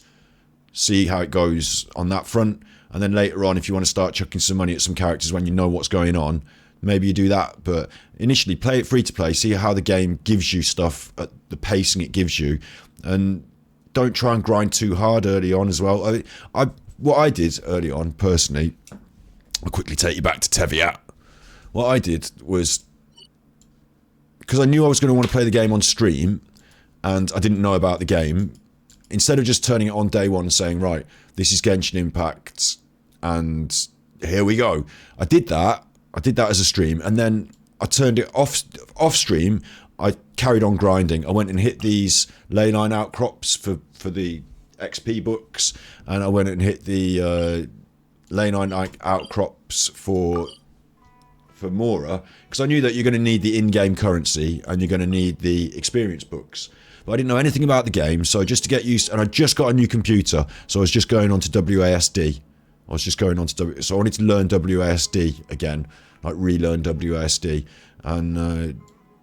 See how it goes on that front, and then later on, if you want to start chucking some money at some characters when you know what's going on, maybe you do that. But initially, play it free to play. See how the game gives you stuff at the pacing it gives you, and don't try and grind too hard early on as well. What I did early on, personally, I'll quickly take you back to Teviat. What I did was, because I knew I was going to want to play the game on stream, and I didn't know about the game, instead of just turning it on day one and saying, right, this is Genshin Impact, and here we go. I did that as a stream, and then I turned it off stream. I carried on grinding. I went and hit these leyline outcrops for the XP books, and I went and hit the leyline outcrops for Mora, because I knew that you're going to need the in-game currency and you're going to need the experience books. But I didn't know anything about the game, so just to get used, and I just got a new computer, so I was just going on to WASD. So I wanted to learn WASD again, like relearn WASD, and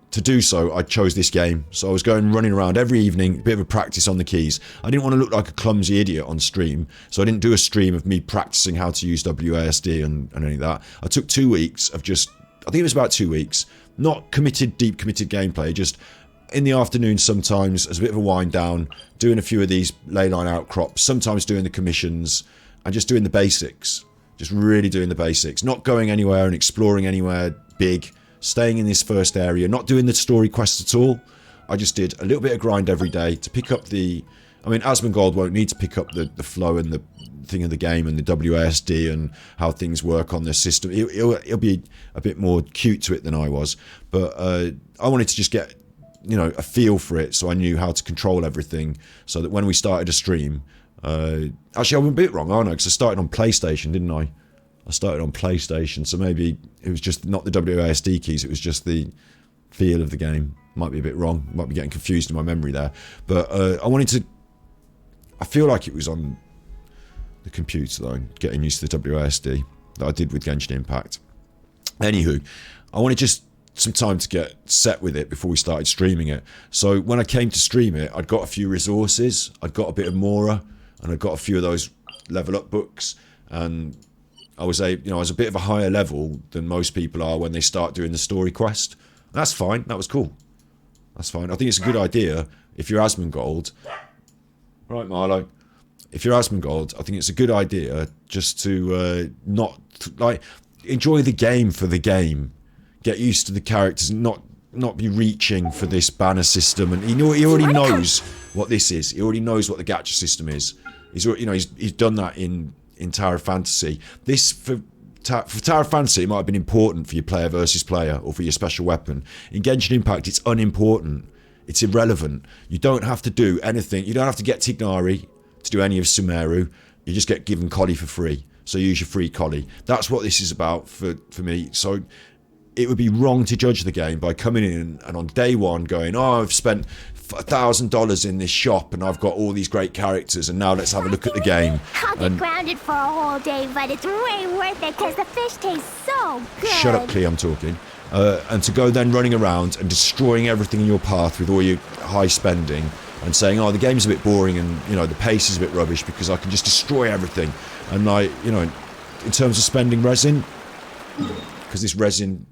to do so, I chose this game. So I was running around every evening, a bit of a practice on the keys. I didn't want to look like a clumsy idiot on stream, so I didn't do a stream of me practicing how to use WASD and any of that. I took 2 weeks of just, I think it was about 2 weeks, not deep committed gameplay, just in the afternoon sometimes as a bit of a wind down, doing a few of these leyline outcrops, sometimes doing the commissions, and just doing the basics. Just really doing the basics. Not going anywhere and exploring anywhere big. Staying in this first area, not doing the story quests at all. I just did a little bit of grind every day to pick up the... I mean, Asmongold won't need to pick up the flow and the thing of the game and the WASD and how things work on the system. He'll be a bit more cute to it than I was. But I wanted to just get, a feel for it, so I knew how to control everything, so that when we started a stream... actually, I'm a bit wrong, aren't I? Because I started on PlayStation, didn't I? I started on PlayStation, so maybe it was just not the WASD keys, it was just the feel of the game. Might be a bit wrong, might be getting confused in my memory there. But I feel like it was on the computer though, getting used to the WASD that I did with Genshin Impact. Anywho, I wanted just some time to get set with it before we started streaming it. So when I came to stream it, I'd got a few resources, I'd got a bit of Mora, and I'd got a few of those level up books, and I was I was a bit of a higher level than most people are when they start doing the story quest. That's fine. That was cool. That's fine. I think it's a good idea if you're Asmongold. Right, Marlo. If you're Asmongold, I think it's a good idea just to not enjoy the game for the game. Get used to the characters, and not be reaching for this banner system. And he already knows what this is. He already knows what the gacha system is. He's done that in Tower of Fantasy. This for Tower of Fantasy, it might have been important for your player versus player or for your special weapon. In Genshin Impact, it's unimportant. It's irrelevant. You don't have to do anything. You don't have to get Tignari to do any of Sumeru. You just get given Collie for free. So use your free Collie. That's what this is about for me. So it would be wrong to judge the game by coming in and on day one going, oh, I've spent $1,000 in this shop and I've got all these great characters, and now let's have a look at the game. I'll get grounded for a whole day, but it's way worth it because the fish tastes so good. Shut up, Clea, I'm talking. And to go then running around and destroying everything in your path with all your high spending and saying, oh, the game's a bit boring and, the pace is a bit rubbish because I can just destroy everything. And in terms of spending resin, because this resin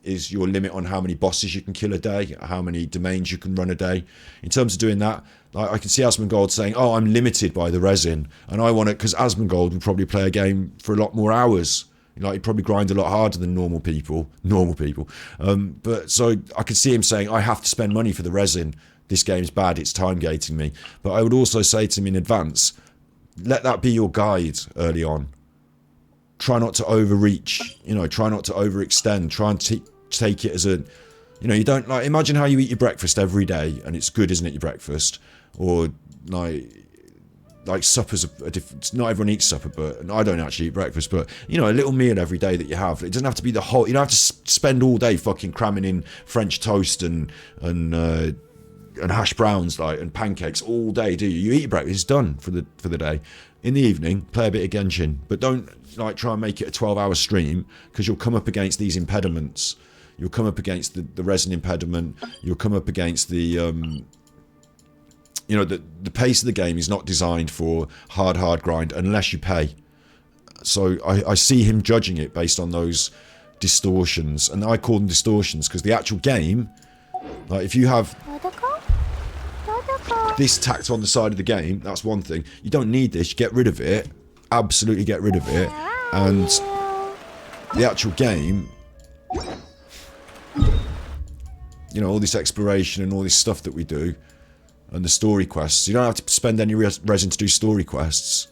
is your limit on how many bosses you can kill a day, how many domains you can run a day. In terms of doing that, I can see Asmongold saying, oh, I'm limited by the resin, and I want it, because Asmongold would probably play a game for a lot more hours. He'd probably grind a lot harder than normal people. But so I could see him saying, I have to spend money for the resin. This game's bad, it's time gating me. But I would also say to him in advance, let that be your guide early on. Try not to overreach, try not to overextend, try and take it as a, you don't, imagine how you eat your breakfast every day, and it's good, isn't it, your breakfast? Or, like suppers are different. Not everyone eats supper, but and I don't actually eat breakfast. But you know, a little meal every day that you have. It doesn't have to be the whole. You don't have to spend all day fucking cramming in French toast and hash browns like and pancakes all day, do you? You eat your breakfast, it's done for the day. In the evening, play a bit of Genshin, but don't like try and make it a 12-hour stream because you'll come up against these impediments. You'll come up against the resin impediment. You'll come up against the you know, the pace of the game is not designed for hard grind unless you pay. So I see him judging it based on those distortions, and I call them distortions because the actual game, like if you have this tacked on the side of the game, that's one thing. You don't need this. You get rid of it. Absolutely get rid of it. And the actual game, you know, all this exploration and all this stuff that we do, and the story quests, you don't have to spend any resin to do story quests.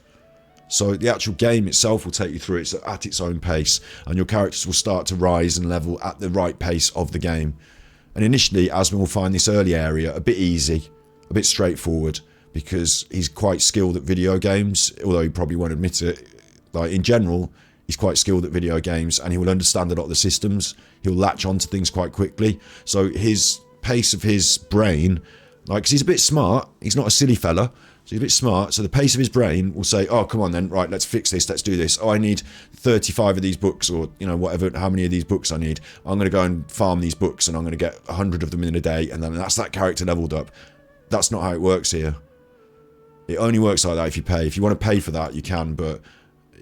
So the actual game itself will take you through it at its own pace, and your characters will start to rise and level at the right pace of the game. And initially, Asmon will find this early area a bit easy, a bit straightforward, because he's quite skilled at video games, although he probably won't admit it. Like, in general, he's quite skilled at video games, and he will understand a lot of the systems. He'll latch onto things quite quickly. So his pace of his brain, like, 'cause he's a bit smart, he's not a silly fella, so he's a bit smart, so the pace of his brain will say, oh, come on then, right, let's fix this, let's do this. Oh, I need 35 of these books, or, you know, whatever, how many of these books I need. I'm going to go and farm these books, and I'm going to get 100 of them in a day, and then that's that character leveled up. That's not how it works here. It only works like that if you pay. If you want to pay for that, you can, but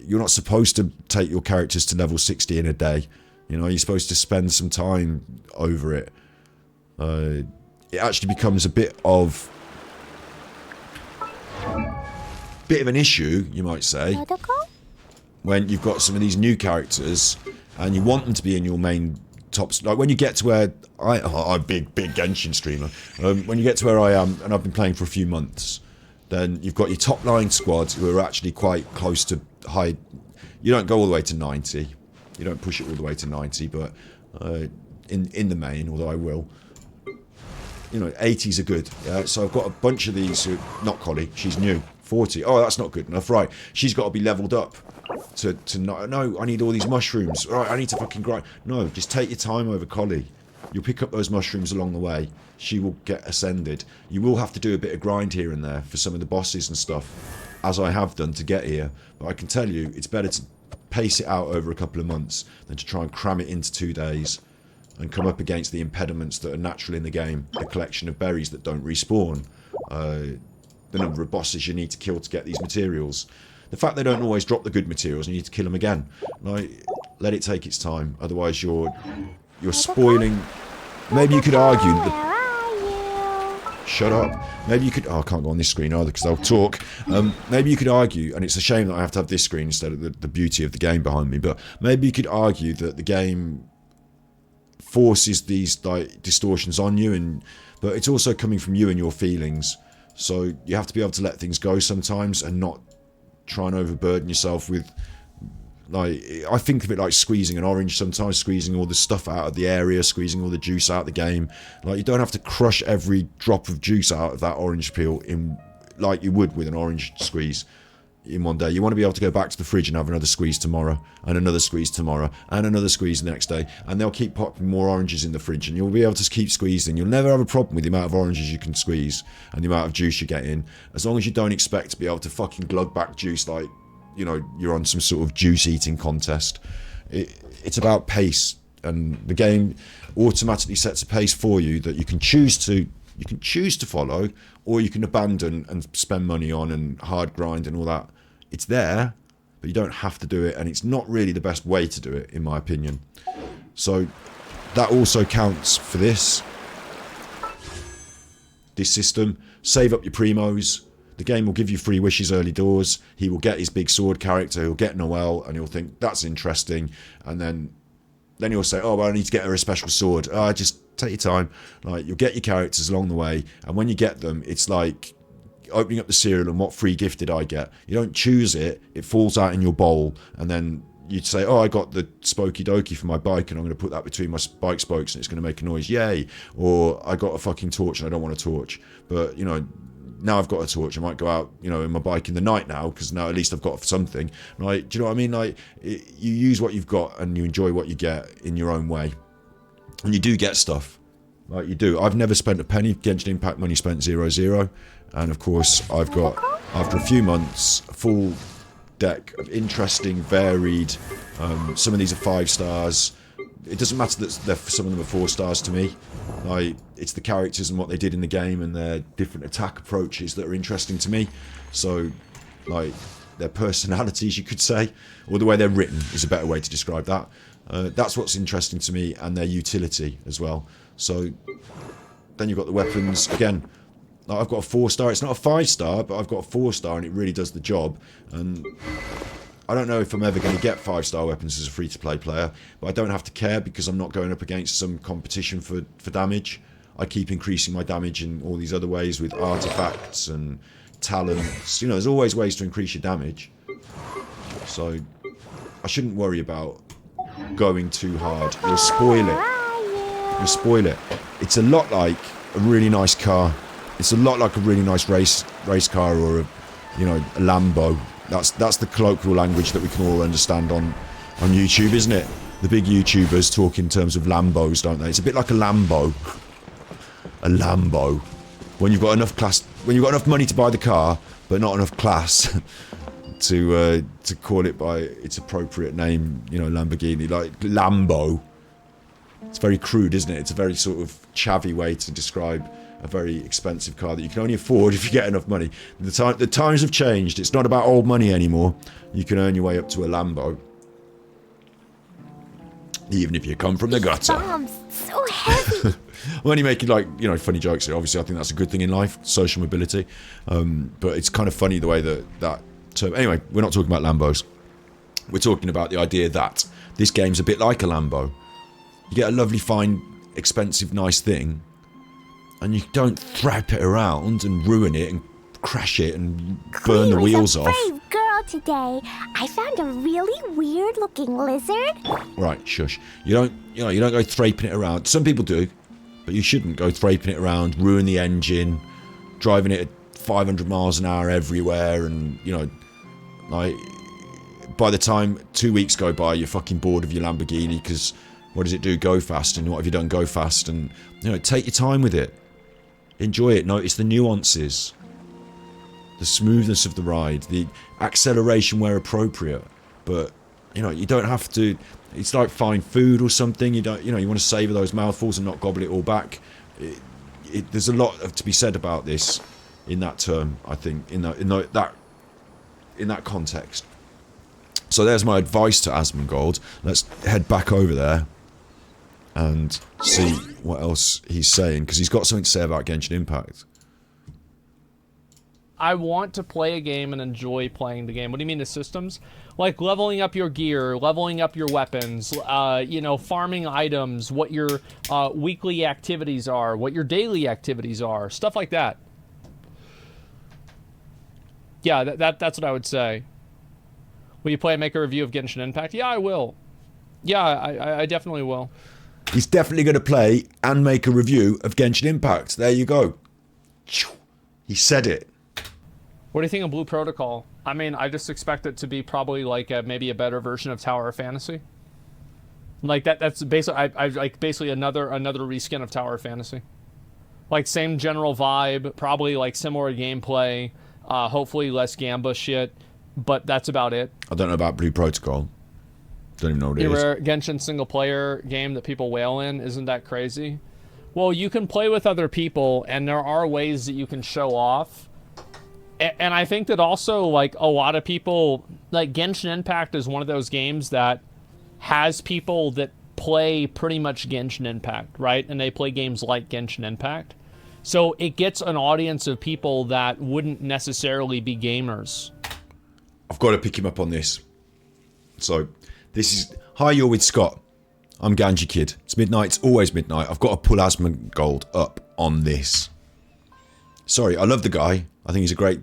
you're not supposed to take your characters to level 60 in a day. You know, you're supposed to spend some time over it. It actually becomes a bit of an issue, you might say, when you've got some of these new characters and you want them to be in your main tops. Like when you get to where I'm a big Genshin streamer. When you get to where I am, and I've been playing for a few months, then you've got your top line squads who are actually quite close to high. You don't go all the way to 90. You don't push it all the way to 90, but in the main, although I will. You know, 80s are good. Yeah? So I've got a bunch of these who, not Collie, she's new. 40. Oh, that's not good enough. Right, she's got to be leveled up to not. No, I need all these mushrooms. Right, I need to fucking grind. No, just take your time over Collie. You'll pick up those mushrooms along the way. She will get ascended. You will have to do a bit of grind here and there for some of the bosses and stuff, as I have done to get here. But I can tell you, it's better to pace it out over a couple of months than to try and cram it into 2 days and come up against the impediments that are natural in the game. The collection of berries that don't respawn. The number of bosses you need to kill to get these materials. The fact they don't always drop the good materials and you need to kill them again. Like, let it take its time. Otherwise you're spoiling. Maybe you could argue shut up. Maybe you could. Oh, I can't go on this screen either because they'll talk. Maybe you could argue, and it's a shame that I have to have this screen instead of the beauty of the game behind me, but maybe you could argue that the game forces these like distortions on you, but it's also coming from you and your feelings. So you have to be able to let things go sometimes and not try and overburden yourself with, like, I think of it like squeezing an orange sometimes, squeezing all the stuff out of the area, squeezing all the juice out of the game. Like, you don't have to crush every drop of juice out of that orange peel in like you would with an orange squeeze in one day. You want to be able to go back to the fridge and have another squeeze tomorrow, and another squeeze tomorrow, and another squeeze the next day, and they'll keep popping more oranges in the fridge, and you'll be able to keep squeezing. You'll never have a problem with the amount of oranges you can squeeze and the amount of juice you get in, as long as you don't expect to be able to fucking glug back juice like, you know, you're on some sort of juice eating contest. It's about pace, and the game automatically sets a pace for you that you can choose to follow, or you can abandon and spend money on and hard grind and all that. It's there, but you don't have to do it, and it's not really the best way to do it, in my opinion. So that also counts for this system. Save up your primos. The game will give you free wishes early doors. He will get his big sword character, he'll get Noelle, and he'll think, that's interesting, and then he'll say, oh, well, I need to get her a special sword. Just take your time. Like, you'll get your characters along the way, and when you get them, it's like opening up the cereal and what free gift did I get. You don't choose it, it falls out in your bowl, and then you'd say, oh, I got the spokey dokey for my bike, and I'm going to put that between my bike spokes and it's going to make a noise, yay. Or I got a fucking torch and I don't want a torch. But, you know, now I've got a torch. I might go out, you know, in my bike in the night now, because now at least I've got something. Like, do you know what I mean? Like, you use what you've got and you enjoy what you get in your own way. And you do get stuff. Like, you do. I've never spent a penny. Genshin Impact money spent 0. And of course, I've got, after a few months, a full deck of interesting, varied. Some of these are 5 stars. It doesn't matter that some of them are 4 stars to me. Like, it's the characters and what they did in the game and their different attack approaches that are interesting to me. So, like, their personalities, you could say, or the way they're written is a better way to describe that. That's what's interesting to me, and their utility as well. So, then you've got the weapons. Again, like, I've got a 4 star. It's not a 5 star, but I've got a 4 star, and it really does the job. And I don't know if I'm ever going to get 5 star weapons as a free-to-play player, but I don't have to care because I'm not going up against some competition for damage. I keep increasing my damage in all these other ways with artifacts and talents. You know, there's always ways to increase your damage. So, I shouldn't worry about going too hard. You'll spoil it. You'll spoil it. It's a lot like a really nice car. It's a lot like a really nice race car, or a, you know, a Lambo. That's the colloquial language that we can all understand on YouTube, isn't it? The big YouTubers talk in terms of Lambos, don't they? It's a bit like a Lambo. A Lambo. When you've got enough class, when you've got enough money to buy the car, but not enough class to call it by its appropriate name, you know, Lamborghini, like Lambo. It's very crude, isn't it? It's a very sort of chavvy way to describe a very expensive car that you can only afford if you get enough money. The times have changed. It's not about old money anymore. You can earn your way up to a Lambo, even if you come from the gutter. Bombs, so heavy. I'm only making, like, you know, funny jokes here. Obviously, I think that's a good thing in life, social mobility. But it's kind of funny the way that term. Anyway, we're not talking about Lambos. We're talking about the idea that this game's a bit like a Lambo. You get a lovely, fine, expensive, nice thing, and you don't thrap it around and ruin it and crash it and burn the wheels off. Brave girl today. I found a really weird-looking lizard. Right, shush. You don't go thraping it around. Some people do, but you shouldn't go thraping it around, ruin the engine, driving it at 500 miles an hour everywhere, and, you know, like, by the time 2 weeks go by, you're fucking bored of your Lamborghini, because what does it do? Go fast. And what have you done? Go fast. And, you know, take your time with it. Enjoy it. Notice the nuances, the smoothness of the ride, the acceleration where appropriate. But, you know, you don't have to. It's like fine food or something. You don't, you know, you want to savor those mouthfuls and not gobble it all back. There's a lot to be said about this in that term, I think, in that context. So there's my advice to Asmongold. Let's head back over there and see what else he's saying, because he's got something to say about Genshin Impact. I want to play a game and enjoy playing the game. What do you mean the systems? Like leveling up your gear, leveling up your weapons, you know, farming items, what your weekly activities are, what your daily activities are, stuff like that. Yeah, that's what I would say. Will you play and make a review of Genshin Impact? Yeah, I will. Yeah, I definitely will. He's definitely going to play and make a review of Genshin Impact. There you go. He said it. What do you think of Blue Protocol? I mean, I just expect it to be probably like maybe a better version of Tower of Fantasy. Like that's basically I like basically another reskin of Tower of Fantasy. Like same general vibe, probably like similar gameplay, hopefully less Gamba shit, but that's about it. I don't know about Blue Protocol. Don't even know what it is. Your Genshin single player game that people wail in, isn't that crazy? Well, you can play with other people, and there are ways that you can show off. And I think that also, like, a lot of people, like, Genshin Impact is one of those games that has people that play pretty much Genshin Impact, right? And they play games like Genshin Impact. So it gets an audience of people that wouldn't necessarily be gamers. I've got to pick him up on this. So, this is... Hi, you're with Scott. I'm Ganji Kid. It's midnight. It's always midnight. I've got to pull Asmongold up on this. Sorry, I love the guy. I think he's a great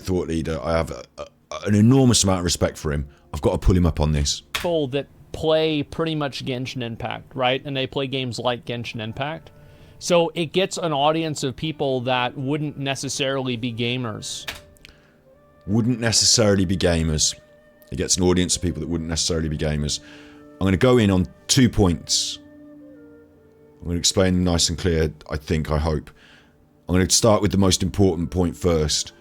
thought leader. I have an enormous amount of respect for him. I've got to pull him up on this. People that play pretty much Genshin Impact, right? And they play games like Genshin Impact. So it gets an audience of people that wouldn't necessarily be gamers. Wouldn't necessarily be gamers. It gets an audience of people that wouldn't necessarily be gamers. I'm going to go in on 2 points. I'm going to explain them nice and clear, I hope. I'm going to start with the most important point first.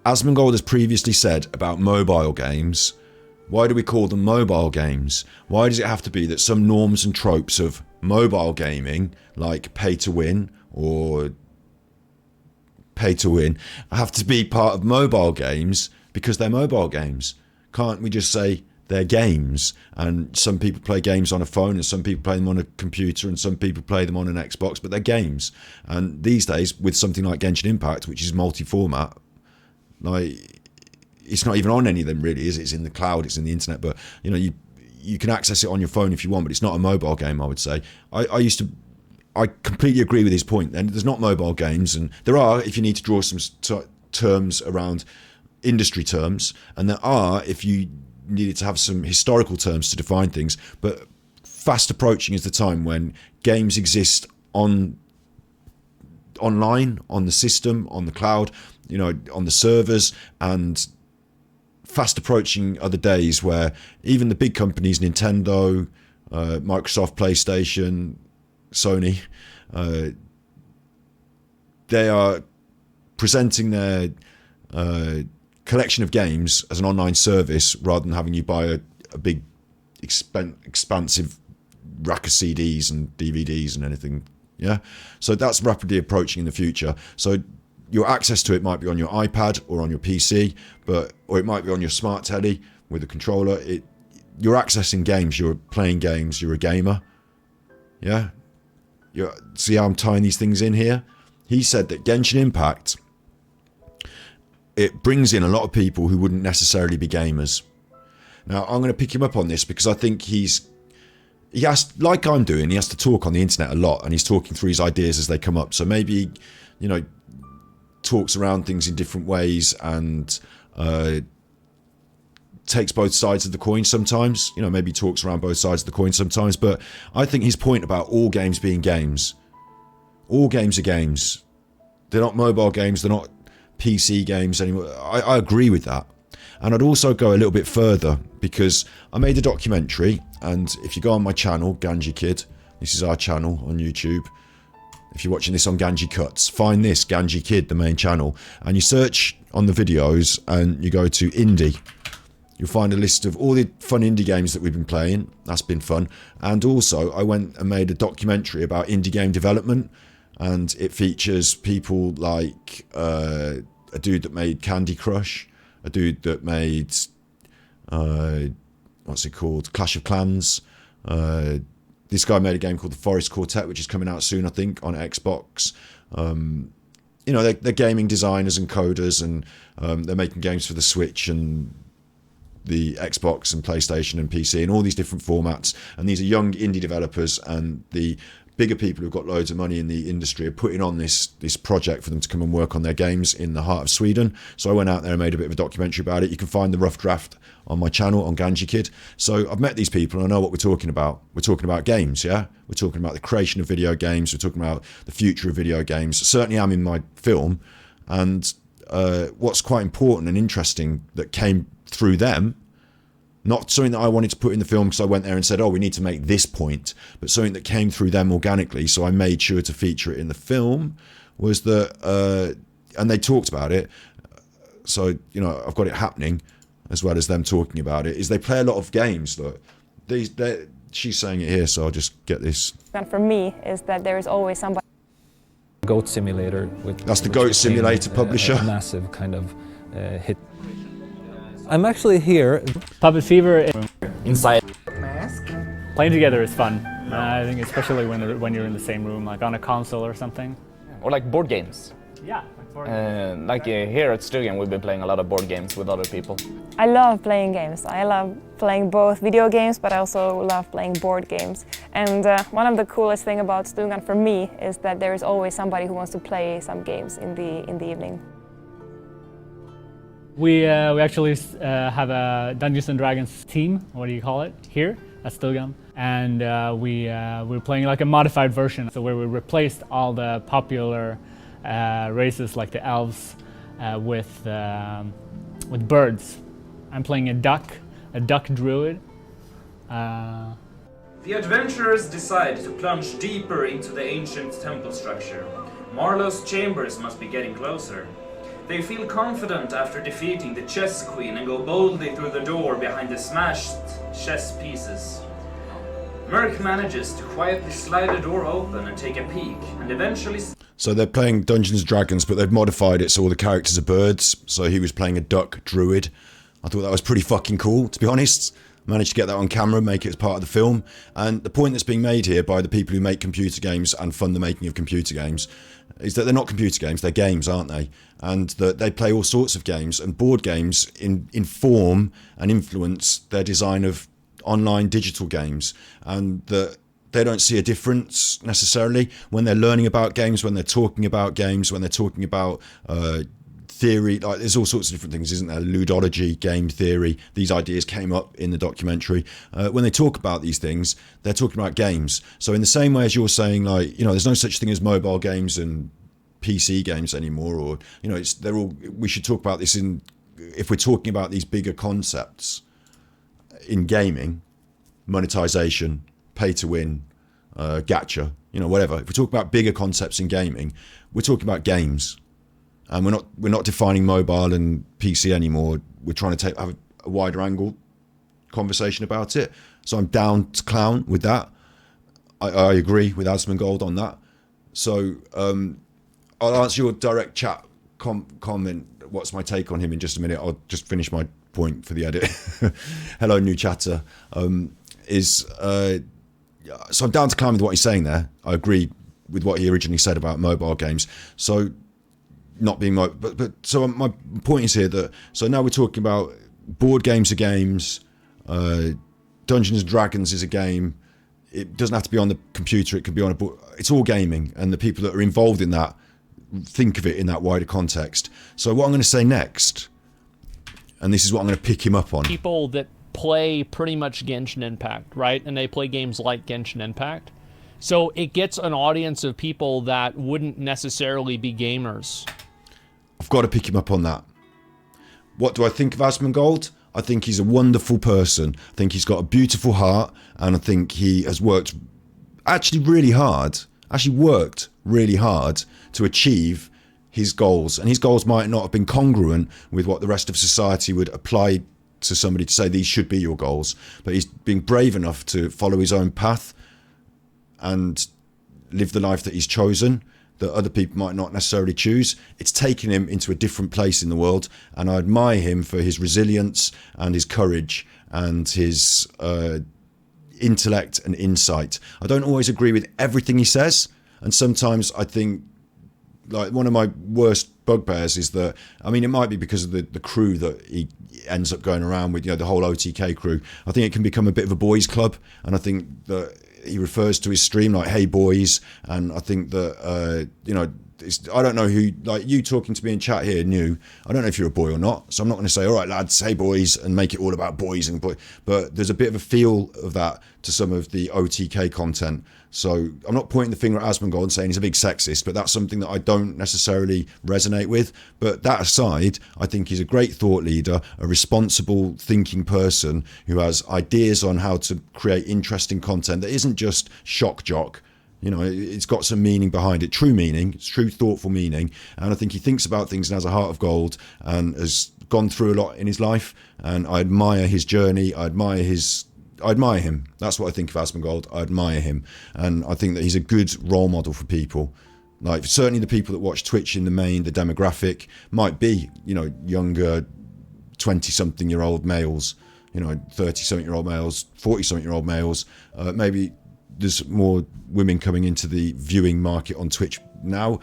Asmongold has previously said about mobile games, why do we call them mobile games? Why does it have to be that some norms and tropes of mobile gaming, like pay to win or pay to win, have to be part of mobile games because they're mobile games? Can't we just say they're games, and some people play games on a phone and some people play them on a computer and some people play them on an Xbox, but they're games. And these days, with something like Genshin Impact, which is multi-format, like, it's not even on any of them really, is it? It's in the cloud, it's in the internet, but you know, you can access it on your phone if you want, but it's not a mobile game, I would say. I completely agree with his point. And there's not mobile games, and there are if you need to draw some terms around industry terms, and there are if you needed to have some historical terms to define things. But fast approaching is the time when games exist online, on the system, on the cloud, you know, on the servers, and fast approaching are the days where even the big companies, Nintendo, Microsoft, PlayStation, Sony, they are presenting their collection of games as an online service rather than having you buy a big expansive rack of CDs and DVDs and anything. Yeah, so that's rapidly approaching in the future. So your access to it might be on your iPad or on your PC, or it might be on your smart telly with a controller. You're accessing games, you're playing games, you're a gamer. Yeah, see how I'm tying these things in here? He said that Genshin Impact, it brings in a lot of people who wouldn't necessarily be gamers. Now, I'm going to pick him up on this because I think he has, like I'm doing, he has to talk on the internet a lot, and he's talking through his ideas as they come up. So maybe, you know, talks around things in different ways and takes both sides of the coin sometimes. You know, maybe talks around both sides of the coin sometimes. But I think his point about all games being games, all games are games. They're not mobile games, they're not PC games anymore. I agree with that. And I'd also go a little bit further because I made a documentary, and if you go on my channel, Ganji Kid, this is our channel on YouTube. If you're watching this on Ganji Cuts, find this, Ganji Kid, the main channel, and you search on the videos and you go to indie. You'll find a list of all the fun indie games that we've been playing. That's been fun. And also, I went and made a documentary about indie game development, and it features people like a dude that made Candy Crush, a dude that made, what's it called, Clash of Clans. This guy made a game called The Forest Quartet, which is coming out soon, I think, on Xbox. You know, they're gaming designers and coders, and they're making games for the Switch and the Xbox and PlayStation and PC and all these different formats. And these are young indie developers, and the bigger people who've got loads of money in the industry are putting on this project for them to come and work on their games in the heart of Sweden. So I went out there and made a bit of a documentary about it. You can find the rough draft on my channel on Ganji Kid. So I've met these people and I know what we're talking about. We're talking about games, yeah? We're talking about the creation of video games. We're talking about the future of video games. Certainly I'm in my film. And what's quite important and interesting that came through them, not something that I wanted to put in the film because I went there and said, oh, we need to make this point, but something that came through them organically, so I made sure to feature it in the film, was that, and they talked about it, so, you know, I've got it happening, as well as them talking about it, is they play a lot of games. Look, she's saying it here, so I'll just get this. And for me, is that there is always somebody... Goat Simulator. That's the Goat Simulator publisher. A massive kind of hit. I'm actually here. Puppet Fever. Inside. Mask. Playing together is fun. I think especially when you're in the same room, like on a console or something. Or like board games. Yeah. Like here at Stugan, we've been playing a lot of board games with other people. I love playing games. I love playing both video games, but I also love playing board games. And one of the coolest things about Stugan for me is that there is always somebody who wants to play some games in the evening. We actually have a Dungeons and Dragons team, what do you call it, here at Stugan. And we're playing like a modified version, so where we replaced all the popular races like the elves with birds. I'm playing a duck druid. The adventurers decide to plunge deeper into the ancient temple structure. Marlowe's chambers must be getting closer. They feel confident after defeating the chess queen and go boldly through the door behind the smashed chess pieces. Merc manages to quietly slide the door open and take a peek, and eventually... So they're playing Dungeons & Dragons, but they've modified it so all the characters are birds. So he was playing a duck druid. I thought that was pretty fucking cool, to be honest. Managed to get that on camera, make it as part of the film. And the point that's being made here by the people who make computer games and fund the making of computer games is that they're not computer games, they're games, aren't they? And that they play all sorts of games, and board games inform and influence their design of online digital games, and that they don't see a difference necessarily when they're learning about games, when they're talking about games, when they're talking about theory. Like, there's all sorts of different things, isn't there? Ludology, game theory. These ideas came up in the documentary. When they talk about these things, they're talking about games. So in the same way as you're saying, like, you know, there's no such thing as mobile games and PC games anymore, or, you know, they're all. We should talk about this if we're talking about these bigger concepts in gaming, monetization, pay to win, gacha, you know, whatever. If we talk about bigger concepts in gaming, we're talking about games. And we're not defining mobile and PC anymore. We're trying to have a wider angle conversation about it. So I'm down to clown with that. I agree with Asmongold on that. So I'll answer your direct chat comment. What's my take on him in just a minute. I'll just finish my point for the edit. Hello, new chatter. So I'm down to clown with what he's saying there. I agree with what he originally said about mobile games. So not being so my point is here that so now we're talking about board games are games, Dungeons and Dragons is a game. It doesn't have to be on the computer, it can be on a board. It's all gaming, and the people that are involved in that think of it in that wider context. So what I'm going to say next, and this is what I'm going to pick him up on. People that play pretty much Genshin Impact, right? And they play games like Genshin Impact. So it gets an audience of people that wouldn't necessarily be gamers. I've got to pick him up on that. What do I think of Asmongold? I think he's a wonderful person. I think he's got a beautiful heart, and I think he has worked really hard to achieve his goals. And his goals might not have been congruent with what the rest of society would apply to somebody to say these should be your goals. But he's been brave enough to follow his own path and live the life that he's chosen, that other people might not necessarily choose. It's taken him into a different place in the world, and I admire him for his resilience and his courage and his intellect and insight. I don't always agree with everything he says, and sometimes I think, like, one of my worst bugbears is that, I mean, it might be because of the crew that he ends up going around with, you know, the whole OTK crew. I think it can become a bit of a boys' club, and I think that he refers to his stream like, hey boys, and I think that you know, I don't know who, like you talking to me in chat here, new, I don't know if you're a boy or not, so I'm not going to say, all right lads, hey boys, and make it all about boys and boys, but there's a bit of a feel of that to some of the OTK content. So I'm not pointing the finger at Asmongold and saying he's a big sexist, but that's something that I don't necessarily resonate with. But that aside, I think he's a great thought leader, a responsible thinking person who has ideas on how to create interesting content that isn't just shock jock. You know, it's got some meaning behind it, true meaning, it's true thoughtful meaning. And I think he thinks about things and has a heart of gold and has gone through a lot in his life. And I admire his journey. I admire him. That's what I think of Asmongold. I admire him. And I think that he's a good role model for people. Like, certainly the people that watch Twitch in the main, the demographic might be, you know, younger 20-something-year-old males, you know, 30-something-year-old males, 40-something-year-old males. Maybe there's more women coming into the viewing market on Twitch now.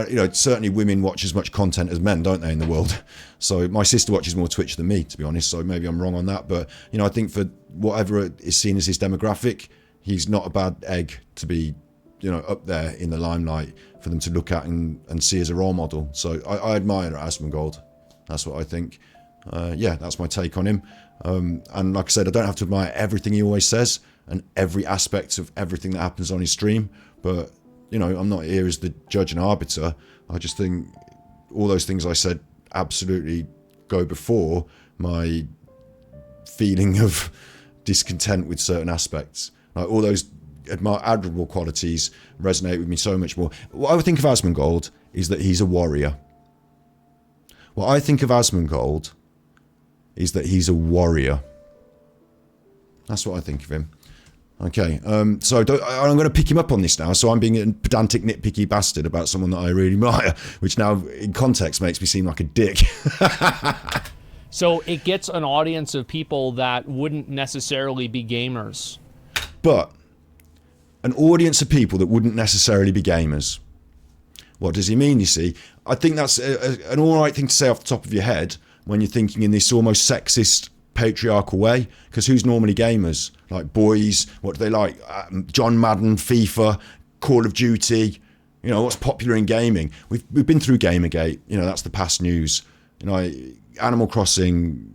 You know, certainly women watch as much content as men, don't they, in the world? So my sister watches more Twitch than me, to be honest, so maybe I'm wrong on that. But, you know, I think for whatever is seen as his demographic, he's not a bad egg to be, you know, up there in the limelight for them to look at and see as a role model. So I admire Asmongold. That's what I think. Yeah, that's my take on him. And like I said, I don't have to admire everything he always says and every aspect of everything that happens on his stream, but you know, I'm not here as the judge and arbiter. I just think all those things I said absolutely go before my feeling of discontent with certain aspects. Like all those admirable qualities resonate with me so much more. What I would think of Asmongold is that he's a warrior. What I think of Asmongold is that he's a warrior. That's what I think of him. Okay, so I'm going to pick him up on this now. So I'm being a pedantic, nitpicky bastard about someone that I really admire, which now, in context, makes me seem like a dick. So it gets an audience of people that wouldn't necessarily be gamers. But an audience of people that wouldn't necessarily be gamers. What does he mean, you see? I think that's an alright thing to say off the top of your head when you're thinking in this almost sexist, patriarchal way, because who's normally gamers? Like boys, what do they like? John Madden, FIFA, Call of Duty, you know, what's popular in gaming? We've been through Gamergate, you know, that's the past news. You know, Animal Crossing,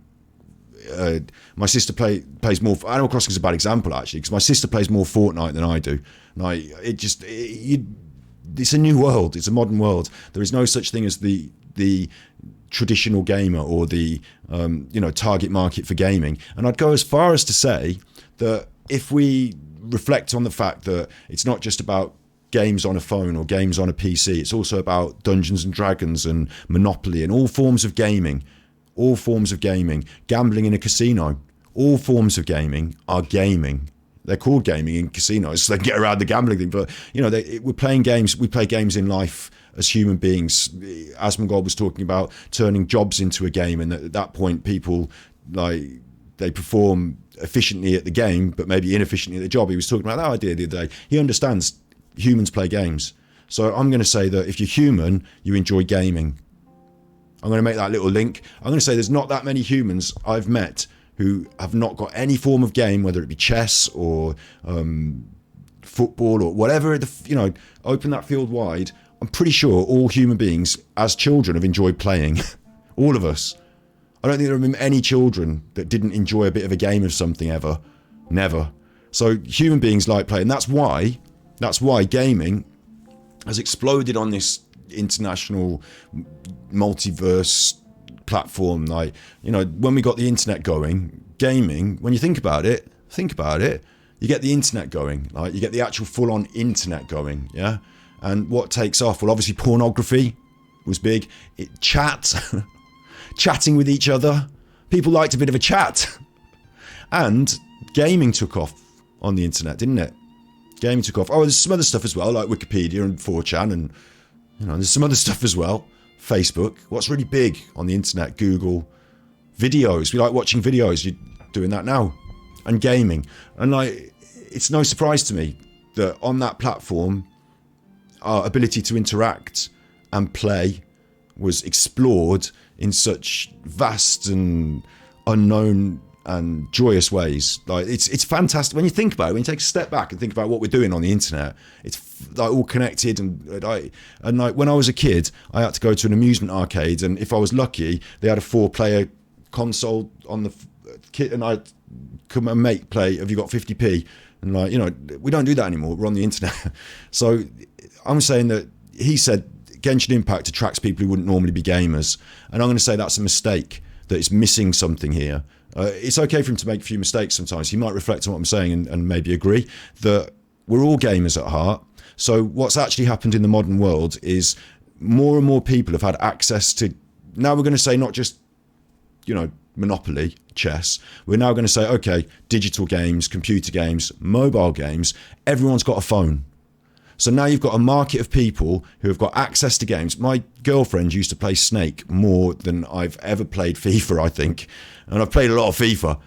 my sister plays more. Animal Crossing is a bad example actually, because my sister plays more Fortnite than I do. Like it's a new world. It's a modern world. There is no such thing as the traditional gamer or the target market for gaming. And I'd go as far as to say that if we reflect on the fact that it's not just about games on a phone or games on a PC, it's also about Dungeons and Dragons and Monopoly and all forms of gaming. All forms of gaming, gambling in a casino, all forms of gaming are gaming. They're called gaming in casinos, so they get around the gambling thing. But you know, we're playing games. We play games in life as human beings. Asmongold was talking about turning jobs into a game, and at that point, people they perform efficiently at the game, but maybe inefficiently at the job. He was talking about that idea the other day. He understands humans play games. So I'm going to say that if you're human, you enjoy gaming. I'm going to make that little link. I'm going to say there's not that many humans I've met who have not got any form of game, whether it be chess or football or whatever, open that field wide. I'm pretty sure all human beings as children have enjoyed playing. All of us. I don't think there have been any children that didn't enjoy a bit of a game of something ever. Never. So human beings like playing. That's why gaming has exploded on this international multiverse platform. Like, when we got the internet going, gaming, when you think about it, you get the internet going, like you get the actual full-on internet going, yeah? And what takes off? Well, obviously pornography was big. Chatting with each other. People liked a bit of a chat. And gaming took off on the internet, didn't it? Gaming took off. Oh, there's some other stuff as well, like Wikipedia and 4chan, and there's some other stuff as well. Facebook. What's really big on the internet? Google. Videos. We like watching videos. You're doing that now. And gaming. And it's no surprise to me that on that platform, our ability to interact and play was explored in such vast and unknown and joyous ways. Like it's fantastic when you think about it. When you take a step back and think about what we're doing on the internet, it's like all connected. And like when I was a kid, I had to go to an amusement arcade, and if I was lucky, they had a 4-player console on the kit, and I'd come and mate play. Have you got 50p? And we don't do that anymore. We're on the internet. So I'm saying that he said Genshin Impact attracts people who wouldn't normally be gamers, and I'm going to say that's a mistake. That it's missing something here. It's okay for him to make a few mistakes sometimes. He might reflect on what I'm saying and maybe agree that we're all gamers at heart. So what's actually happened in the modern world is more and more people have had access to, now we're going to say not just, Monopoly, chess. We're now going to say, okay, digital games, computer games, mobile games, everyone's got a phone. So now you've got a market of people who have got access to games. My girlfriend used to play Snake more than I've ever played FIFA, I think. And I've played a lot of FIFA.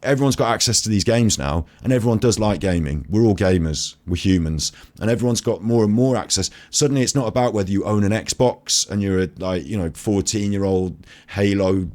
Everyone's got access to these games now, and everyone does like gaming. We're all gamers. We're humans. And everyone's got more and more access. Suddenly it's not about whether you own an Xbox and you're a 14-year-old Halo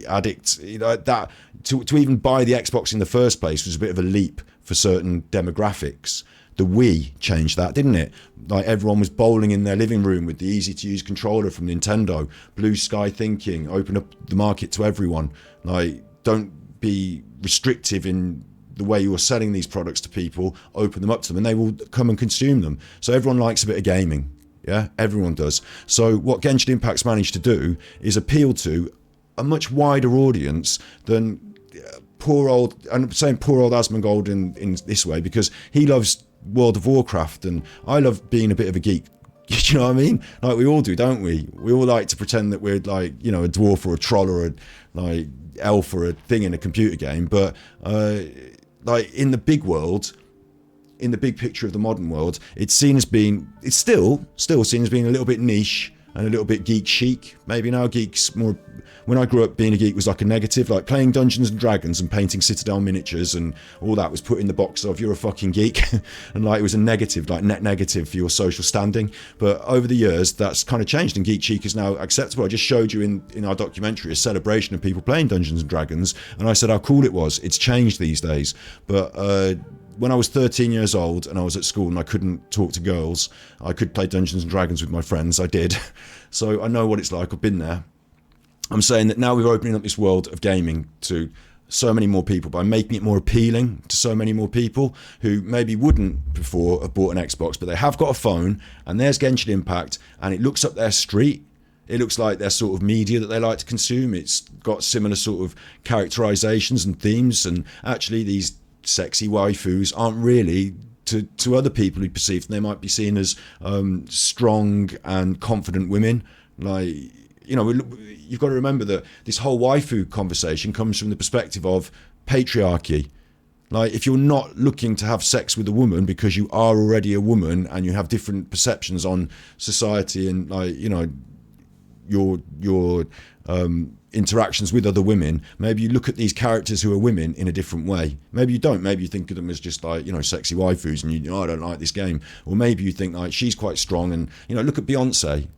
addict. That to even buy the Xbox in the first place was a bit of a leap for certain demographics. The Wii changed that, didn't it? Like everyone was bowling in their living room with the easy-to-use controller from Nintendo. Blue sky thinking, open up the market to everyone. Like, don't be restrictive in the way you're selling these products to people. Open them up to them, and they will come and consume them. So everyone likes a bit of gaming. Yeah, everyone does. So what Genshin Impact's managed to do is appeal to a much wider audience than poor old, and I'm saying poor old Asmongold in this way because he loves World of Warcraft and I love being a bit of a geek. You know what I mean? Like we all do, don't we? We all like to pretend that we're like, you know, a dwarf or a troll or a like elf or a thing in a computer game. But like in the big world, in the big picture of the modern world, it's seen as being, it's still seen as being a little bit niche and a little bit geek chic. Maybe now geeks more, when I grew up being a geek was like a negative, like playing Dungeons and Dragons and painting Citadel miniatures and all that was put in the box of you're a fucking geek. And like it was a negative, like net negative for your social standing. But over the years that's kind of changed and geek chic is now acceptable. I just showed you in our documentary a celebration of people playing Dungeons and Dragons and I said how cool it was. It's changed these days. But when I was 13 years old and I was at school and I couldn't talk to girls, I could play Dungeons and Dragons with my friends. I did. So I know what it's like. I've been there. I'm saying that now we're opening up this world of gaming to so many more people by making it more appealing to so many more people who maybe wouldn't before have bought an Xbox, but they have got a phone and there's Genshin Impact and it looks up their street. It looks like their sort of media that they like to consume. It's got similar sort of characterizations and themes, and actually these sexy waifus aren't really to other people who perceive them. They might be seen as strong and confident women. Like, you know, you've got to remember that this whole waifu conversation comes from the perspective of patriarchy. Like, if you're not looking to have sex with a woman because you are already a woman and you have different perceptions on society and, like, you know, your interactions with other women, maybe you look at these characters who are women in a different way. Maybe you don't. Maybe you think of them as just like, you know, sexy waifus and you, oh, I don't like this game. Or maybe you think like she's quite strong and, you know, look at Beyonce.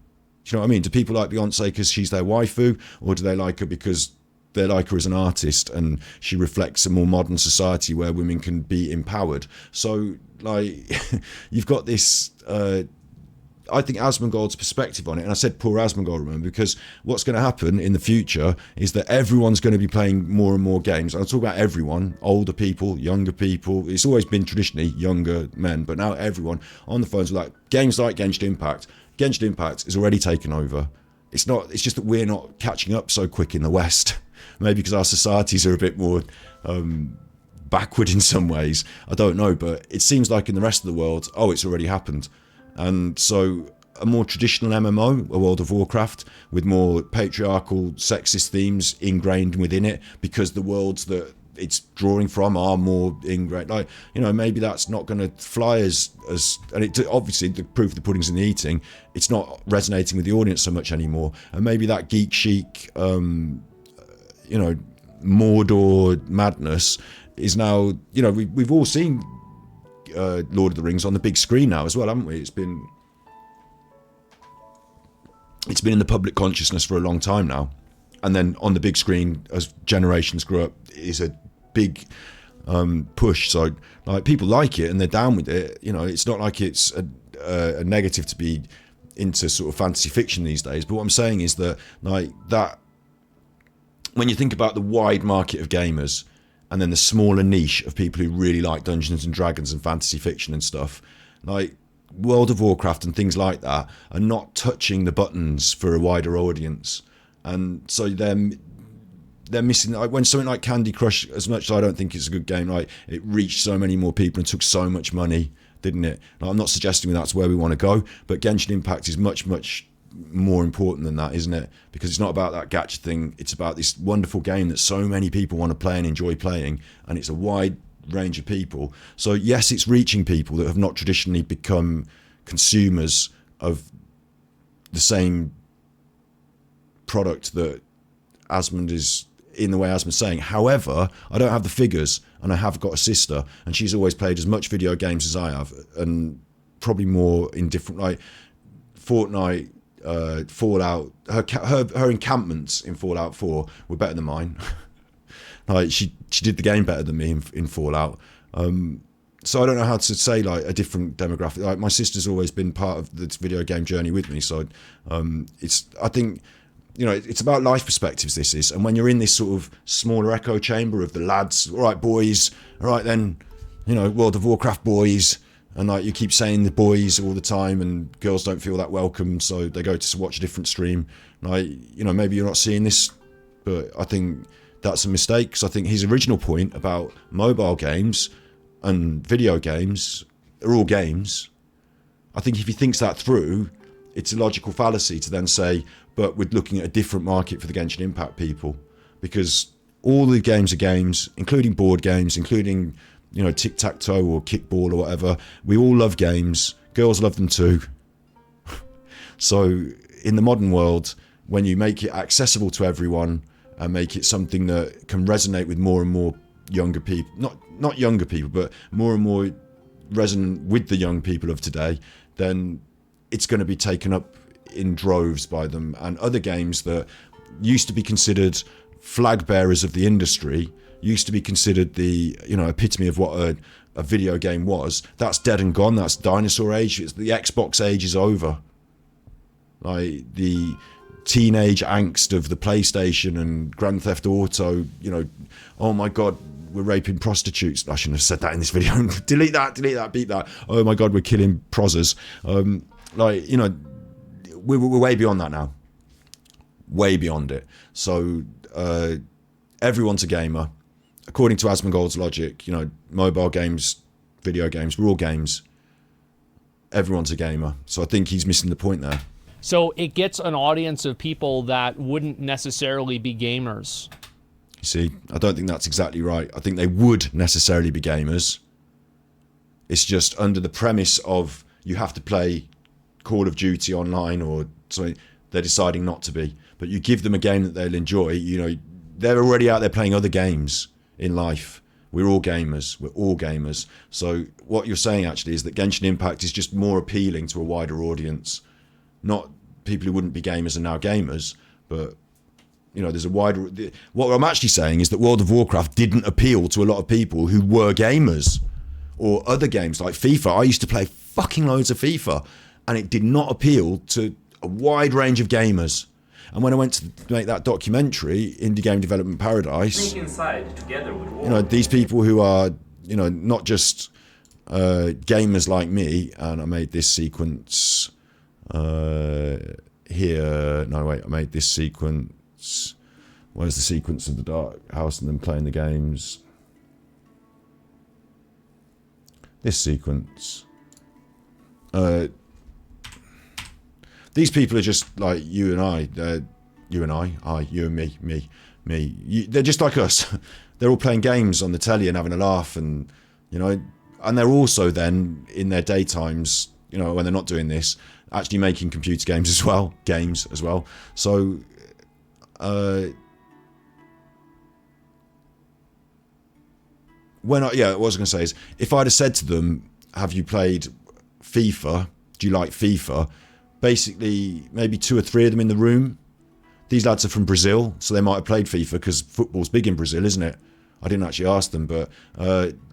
Do you know what I mean? Do people like Beyonce because she's their waifu, or do they like her because they like her as an artist and she reflects a more modern society where women can be empowered? So like you've got this I think Asmongold's perspective on it, and I said poor Asmongold, remember, because what's going to happen in the future is that everyone's going to be playing more and more games. I'll talk about everyone, older people, younger people. It's always been traditionally younger men, but now everyone on the phones, like games like Genshin Impact. Genshin Impact is already taken over. It's just that we're not catching up so quick in the West. Maybe because our societies are a bit more backward in some ways. I don't know, but it seems like in the rest of the world, oh, it's already happened. And so a more traditional MMO, a World of Warcraft, with more patriarchal, sexist themes ingrained within it, because the worlds that it's drawing from are more ingrained. Like, you know, maybe that's not going to fly as and it obviously the proof of the pudding's in the eating. It's not resonating with the audience so much anymore, and maybe that geek chic, you know, Mordor madness is now, you know, we've all seen Lord of the Rings on the big screen now as well, haven't we? It's been in the public consciousness for a long time now, and then on the big screen as generations grow up is a big push. So like people like it and they're down with it. You know, it's not like it's a negative to be into sort of fantasy fiction these days. But what I'm saying is that like that, when you think about the wide market of gamers and then the smaller niche of people who really like Dungeons and Dragons and fantasy fiction and stuff, like World of Warcraft and things like that are not touching the buttons for a wider audience. And so they're missing, like when something like Candy Crush, as much as I don't think it's a good game, like it reached so many more people and took so much money, didn't it? Like, I'm not suggesting that's where we want to go, but Genshin Impact is much more important than that, isn't it? Because it's not about that gacha thing, it's about this wonderful game that so many people want to play and enjoy playing, and it's a wide range of people. So yes, it's reaching people that have not traditionally become consumers of the same product that Asmon is, in the way Asmon's saying. However, I don't have the figures, and I have got a sister, and she's always played as much video games as I have, and probably more in different, like Fortnite, Fallout. Her encampments in Fallout 4 were better than mine. Like she did the game better than me in Fallout. so I don't know how to say like a different demographic. Like my sister's always been part of this video game journey with me, so I think, you know, it's about life perspectives, this is. And when you're in this sort of smaller echo chamber of the lads, all right boys, all right then, you know, World of Warcraft boys, and like you keep saying the boys all the time, and girls don't feel that welcome, so they go to watch a different stream. Like, you know, maybe you're not seeing this, but I think that's a mistake, because I think his original point about mobile games and video games are all games. I think if he thinks that through, it's a logical fallacy to then say, but we're looking at a different market for the Genshin Impact people, because all the games are games, including board games, including, you know, tic-tac-toe or kickball or whatever. We all love games. Girls love them too. So in the modern world, when you make it accessible to everyone and make it something that can resonate with more and more younger people, not younger people, but more and more resonant with the young people of today, then it's going to be taken up in droves by them. And other games that used to be considered flag bearers of the industry, used to be considered the, you know, epitome of what a video game was, that's dead and gone. That's dinosaur age. It's the Xbox age is over. Like the teenage angst of the PlayStation and Grand Theft Auto, you know, oh my god, we're raping prostitutes. I shouldn't have said that in this video. delete that, beat that. Oh my god, we're killing prosers. Like, you know, we're way beyond that now. Way beyond it. So everyone's a gamer. According to Asmongold's logic, you know, mobile games, video games, we're all games. Everyone's a gamer. So I think he's missing the point there. So it gets an audience of people that wouldn't necessarily be gamers. You see, I don't think that's exactly right. I think they would necessarily be gamers. It's just under the premise of you have to play Call of Duty online or something, they're deciding not to be. But you give them a game that they'll enjoy, you know, they're already out there playing other games in life. We're all gamers. We're all gamers. So what you're saying actually is that Genshin Impact is just more appealing to a wider audience. Not people who wouldn't be gamers are now gamers, but, you know, there's a wider... What I'm actually saying is that World of Warcraft didn't appeal to a lot of people who were gamers. Or other games like FIFA. I used to play fucking loads of FIFA, and it did not appeal to a wide range of gamers. And when I went to make that documentary, Indie Game Development Paradise, Sneak inside together with you know, these people who are, you know, not just gamers like me, and I made this sequence here. No, wait, I made this sequence. Where's the sequence of the Dark House and them playing the games? This sequence. These people are just like you and I. You and I, you and me. They're just like us. They're all playing games on the telly and having a laugh, and, you know, and they're also then in their daytimes, you know, when they're not doing this, actually making computer games as well, So, what I was going to say is, if I'd have said to them, have you played FIFA? Do you like FIFA? Basically, maybe 2 or 3 of them in the room. These lads are from Brazil, so they might have played FIFA because football's big in Brazil, isn't it? I didn't actually ask them, but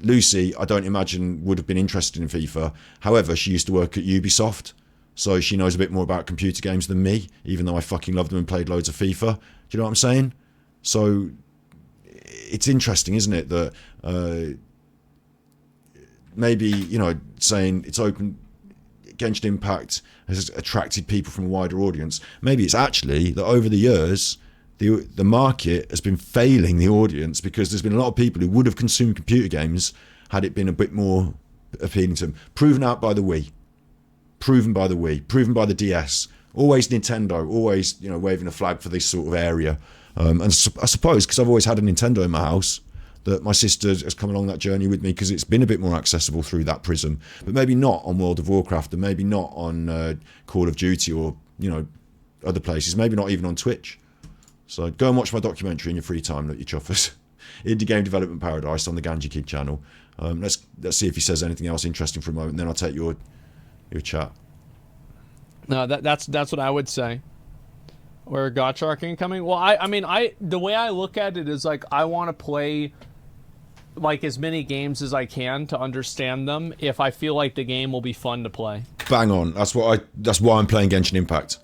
Lucy, I don't imagine, would have been interested in FIFA. However, she used to work at Ubisoft, so she knows a bit more about computer games than me, even though I fucking love them and played loads of FIFA. Do you know what I'm saying? So it's interesting, isn't it, that maybe, you know, saying it's open... Genshin Impact has attracted people from a wider audience. Maybe it's actually that over the years, the market has been failing the audience, because there's been a lot of people who would have consumed computer games had it been a bit more appealing to them. Proven out by the Wii. Proven by the Wii. Proven by the DS. Always Nintendo. Always, you know, waving a flag for this sort of area. And I suppose, because I've always had a Nintendo in my house, that my sister has come along that journey with me, because it's been a bit more accessible through that prism. But maybe not on World of Warcraft, and maybe not on Call of Duty, or, you know, other places. Maybe not even on Twitch. So go and watch my documentary in your free time, you chuffers. Indie Game Development Paradise on the Ganji Kid channel. Let's see if he says anything else interesting for a moment, and then I'll take your chat. No, that's what I would say. Where gacha are incoming. Well, I mean, the way I look at it is like, I want to play like as many games as I can to understand them if I feel like the game will be fun to play. Bang on. That's why I'm playing Genshin Impact.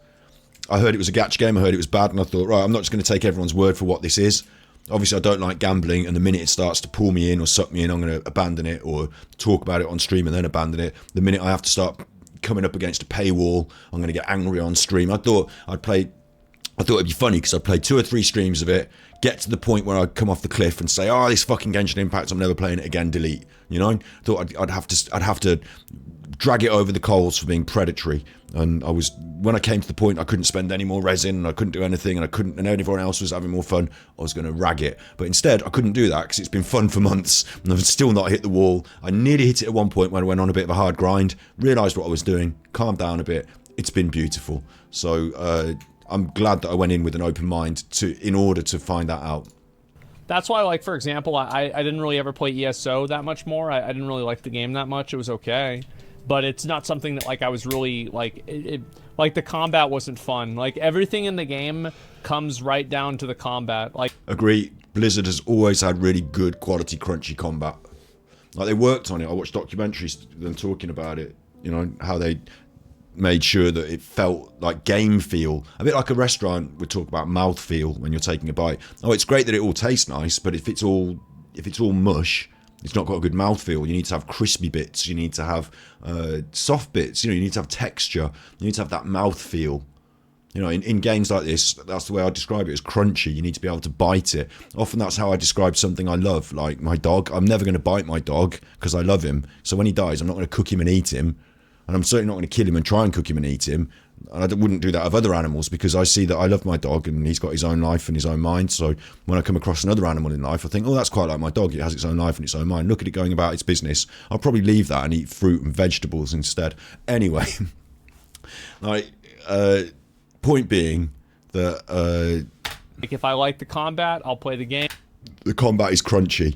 I heard it was a gacha game, I heard it was bad, and I thought, right, I'm not just going to take everyone's word for what this is. Obviously, I don't like gambling, and the minute it starts to pull me in or suck me in, I'm going to abandon it or talk about it on stream and then abandon it. The minute I have to start coming up against a paywall, I'm going to get angry on stream. I thought it'd be funny because I'd play 2 or 3 streams of it, get to the point where I'd come off the cliff and say, oh, this fucking Genshin Impact, I'm never playing it again, delete. You know? Thought I'd have to drag it over the coals for being predatory. And when I came to the point I couldn't spend any more resin and I couldn't do anything and everyone else was having more fun, I was going to rag it. But instead, I couldn't do that because it's been fun for months and I've still not hit the wall. I nearly hit it at one point when I went on a bit of a hard grind, realised what I was doing, calmed down a bit. It's been beautiful. So I'm glad that I went in with an open mind in order to find that out. That's why, like, for example, I didn't really ever play ESO that much more. I didn't really like the game that much. It was okay. But it's not something that, like, I was really, like, like, the combat wasn't fun. Like, everything in the game comes right down to the combat. Like, agree. Blizzard has always had really good quality, crunchy combat. Like, they worked on it. I watched documentaries them talking about it. You know, how they made sure that it felt like game feel. A bit like a restaurant would talk about mouth feel when you're taking a bite. Oh, it's great that it all tastes nice, but if it's all mush, it's not got a good mouthfeel. You need to have crispy bits. You need to have soft bits. You know, you need to have texture. You need to have that mouthfeel. You know, in games like this, that's the way I describe it, as crunchy. You need to be able to bite it. Often that's how I describe something I love, like my dog. I'm never going to bite my dog because I love him. So when he dies, I'm not going to cook him and eat him. And I'm certainly not going to kill him and try and cook him and eat him. And I wouldn't do that of other animals because I see that I love my dog and he's got his own life and his own mind. So when I come across another animal in life, I think, oh, that's quite like my dog. It has its own life and its own mind. Look at it going about its business. I'll probably leave that and eat fruit and vegetables instead. Anyway, like, point being that... like, if I like the combat, I'll play the game. The combat is crunchy.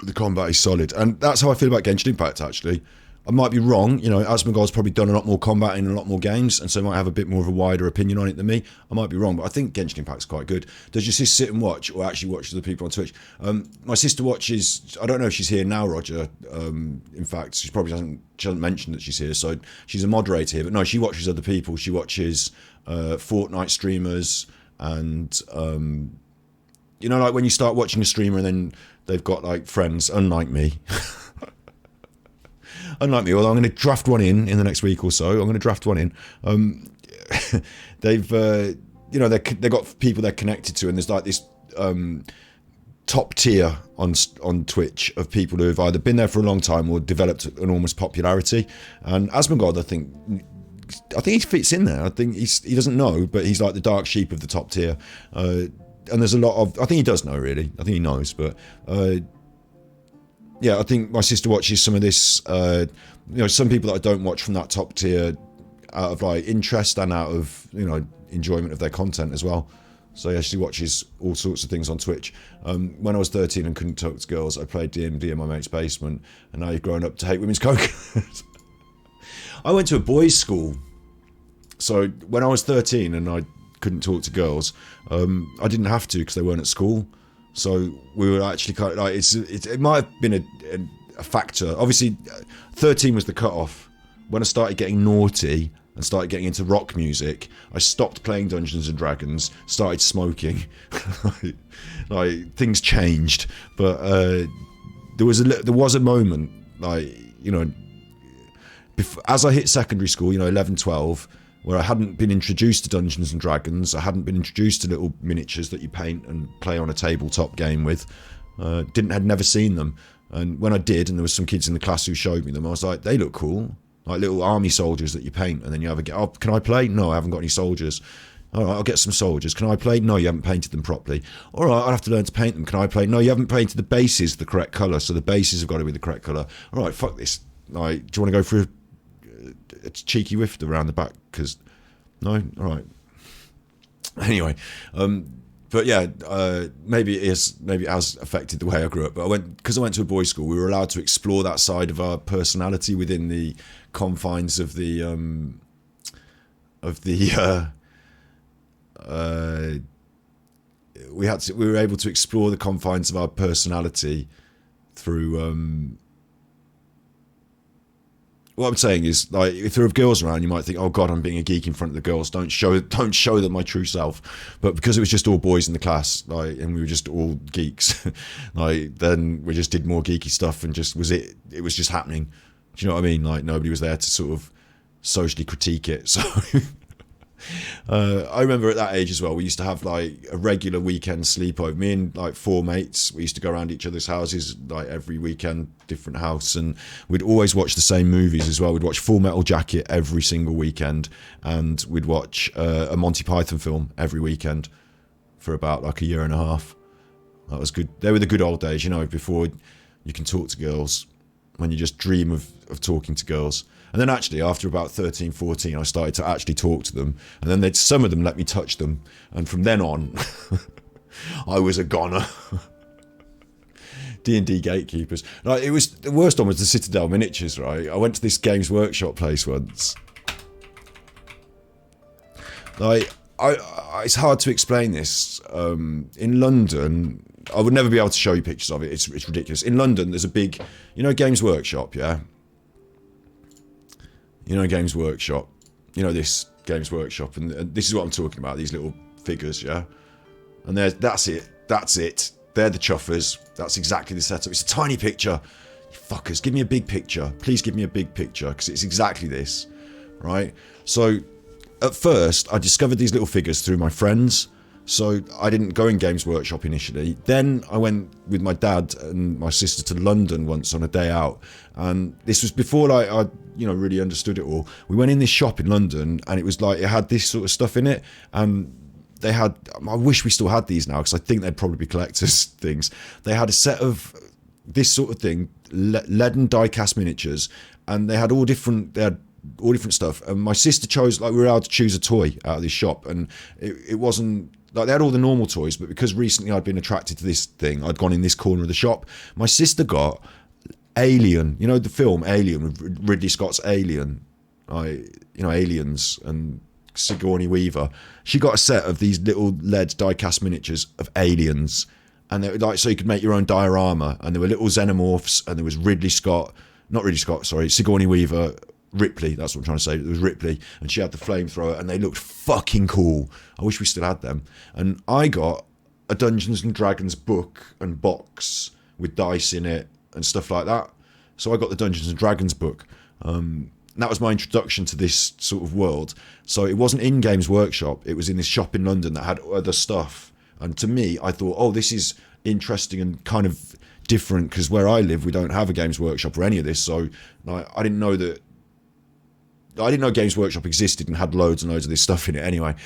The combat is solid. And that's how I feel about Genshin Impact, actually. I might be wrong, you know, Asmongold's probably done a lot more combat in a lot more games, and so might have a bit more of a wider opinion on it than me. I might be wrong, but I think Genshin Impact's quite good. Does your sister sit and watch, or actually watch the people on Twitch? My sister watches, I don't know if she's here now, Roger. In fact, she hasn't mentioned that she's here, so she's a moderator here, but no, she watches other people. She watches Fortnite streamers, and, you know, like when you start watching a streamer and then they've got, like, friends, unlike me. Unlike me, although I'm going to draft one in the next week or so. I'm going to draft one in. They've, you know, they've got people they're connected to, and there's like this top tier on Twitch of people who have either been there for a long time or developed enormous popularity. And Asmongold, I think he fits in there. I think he doesn't know, but he's like the dark sheep of the top tier. And there's a lot of, I think he does know, really. I think he knows, but. Yeah, I think my sister watches some of this, you know, some people that I don't watch from that top tier out of, like, interest and out of, you know, enjoyment of their content as well. So, yeah, she watches all sorts of things on Twitch. When I was 13 and couldn't talk to girls, I played D&D in my mate's basement, and now you've grown up to hate women's coconuts. I went to a boys' school, so when I was 13 and I couldn't talk to girls, I didn't have to because they weren't at school. So we were actually kind of like, it might have been a factor. Obviously, 13 was the cutoff. When I started getting naughty and started getting into rock music, I stopped playing Dungeons and Dragons, started smoking. like things changed, but there was a moment, like, you know, as I hit secondary school, you know, 11, 12. Where I hadn't been introduced to Dungeons and Dragons, I hadn't been introduced to little miniatures that you paint and play on a tabletop game with. Had never seen them, and when I did, and there was some kids in the class who showed me them, I was like, they look cool, like little army soldiers that you paint, and then you have a get. Oh, can I play? No, I haven't got any soldiers. All right, I'll get some soldiers. Can I play? No, you haven't painted them properly. All right, I'll have to learn to paint them. Can I play? No, you haven't painted the bases the correct colour, so the bases have got to be the correct colour. All right, fuck this. Like, do you want to go for a cheeky whiff around the back? Because no, all right. Anyway, but yeah, maybe it has affected the way I grew up. But because I went to a boys' school, we were allowed to explore that side of our personality within the confines of the we were able to explore the confines of our personality through. What I'm saying is, like, if there are girls around, you might think, "Oh God, I'm being a geek in front of the girls. Don't show them my true self." But because it was just all boys in the class, like, and we were just all geeks, like, then we just did more geeky stuff, and just it was just happening. Do you know what I mean? Like, nobody was there to sort of socially critique it. So I remember at that age as well, we used to have like a regular weekend sleepover. Me and like 4 mates, we used to go around each other's houses like every weekend, different house, and we'd always watch the same movies as well. We'd watch Full Metal Jacket every single weekend, and we'd watch a Monty Python film every weekend for about like a year and a half. That was good. They were the good old days, you know, before you can talk to girls, when you just dream of talking to girls. And then actually, after about 13, 14, I started to actually talk to them. And then some of them let me touch them. And from then on, I was a goner. D&D gatekeepers. Like, it was, the worst one was the Citadel miniatures, right? I went to this Games Workshop place once. Like, it's hard to explain this. In London, I would never be able to show you pictures of it. It's ridiculous. In London, there's a big, you know, Games Workshop, yeah? You know, Games Workshop. You know this Games Workshop, and this is what I'm talking about. These little figures, yeah. And that's it. That's it. They're the chuffers. That's exactly the setup. It's a tiny picture. You fuckers, give me a big picture. Please give me a big picture, because it's exactly this, right? So, at first, I discovered these little figures through my friends. So I didn't go in Games Workshop initially. Then I went with my dad and my sister to London once on a day out, and this was before I really understood it all. We went in this shop in London, and it was like it had this sort of stuff in it, and they had. I wish we still had these now, because I think they'd probably be collectors' things. They had a set of this sort of thing, lead and die-cast miniatures, and they had all different. They had all different stuff. And my sister chose, like, we were allowed to choose a toy out of this shop, and it wasn't. Like, they had all the normal toys, but because recently I'd been attracted to this thing, I'd gone in this corner of the shop. My sister got Alien, you know the film Alien, with Ridley Scott's Alien, Aliens and Sigourney Weaver. She got a set of these little lead die-cast miniatures of aliens, and they were like, so you could make your own diorama, and there were little xenomorphs, and there was Sigourney Weaver, Ripley, that's what I'm trying to say. It was Ripley, and she had the flamethrower, and they looked fucking cool. I wish we still had them. And I got a Dungeons and Dragons book and box with dice in it and stuff like that. So I got the Dungeons and Dragons book. That was my introduction to this sort of world. So it wasn't in Games Workshop. It was in this shop in London that had other stuff. And to me, I thought, oh, this is interesting and kind of different, because where I live, we don't have a Games Workshop or any of this. So I didn't know Games Workshop existed and had loads and loads of this stuff in it anyway.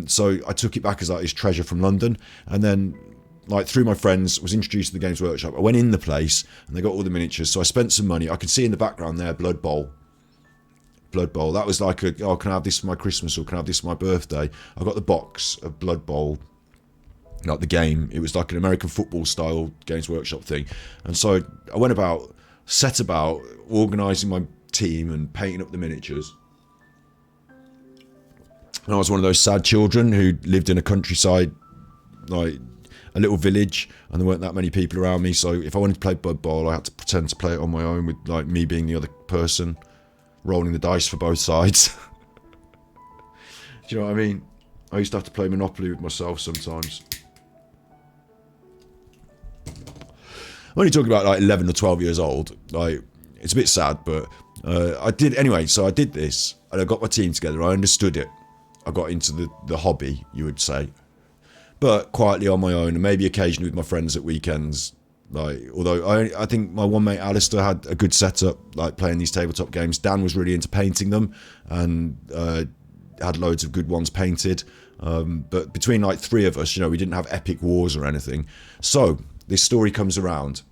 So I took it back as like this treasure from London, and then like through my friends was introduced to the Games Workshop. I went in the place and they got all the miniatures, so I spent some money. I could see in the background there Blood Bowl. That was like can I have this for my Christmas, or can I have this for my birthday? I got the box of Blood Bowl, like the game. It was like an American football style Games Workshop thing. And so I set about organising my team and painting up the miniatures. And I was one of those sad children who lived in a countryside, like a little village, and there weren't that many people around me. So if I wanted to play Blood Bowl, I had to pretend to play it on my own, with like me being the other person, rolling the dice for both sides. Do you know what I mean? I used to have to play Monopoly with myself sometimes. I'm only talking about like 11 or 12 years old. Like, it's a bit sad, but I did anyway. So I did this, and I got my team together. I understood it. I got into the hobby, you would say, but quietly on my own, and maybe occasionally with my friends at weekends. Like, although I think my one mate Alistair had a good setup, like playing these tabletop games. Dan was really into painting them, and had loads of good ones painted. But between like 3 of us, we didn't have epic wars or anything. So this story comes around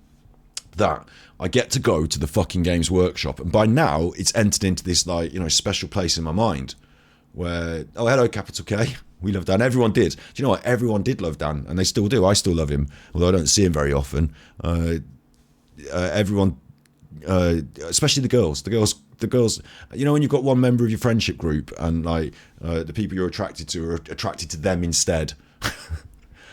that I get to go to the fucking Games Workshop, and by now it's entered into this like special place in my mind where, oh, hello Capital K, we love Dan. Everyone did. Do you know what? Everyone did love Dan, and they still do. I still love him, although I don't see him very often. Everyone, especially the girls. When you've got one member of your friendship group, and like the people you're attracted to are attracted to them instead.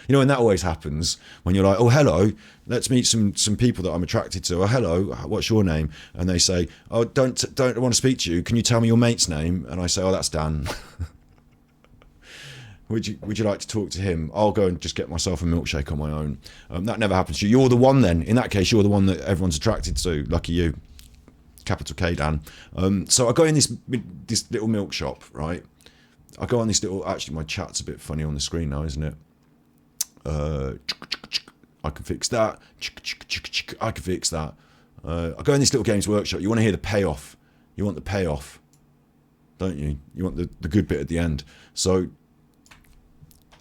You know, and that always happens when you're like, oh, hello, let's meet some people that I'm attracted to. Oh, hello, what's your name? And they say, oh, don't want to speak to you. Can you tell me your mate's name? And I say, oh, that's Dan. Would you like to talk to him? I'll go and just get myself a milkshake on my own. That never happens to you. You're the one then. In that case, you're the one that everyone's attracted to. Lucky you. Capital K, Dan. So I go in this little milk shop, right? I go on this little... Actually, my chat's a bit funny on the screen now, isn't it? I can fix that. I can fix that. I go in this little Games Workshop. You want to hear the payoff. You want the payoff, don't you? You want the good bit at the end. So...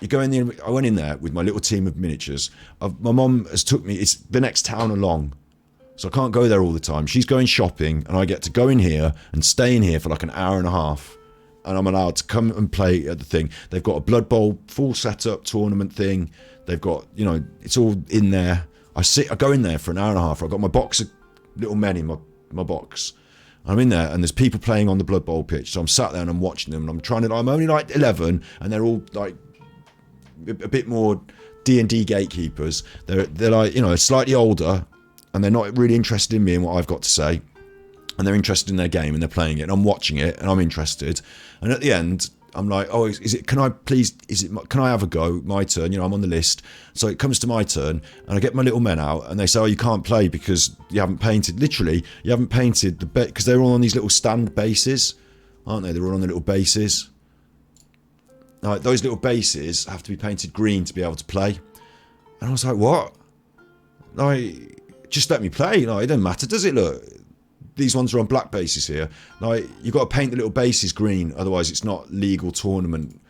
You go in there. I went in there with my little team of miniatures. My mum has took me. It's the next town along, so I can't go there all the time. She's going shopping, and I get to go in here and stay in here for like an hour and a half, and I'm allowed to come and play at the thing. They've got a Blood Bowl full setup tournament thing. They've got, you know, it's all in there. I go in there for an hour and a half. I've got my box of little men in my box. I'm in there, and there's people playing on the Blood Bowl pitch. So I'm sat there and I'm watching them, and I'm only like 11, and they're all like a bit more D&D gatekeepers. They're like, you know, slightly older, and they're not really interested in me and what I've got to say, and they're interested in their game and they're playing it, and I'm watching it and I'm interested. And at the end, I'm like, oh, can I have a go? My turn, you know, I'm on the list. So it comes to my turn, and I get my little men out, and they say, oh, you can't play because you haven't painted. Literally, you haven't painted the base, because they're all on these little stand bases, aren't they? They're all on the little bases. Like, those little bases have to be painted green to be able to play. And I was like, what? Like, just let me play. Like, it doesn't matter, does it? Look, these ones are on black bases here. Like, you've got to paint the little bases green, otherwise it's not legal tournament.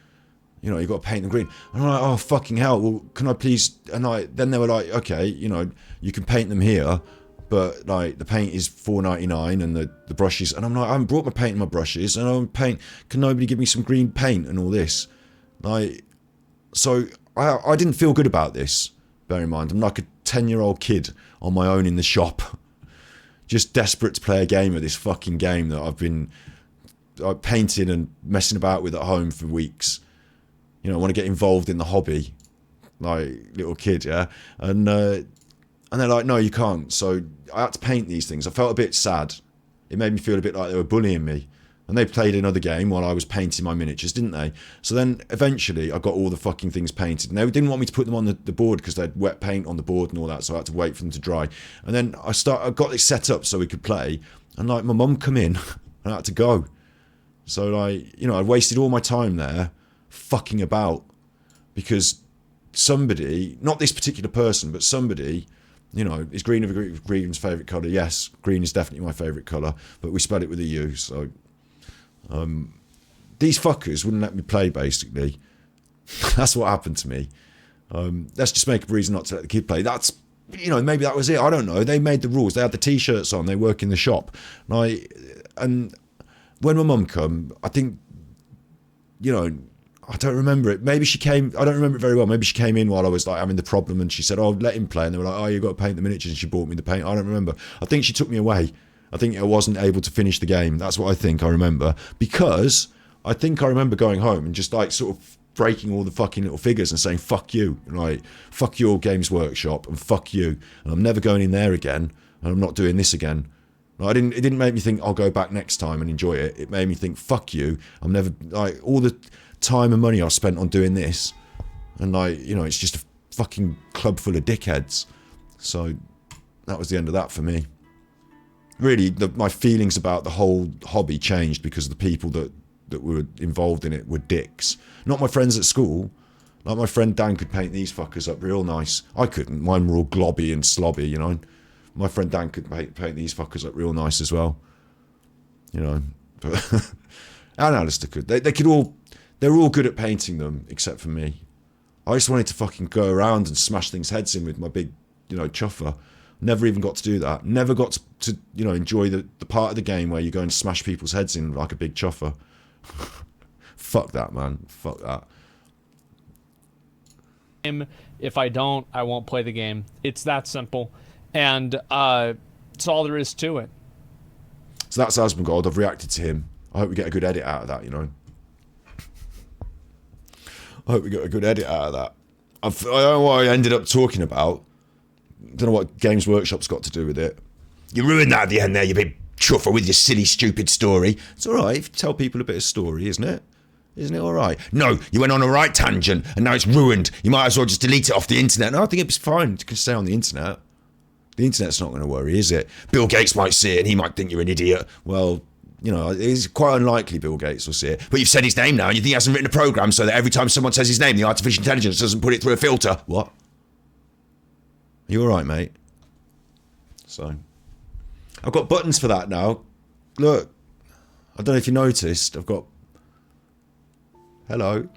You know, you've got to paint them green. And I'm like, oh, fucking hell, well, can I please... And then they were like, okay, you know, you can paint them here, but like the paint is $4.99 and the brushes... And I'm like, I haven't brought my paint and my brushes, and I'm paint... Can nobody give me some green paint and all this? Like, so I didn't feel good about this, bear in mind. I'm like a 10-year-old kid on my own in the shop, just desperate to play a game of this fucking game that I've been painting and messing about with at home for weeks. You know, I want to get involved in the hobby, like little kid, yeah? And they're like, no, you can't. So I had to paint these things. I felt a bit sad. It made me feel a bit like they were bullying me. And they played another game while I was painting my miniatures, didn't they? So then, eventually, I got all the fucking things painted. And they didn't want me to put them on the board because they had wet paint on the board and all that, so I had to wait for them to dry. And then I got it set up so we could play, and like, my mum come in, and I had to go. So like, you know, I wasted all my time there, fucking about, because somebody, not this particular person, but somebody... You know, is green Green's favourite colour? Yes, green is definitely my favourite colour, but we spell it with a U, so... these fuckers wouldn't let me play, basically. That's what happened to me. Let's just make a reason not to let the kid play. That's, you know, maybe that was it. I don't know. They made the rules. They had the t-shirts on. They work in the shop. And when my mum come, I think, you know, I don't remember it. Maybe she came, I don't remember it very well. Maybe she came in while I was like having the problem, and she said, oh, let him play. And they were like, oh, you got to paint the miniatures. And she bought me the paint. I don't remember. I think she took me away. I think I wasn't able to finish the game. That's what I think I remember. Because I think I remember going home and just like sort of breaking all the fucking little figures and saying, fuck you. Like, fuck your Games Workshop and fuck you. And I'm never going in there again. And I'm not doing this again. Like, it didn't make me think I'll go back next time and enjoy it. It made me think, fuck you. I'm never, like, all the time and money I've spent on doing this. And like, you know, it's just a fucking club full of dickheads. So that was the end of that for me. Really, my feelings about the whole hobby changed because the people that were involved in it were dicks. Not my friends at school. Like, my friend Dan could paint these fuckers up real nice. I couldn't. Mine were all globby and slobby, you know. My friend Dan could paint these fuckers up real nice as well. You know. But and Alistair could. They're all good at painting them, except for me. I just wanted to fucking go around and smash things' heads in with my big, you know, chuffer. Never even got to do that. Never got to you know, enjoy the part of the game where you go and smash people's heads in like a big chuffer. Fuck that, man. Fuck that. If I don't, I won't play the game. It's that simple. And it's all there is to it. So that's Asmongold. I've reacted to him. I hope we get a good edit out of that, you know. I hope we get a good edit out of that. I don't know what I ended up talking about. Don't know what Games Workshop's got to do with it. You ruined that at the end there, you big chuffer with your silly, stupid story. It's alright if you tell people a bit of story, isn't it? Isn't it alright? No, you went on a right tangent and now it's ruined. You might as well just delete it off the internet. No, I think it's fine. You can stay on the internet. The internet's not going to worry, is it? Bill Gates might see it and he might think you're an idiot. Well, you know, it's quite unlikely Bill Gates will see it. But you've said his name now and you think he hasn't written a program so that every time someone says his name, the artificial intelligence doesn't put it through a filter. What? Are you alright, mate? So, I've got buttons for that now. Look, I don't know if you noticed, I've got... Hello.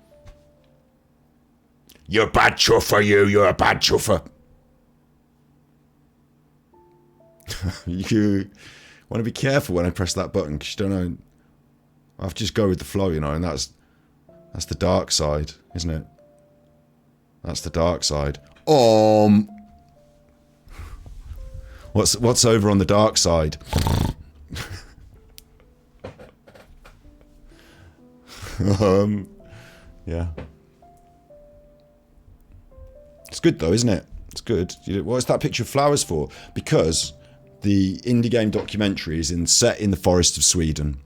You're a bad chuffer, you're a bad chuffer. You want to be careful when I press that button because you don't know. I have to just go with the flow, you know, and that's the dark side, isn't it? That's the dark side. What's over on the dark side? Yeah. It's good though, isn't it? It's good. What's that picture of flowers for? Because the indie game documentary is set in the forest of Sweden.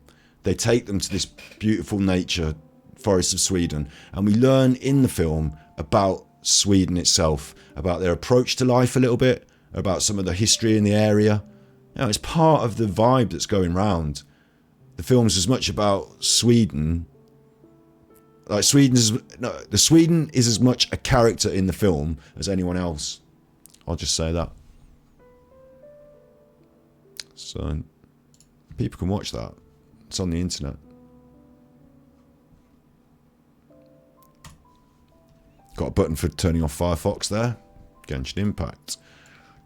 They take them to this beautiful nature, forest of Sweden, and we learn in the film about Sweden itself, about their approach to life a little bit, about some of the history in the area. You know, it's part of the vibe that's going round. The film's as much about Sweden. Like Sweden is as much a character in the film as anyone else. I'll just say that. So people can watch that. It's on the internet. Got a button for turning off Firefox there. Genshin Impact.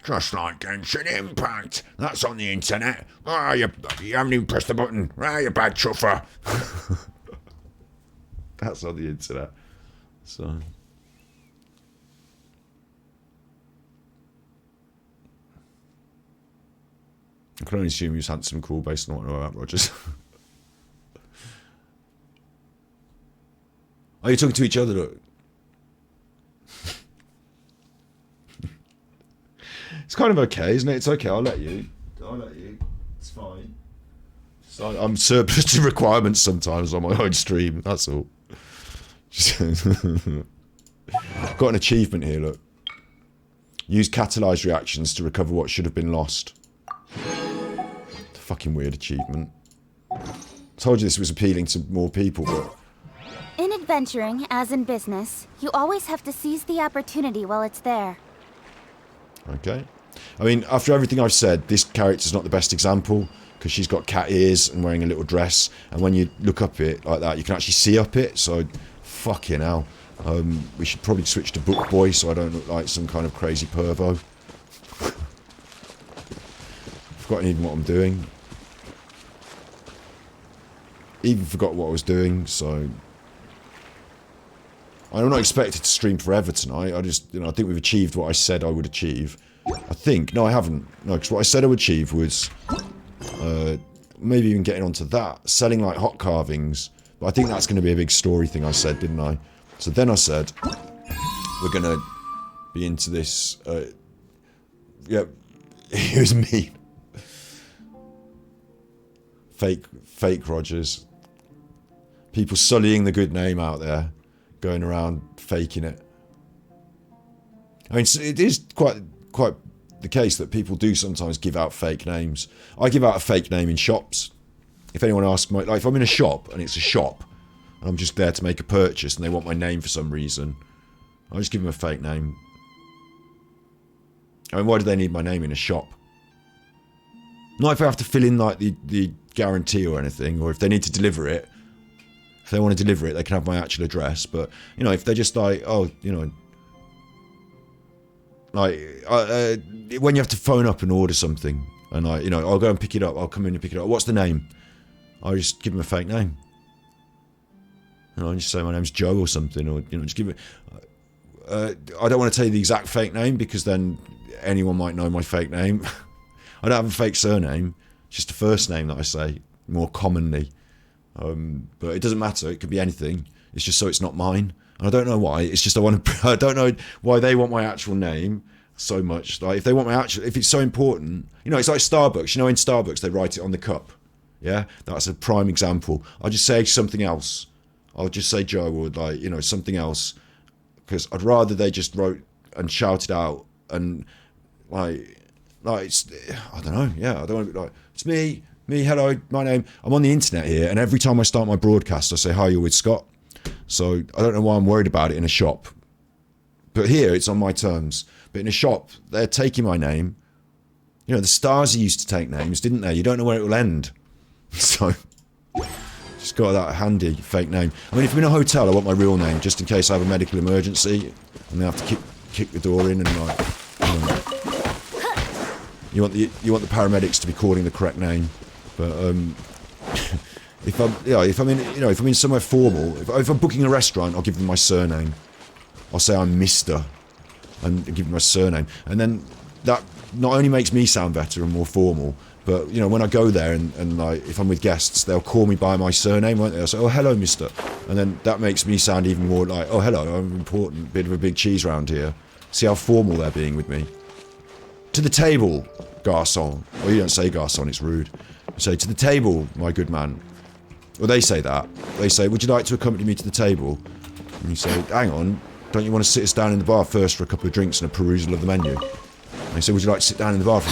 Just like Genshin Impact. That's on the internet. Ah, you haven't even pressed the button. Ah, you bad chuffer. That's on the internet. So. I can only assume he was handsome and cool based on what I know about Rogers. Are you talking to each other? Look? It's kind of okay, isn't it? It's okay, I'll let you. It's fine. So I'm surplus to requirements sometimes on my own stream, that's all. Got an achievement here, look. Use catalyzed reactions to recover what should have been lost. It's a fucking weird achievement. Told you this was appealing to more people, but... In adventuring, as in business, you always have to seize the opportunity while it's there. Okay. I mean, after everything I've said, this character's not the best example, because she's got cat ears and wearing a little dress, and when you look up it like that, you can actually see up it, so... Fucking hell. We should probably switch to Book Boy so I don't look like some kind of crazy pervo. Forgotten even what I'm doing. Even forgot what I was doing, so... I'm not expected to stream forever tonight. I just, you know, I think we've achieved what I said I would achieve. I think. No, I haven't. No, because what I said I would achieve was... maybe even getting onto that. Selling, like, hot carvings. But I think that's going to be a big story thing I said, didn't I? So then I said, we're going to be into this... yeah, here's me. Fake Rogers. People sullying the good name out there. Going around faking it. I mean, it is quite the case that people do sometimes give out fake names. I give out a fake name in shops. If anyone asks me, like if I'm in a shop and it's a shop and I'm just there to make a purchase and they want my name for some reason, I just give them a fake name. I mean, why do they need my name in a shop? Not if I have to fill in like the guarantee or anything, or if they need to deliver it. If they want to deliver it, they can have my actual address. But, you know, if they're just like, oh, you know, like, when you have to phone up and order something, and you know, I'll go and pick it up, I'll come in and pick it up. What's the name? I'll just give them a fake name. You know, I just say my name's Joe or something, or, you know, just give it. I don't want to tell you the exact fake name because then anyone might know my fake name. I don't have a fake surname, it's just the first name that I say more commonly. But it doesn't matter, it could be anything. It's just so it's not mine. And I don't know why. It's just I don't know why they want my actual name so much. Like, if they want my actual, if it's so important, you know, it's like Starbucks. You know, in Starbucks they write it on the cup. Yeah, that's a prime example. I'll just say something else. I'll just say Joe, or like, you know, something else, because I'd rather they just wrote and shouted out and like it's, I don't know. Yeah, I don't want to be like, it's me, hello, my name. I'm on the internet here, and every time I start my broadcast, I say, hi, you're with Scott. So I don't know why I'm worried about it in a shop. But here, it's on my terms. But in a shop, they're taking my name. You know, the Stasi used to take names, didn't they? You don't know where it will end. So, just got that handy fake name. I mean, if I'm in a hotel, I want my real name, just in case I have a medical emergency, and they have to kick the door in and like... You want the paramedics to be calling the correct name, but if I'm in somewhere formal, if I'm booking a restaurant, I'll give them my surname. I'll say I'm Mister, and give them my surname, and then that not only makes me sound better and more formal, but you know, when I go there and like if I'm with guests, they'll call me by my surname, won't they? I'll say, oh, hello, Mister, and then that makes me sound even more like, oh, hello, I'm important, bit of a big cheese round here. See how formal they're being with me. To the table, garçon. Well, you don't say garçon, it's rude. You say, to the table, my good man. Well, they say that. They say, would you like to accompany me to the table? And you say, hang on, don't you want to sit us down in the bar first for a couple of drinks and a perusal of the menu? And they say, would you like to sit down in the bar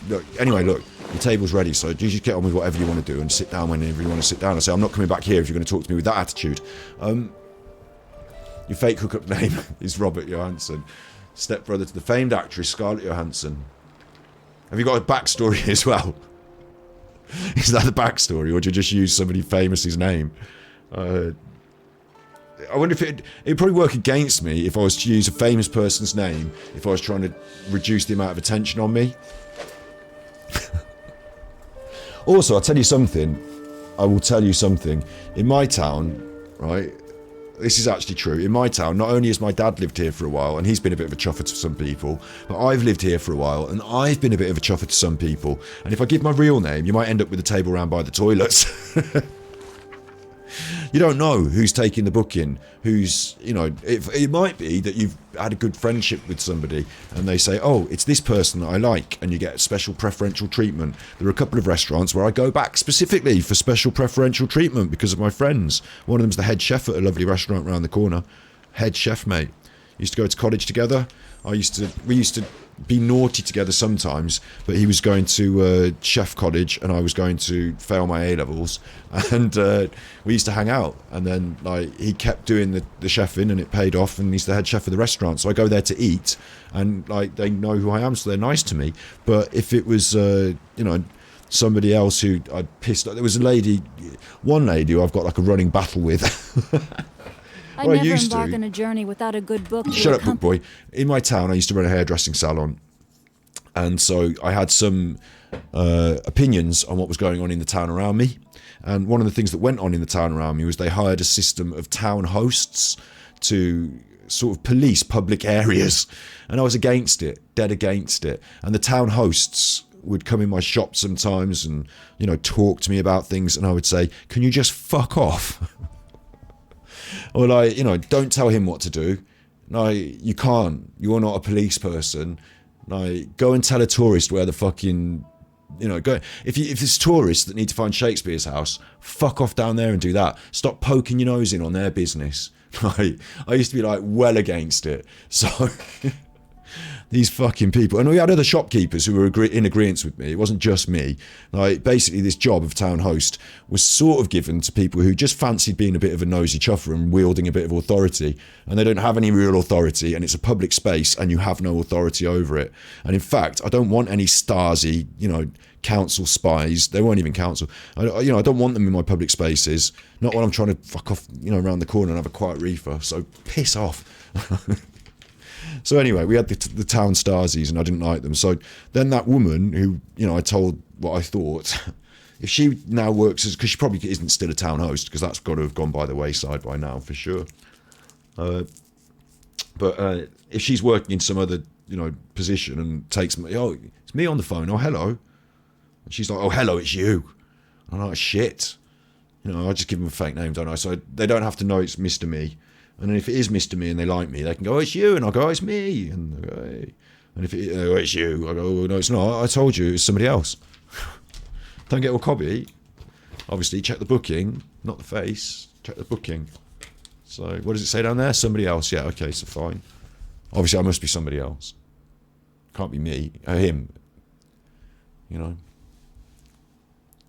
look, anyway, look, the table's ready, so you just get on with whatever you want to do and sit down whenever you want to sit down. I say, I'm not coming back here if you're going to talk to me with that attitude. Your fake hookup name is Robert Johansson. Stepbrother to the famed actress Scarlett Johansson. Have you got a backstory as well? Is that the backstory, or do you just use somebody famous's name? I wonder if it'd probably work against me if I was to use a famous person's name if I was trying to reduce the amount of attention on me. Also, I'll tell you something. I will tell you something. In my town, right? This is actually true. In my town, not only has my dad lived here for a while, and he's been a bit of a chuffer to some people, but I've lived here for a while, and I've been a bit of a chuffer to some people. And if I give my real name, you might end up with a table round by the toilets. You don't know who's taking the booking, who's, you know, it might be that you've had a good friendship with somebody and they say, oh, it's this person that I like, and you get special preferential treatment. There are a couple of restaurants where I go back specifically for special preferential treatment because of my friends. One of them's the head chef at a lovely restaurant around the corner. Head chef, mate. Used to go to college together. We used to be naughty together sometimes, but he was going to chef college and I was going to fail my A-levels, and we used to hang out, and then like he kept doing the chefing and it paid off, and he's the head chef of the restaurant, so I go there to eat and like they know who I am, so they're nice to me. But if it was you know, somebody else who I'd pissed off, there was one lady who I've got like a running battle with. I never embark on a journey without a good book. Shut up, book boy. In my town, I used to run a hairdressing salon, and so I had some opinions on what was going on in the town around me. And one of the things that went on in the town around me was they hired a system of town hosts to sort of police public areas, and I was against it, dead against it. And the town hosts would come in my shop sometimes and, you know, talk to me about things, and I would say, can you just fuck off? Or like, you know, don't tell him what to do. No, you can't. You're not a police person. Like, go and tell a tourist where the fucking, you know, go. If it's tourists that need to find Shakespeare's house, fuck off down there and do that. Stop poking your nose in on their business. Like, I used to be like well against it. So these fucking people, and we had other shopkeepers who were in agreement with me. It wasn't just me. Like, basically this job of town host was sort of given to people who just fancied being a bit of a nosy chuffer and wielding a bit of authority, and they don't have any real authority, and it's a public space and you have no authority over it. And in fact, I don't want any Stasi, you know, council spies. They weren't even council. I don't want them in my public spaces, not when I'm trying to fuck off, you know, around the corner and have a quiet reefer. So piss off. So anyway, we had the town Stasis, and I didn't like them. So then that woman who, you know, I told what I thought, if she now works as, because she probably isn't still a town host, because that's got to have gone by the wayside by now for sure. But if she's working in some other, you know, position and takes me, oh, it's me on the phone, oh, hello. And she's like, oh, hello, it's you. And I'm like, shit. You know, I just give them a fake name, don't I? So they don't have to know it's Mr. Me. And then if it is Mr. Me and they like me, they can go, oh, it's you. And I'll go, oh, it's me. And they go, hey. And if it's you, I go, oh, no, it's not. I told you, it's somebody else. Don't get all cobby. Obviously, check the booking, not the face. Check the booking. So, what does it say down there? Somebody else. Yeah, okay, so fine. Obviously, I must be somebody else. Can't be me. Him. You know.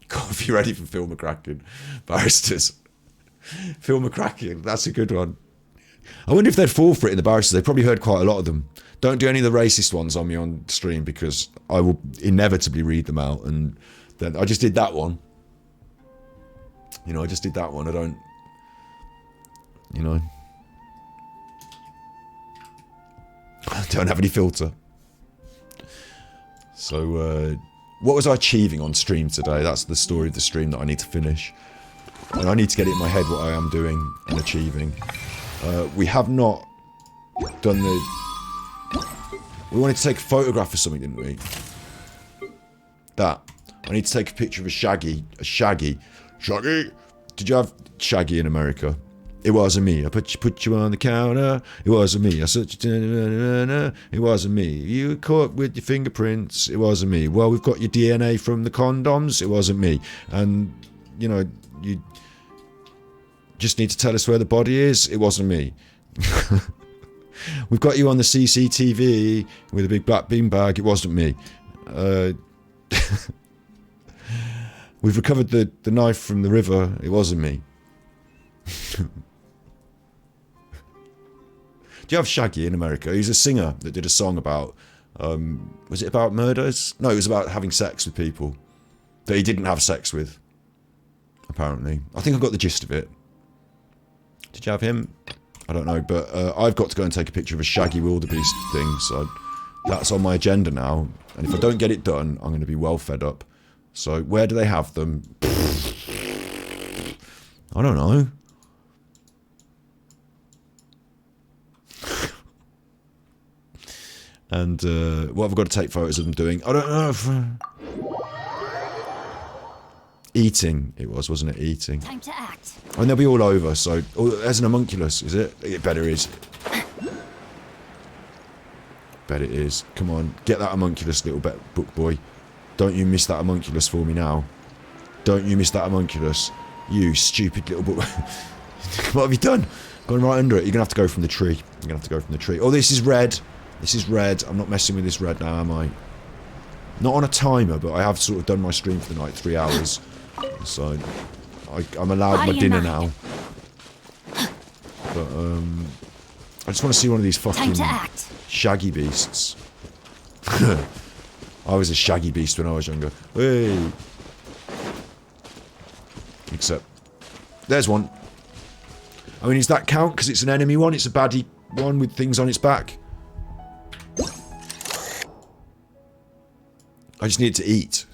Can't be ready for Phil McCracken. Barristers. Phil McCracken, that's a good one. I wonder if they'd fall for it in the barristers. They've probably heard quite a lot of them. Don't do any of the racist ones on me on stream because I will inevitably read them out. And then I just did that one. You know, I just did that one. I don't, you know, I don't have any filter. So, what was I achieving on stream today? That's the story of the stream that I need to finish. And I need to get it in my head what I am doing and achieving. We have not done the... We wanted to take a photograph of something, didn't we? That. I need to take a picture of a Shaggy. Shaggy. Did you have Shaggy in America? It wasn't me. I put you on the counter. It wasn't me. I said, it wasn't me. You caught with your fingerprints. It wasn't me. Well, we've got your DNA from the condoms. It wasn't me. And, you know, you just need to tell us where the body is. It wasn't me. We've got you on the CCTV with a big black beanbag. It wasn't me. We've recovered the knife from the river. It wasn't me. Do you have Shaggy in America? He's a singer that did a song about... was it about murders? No, it was about having sex with people that he didn't have sex with, apparently. I think I got the gist of it. Did you have him? I don't know, but I've got to go and take a picture of a Shaggy wildebeest thing, so that's on my agenda now. And if I don't get it done, I'm going to be well fed up. So where do they have them? I don't know. And what have I got to take photos of them doing? I don't know. Eating, it was, wasn't it? Eating. Time to act. And they'll be all over, so... Oh, there's an homunculus, is it? It better is. Bet it is. Come on, get that homunculus, little book boy. Don't you miss that homunculus for me now. Don't you miss that homunculus. You stupid little book... What have you done? Gone right under it. You're going to have to go from the tree. You're going to have to go from the tree. Oh, this is red. This is red. I'm not messing with this red now, am I? Not on a timer, but I have sort of done my stream for the night, 3 hours. So, I'm allowed my dinner now. But, I just want to see one of these fucking Shaggy beasts. I was a Shaggy beast when I was younger. Hey! Except, there's one. I mean, does that count? Because it's an enemy one? It's a baddie one with things on its back? I just need it to eat.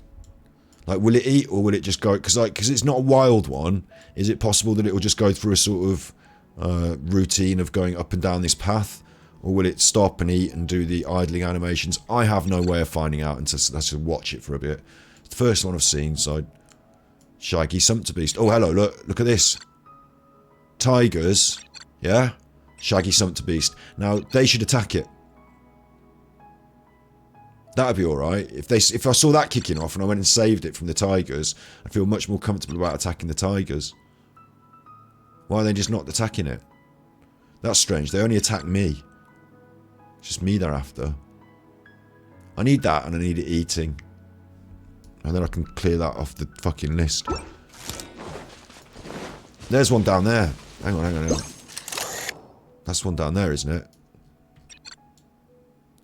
Like, will it eat or will it just go... Because it's not a wild one. Is it possible that it will just go through a sort of routine of going up and down this path? Or will it stop and eat and do the idling animations? I have no way of finding out until I just watch it for a bit. It's the first one I've seen, so... Shaggy Sumpterbeast. Oh, hello, look at this. Tigers. Yeah? Shaggy Sumpterbeast. Now, they should attack it. That'd be alright. If I saw that kicking off and I went and saved it from the tigers, I'd feel much more comfortable about attacking the tigers. Why are they just not attacking it? That's strange. They only attack me. It's just me they're after. I need that and I need it eating. And then I can clear that off the fucking list. There's one down there. Hang on. That's one down there, isn't it?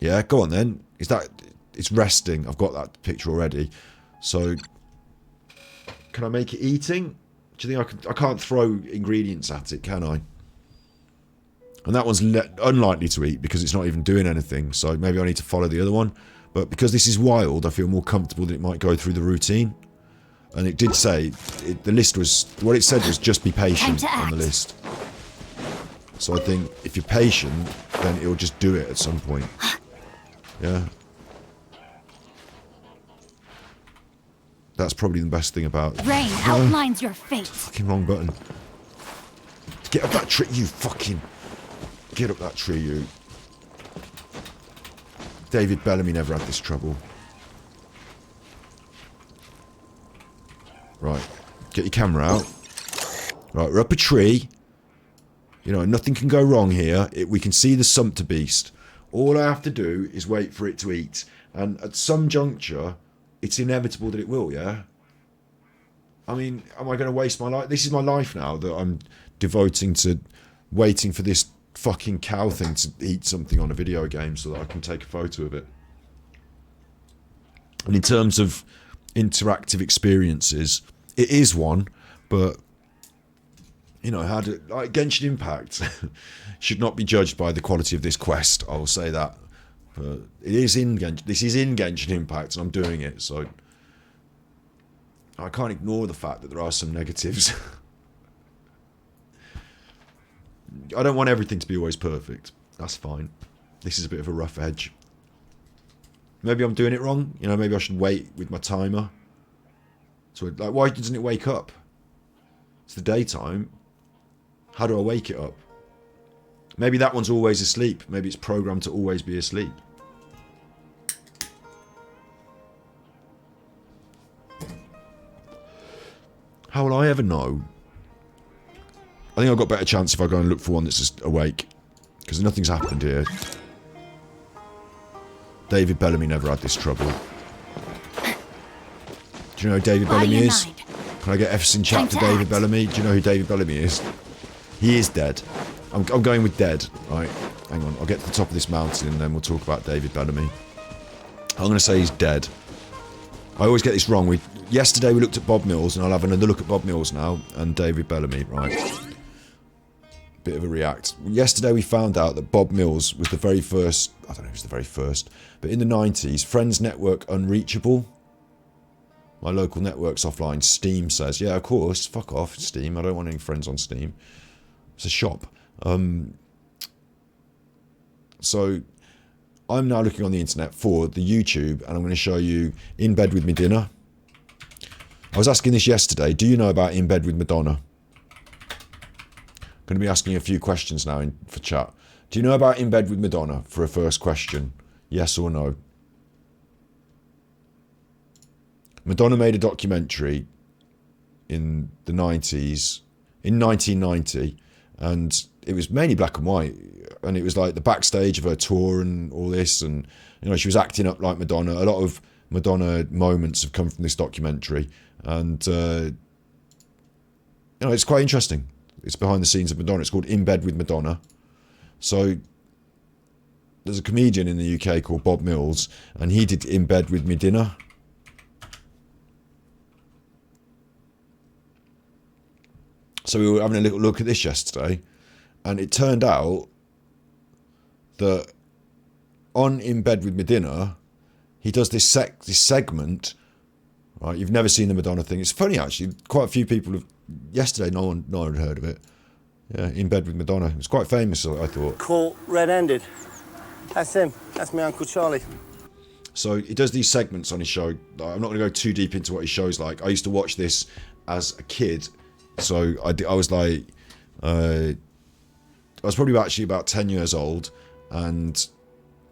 Yeah, go on then. Is that... It's resting. I've got that picture already. So, can I make it eating? Do you think I can't throw ingredients at it, can I? And that one's unlikely to eat because it's not even doing anything. So maybe I need to follow the other one. But because this is wild, I feel more comfortable that it might go through the routine. And it did say, the list was, what it said was just be patient on the list. So I think if you're patient, then it'll just do it at some point. Yeah. That's probably the best thing about it. Rain outlines your fate. Fucking wrong button. Get up that tree, you fucking... Get up that tree, you. David Bellamy never had this trouble. Right. Get your camera out. Right, we're up a tree. You know, nothing can go wrong here. We can see the sumpter beast. All I have to do is wait for it to eat. And at some juncture, it's inevitable that it will, yeah? I mean, am I going to waste my life? This is my life now that I'm devoting to waiting for this fucking cow thing to eat something on a video game so that I can take a photo of it. And in terms of interactive experiences, it is one, but you know, like Genshin Impact should not be judged by the quality of this quest. I will say that. But it is in this is in Genshin Impact, and I'm doing it, so I can't ignore the fact that there are some negatives. I don't want everything to be always perfect. That's fine. This is a bit of a rough edge. Maybe I'm doing it wrong. You know, maybe I should wait with my timer. So, like, why doesn't it wake up? It's the daytime. How do I wake it up? Maybe that one's always asleep. Maybe it's programmed to always be asleep. How will I ever know? I think I've got a better chance if I go and look for one that's just awake. Because nothing's happened here. David Bellamy never had this trouble. Do you know who David Bellamy is? Can I get F's in chat for David Bellamy? Do you know who David Bellamy is? He is dead. I'm going with dead. Right, hang on. I'll get to the top of this mountain and then we'll talk about David Bellamy. I'm going to say he's dead. I always get this wrong. Yesterday we looked at Bob Mills, and I'll have another look at Bob Mills now, and David Bellamy, right? Bit of a react. Yesterday we found out that Bob Mills was the very first, I don't know if it was the very first, but in the 90s, Friends Network Unreachable. My local network's offline. Steam says, yeah, of course, fuck off, Steam. I don't want any friends on Steam. It's a shop. So I'm now looking on the internet for the YouTube, and I'm going to show you In Bed With Me Dinner. I was asking this yesterday. Do you know about In Bed With Madonna? I'm going to be asking a few questions now for chat. Do you know about In Bed With Madonna for a first question? Yes or no? Madonna made a documentary in the 90s, in 1990, and it was mainly black and white, and it was like the backstage of her tour and all this, and you know, she was acting up like Madonna. A lot of Madonna moments have come from this documentary, and you know, it's quite interesting. It's behind the scenes of Madonna. It's called In Bed With Madonna. So there's a comedian in the UK called Bob Mills, and he did In Bed With Me Dinner. So we were having a little look at this yesterday, and it turned out that on In Bed With Me Dinner, he does this segment, right? You've never seen the Madonna thing. It's funny, actually. Quite a few people have... Yesterday, no one had heard of it. Yeah, In Bed With Madonna. It was quite famous, I thought. Caught red-handed. That's him. That's my Uncle Charlie. So he does these segments on his show. I'm not going to go too deep into what his show's like. I used to watch this as a kid. So I was like... I was probably actually about 10 years old. And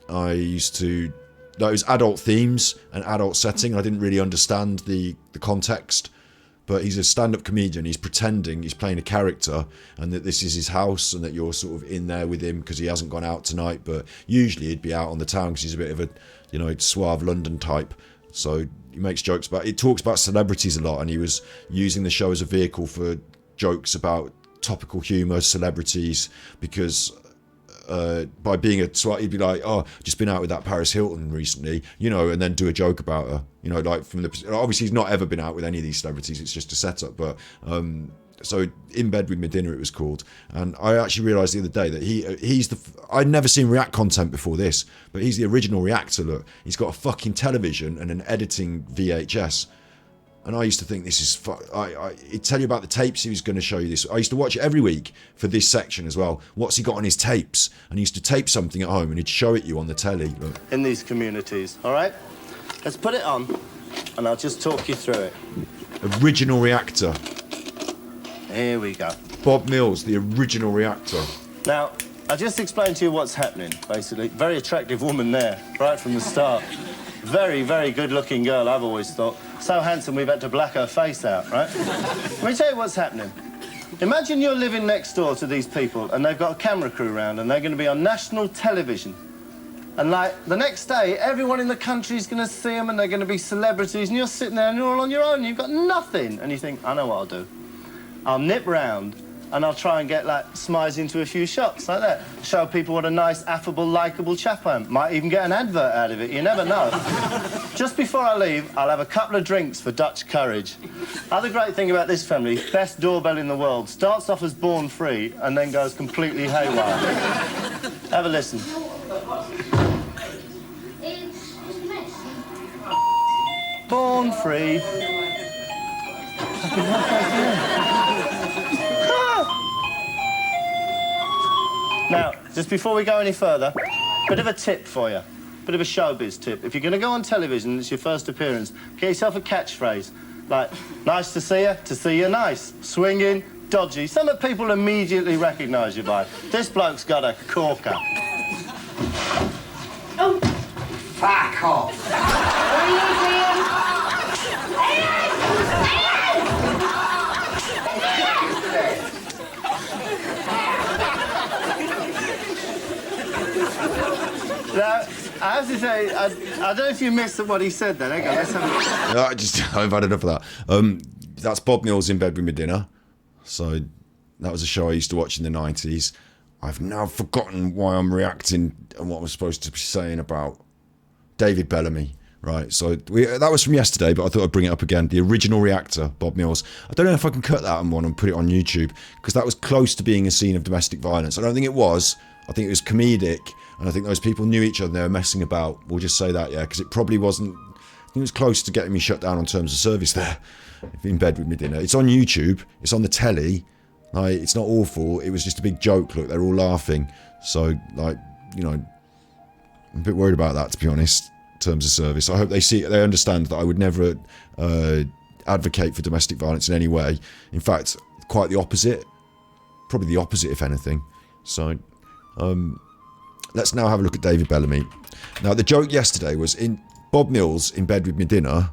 I used to... It was adult themes and adult setting. I didn't really understand the context. But he's a stand-up comedian. He's pretending he's playing a character and that this is his house and that you're sort of in there with him because he hasn't gone out tonight. But usually he'd be out on the town because he's a bit of a, you know, suave London type. So he makes jokes about... It talks about celebrities a lot, and he was using the show as a vehicle for jokes about topical humour, celebrities, because... by being a swat, he'd be like, "Oh, just been out with that Paris Hilton recently," you know, and then do a joke about her, you know, like from the... Obviously, he's not ever been out with any of these celebrities. It's just a setup. But so In Bed With Me Dinner, it was called, and I actually realised the other day that he's the... I'd never seen React content before this, but he's the original reactor. Look, he's got a fucking television and an editing VHS. And I used to think this is... He'd tell you about the tapes he was going to show you this. I used to watch it every week for this section as well. What's he got on his tapes? And he used to tape something at home and he'd show it you on the telly. Look. In these communities, all right? Let's put it on and I'll just talk you through it. Original reactor. Here we go. Bob Mills, the original reactor. Now, I'll just explain to you what's happening, basically. Very attractive woman there, right from the start. Very, very good-looking girl, I've always thought. So handsome we've had to black her face out, right? Let me tell you what's happening. Imagine you're living next door to these people and they've got a camera crew around and they're going to be on national television. And, like, the next day, everyone in the country's going to see them and they're going to be celebrities and you're sitting there and you're all on your own and you've got nothing. And you think, I know what I'll do. I'll nip round and I'll try and get, like, smiles into a few shots like that. Show people what a nice, affable, likeable chap I am. Might even get an advert out of it, you never know. Just before I leave, I'll have a couple of drinks for Dutch courage. Other great thing about this family, best doorbell in the world, starts off as born free and then goes completely haywire. Have a listen. Born free. Now, just before we go any further, bit of a tip for you. Bit of a showbiz tip. If you're going to go on television, it's your first appearance, get yourself a catchphrase. Like, nice to see you nice. Swinging, dodgy. Some that people immediately recognise you by. This bloke's got a corker. Oh, fuck off. What are you doing? Now, I have to say, I don't know if you missed what he said then. Okay, let's have a look. I've had enough of that. That's Bob Mills in bed with me dinner. So that was a show I used to watch in the 90s. I've now forgotten why I'm reacting and what I'm supposed to be saying about David Bellamy. Right, so that was from yesterday, but I thought I'd bring it up again. The original reactor, Bob Mills. I don't know if I can cut that one and put it on YouTube, because that was close to being a scene of domestic violence. I don't think it was. I think it was comedic, and I think those people knew each other and they were messing about. We'll just say that, yeah, because it probably wasn't... I think it was close to getting me shut down on terms of service there, in bed with me dinner. It's on YouTube, it's on the telly, like, it's not awful, it was just a big joke, look, they're all laughing. So, like, you know, I'm a bit worried about that, to be honest. Terms of service. I hope they understand that I would never advocate for domestic violence in any way. In fact, quite the opposite. Probably the opposite, if anything. So, let's now have a look at David Bellamy. Now, the joke yesterday was in Bob Mills in bed with me dinner.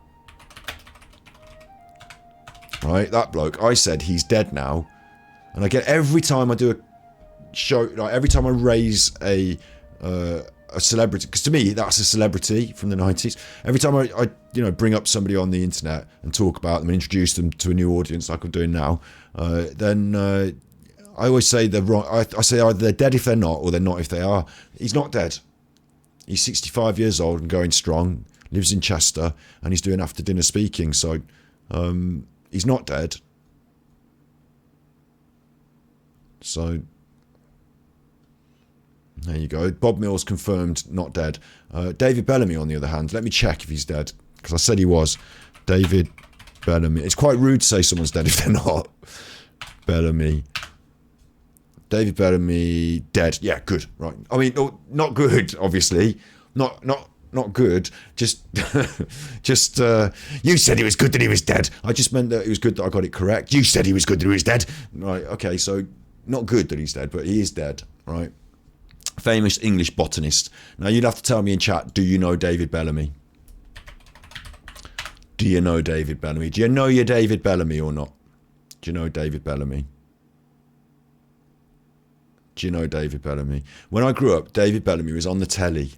Right, that bloke. I said he's dead now, and I get every time I do a show, like every time I raise a celebrity, because to me that's a celebrity from the 90s. Every time I bring up somebody on the internet and talk about them and introduce them to a new audience like I'm doing now, then I always say they're wrong. I say either they're dead if they're not, or they're not if they are. He's not dead. He's 65 years old and going strong, lives in Chester, and he's doing after dinner speaking, so he's not dead. So there you go. Bob Mills confirmed, not dead. David Bellamy, on the other hand, let me check if he's dead, because I said he was. David Bellamy. It's quite rude to say someone's dead if they're not. Bellamy. David Bellamy, dead. Yeah, good. Right. I mean, not good, obviously. Not good. Just, you said it was good that he was dead. I just meant that it was good that I got it correct. You said he was good that he was dead. Right. Okay. So, not good that he's dead, but he is dead. Right. Famous English botanist. Now, you'd have to tell me in chat, do you know David Bellamy? Do you know David Bellamy? Do you know your David Bellamy or not? Do you know David Bellamy? Do you know David Bellamy? When I grew up, David Bellamy was on the telly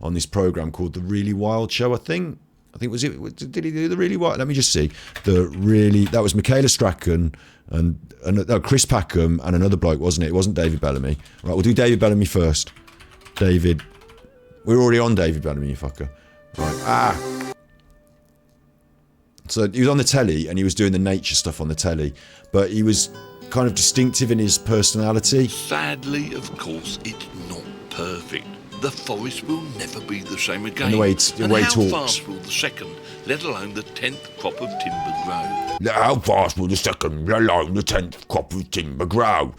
on this programme called The Really Wild Show, I think. Did he do The Really Wild? Let me just see. That was Michaela Strachan and Chris Packham and another bloke, wasn't it? It wasn't David Bellamy. Right, we'll do David Bellamy first. David. We're already on David Bellamy, you fucker. Right. So he was on the telly and he was doing the nature stuff on the telly, but he was kind of distinctive in his personality. Sadly, of course, it's not perfect. The forest will never be the same again. And the way he talks. How fast will the second, let alone the 10th crop of timber grow? How fast will the second, let alone the 10th crop of timber grow?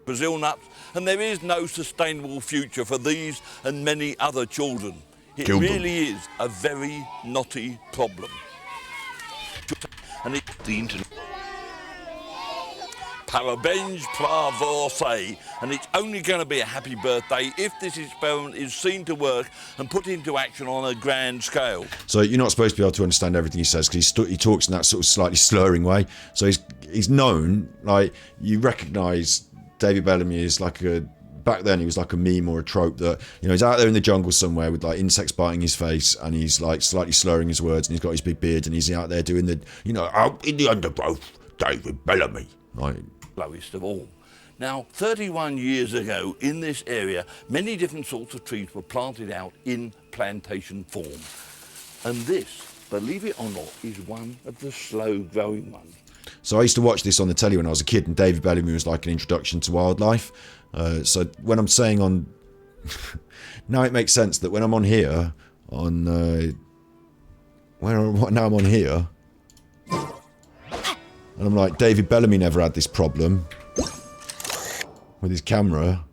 Brazil nuts, and there is no sustainable future for these and many other children. It really is a very knotty problem. And it's the internet. Parabéns para você, and it's only going to be a happy birthday if this experiment is seen to work and put into action on a grand scale. So you're not supposed to be able to understand everything he says because he talks in that sort of slightly slurring way. So he's known, like, you recognise David Bellamy is like a... Back then he was like a meme or a trope that, you know, he's out there in the jungle somewhere with like insects biting his face and he's like slightly slurring his words and he's got his big beard and he's out there doing the, you know, out in the undergrowth, David Bellamy. Like... Lowest of all. Now, 31 years ago in this area, many different sorts of trees were planted out in plantation form. And this, believe it or not, is one of the slow-growing ones. So I used to watch this on the telly when I was a kid, and David Bellamy was like an introduction to wildlife. So when I'm saying on... now it makes sense that when I'm on here, on... now I'm on here, and I'm like, David Bellamy never had this problem with his camera.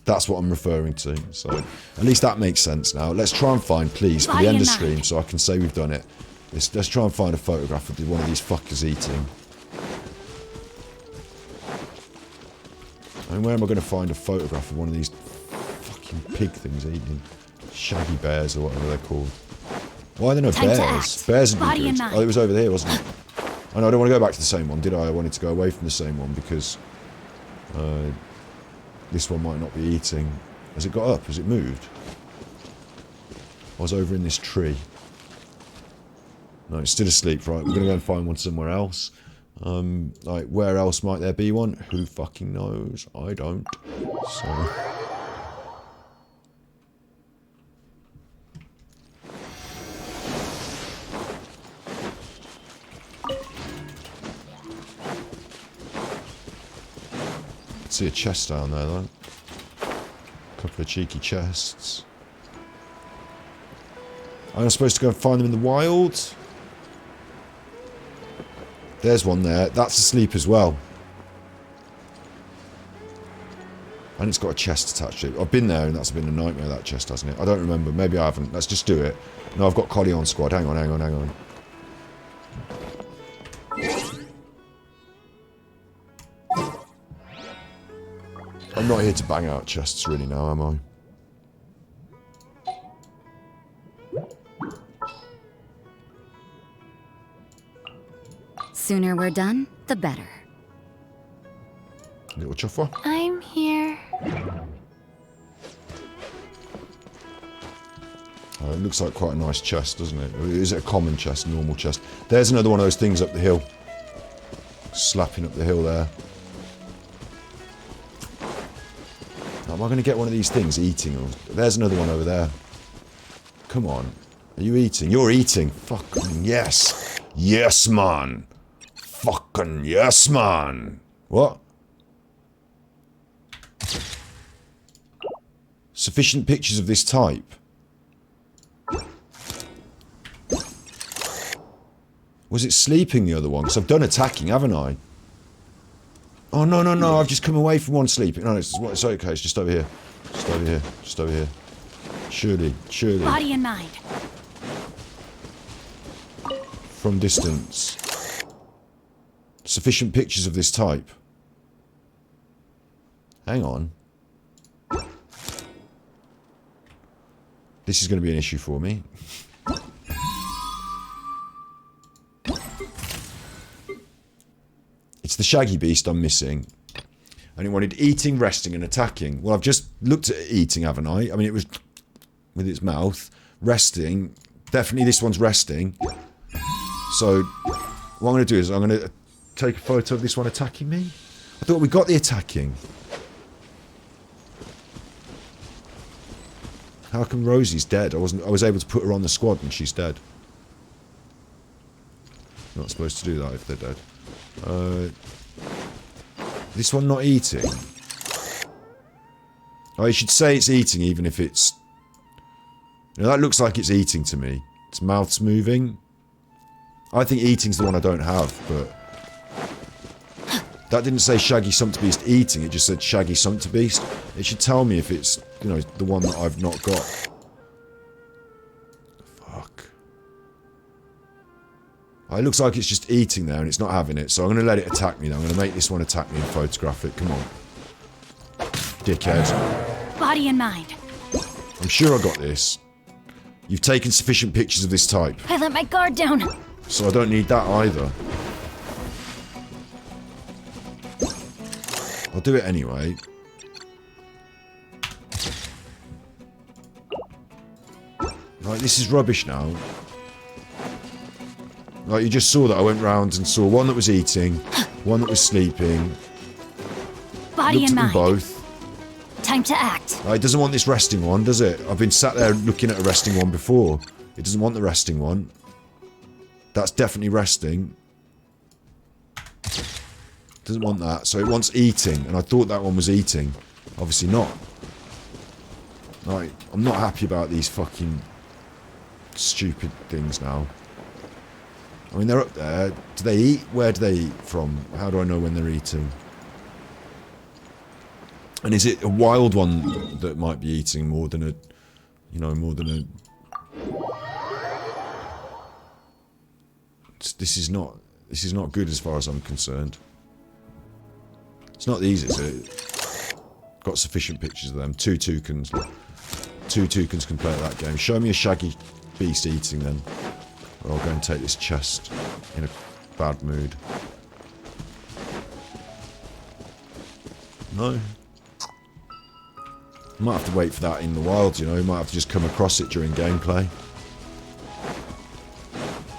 That's what I'm referring to. So at least that makes sense now. Let's try and find, please, for the end of stream, so I can say we've done it. Let's try and find a photograph of one of these fuckers eating. I mean, where am I going to find a photograph of one of these fucking pig things eating? Shaggy bears or whatever they're called. Why are there no bears? Bears would be good. Oh, it was over there, wasn't it? Oh no, I don't want to go back to the same one, did I? I wanted to go away from the same one because this one might not be eating. Has it got up? Has it moved? I was over in this tree. No, it's still asleep. Right, we're going to go and find one somewhere else. Like, where else might there be one? Who fucking knows? I don't. So... see a chest down there though. A couple of cheeky chests. I'm supposed to go and find them in the wild. There's one there. That's asleep as well. And it's got a chest attached to it. I've been there and that's been a nightmare, that chest, hasn't it? I don't remember. Maybe I haven't. Let's just do it. No, I've got Collie on squad. Hang on, hang on, hang on. I'm not here to bang out chests really now, am I? Sooner we're done, the better. Little chuffer. I'm here. It looks like quite a nice chest, doesn't it? Is it a common chest, normal chest? There's another one of those things up the hill. Slapping up the hill there. Am I going to get one of these things eating? There's another one over there. Come on. Are you eating? You're eating. Fucking yes. Yes, man. Fucking yes, man. What? Sufficient pictures of this type. Was it sleeping, the other one? Because I've done attacking, haven't I? Oh, no, no, no, I've just come away from one sleeping. No, it's okay, it's just over here. Just over here, just over here. Surely, surely. Body and mind. From distance. Sufficient pictures of this type. Hang on. This is going to be an issue for me. It's the shaggy beast I'm missing. And it wanted eating, resting, and attacking. Well, I've just looked at eating, haven't I? I mean, it was with its mouth. Resting. Definitely this one's resting. So, what I'm going to do is I'm going to take a photo of this one attacking me. I thought we got the attacking. How come Rosie's dead? I was able to put her on the squad and she's dead. Not supposed to do that if they're dead. This one not eating? Oh, you should say it's eating even if it's... You know, that looks like it's eating to me. Its mouth's moving. I think eating's the one I don't have, but... That didn't say Shaggy Sumpterbeast eating, it just said Shaggy Sumpterbeast. It should tell me if it's, you know, the one that I've not got. Fuck. It looks like it's just eating there and it's not having it, so I'm going to let it attack me now. I'm going to make this one attack me and photograph it. Come on. Dickhead. Body and mind. I'm sure I got this. You've taken sufficient pictures of this type. I let my guard down. So I don't need that either. I'll do it anyway. Like, this is rubbish now. Like, you just saw that I went round and saw one that was eating, one that was sleeping. Body Looked and at them mind. both. Time to act. Like, it doesn't want this resting one, does it? I've been sat there looking at a resting one before. It doesn't want the resting one. That's definitely resting. Doesn't want that. So it wants eating, and I thought that one was eating. Obviously not. Like, I'm not happy about these fucking stupid things now. I mean, they're up there. Do they eat? Where do they eat from? How do I know when they're eating? And is it a wild one that might be eating more than a, you know, more than a... This is not good as far as I'm concerned. It's not these, is it? Got sufficient pictures of them. Two toucans. Two toucans can play at that game. Show me a shaggy beast eating then. Or I'll go and take this chest in a bad mood. No. Might have to wait for that in the wild, you know. You might have to just come across it during gameplay.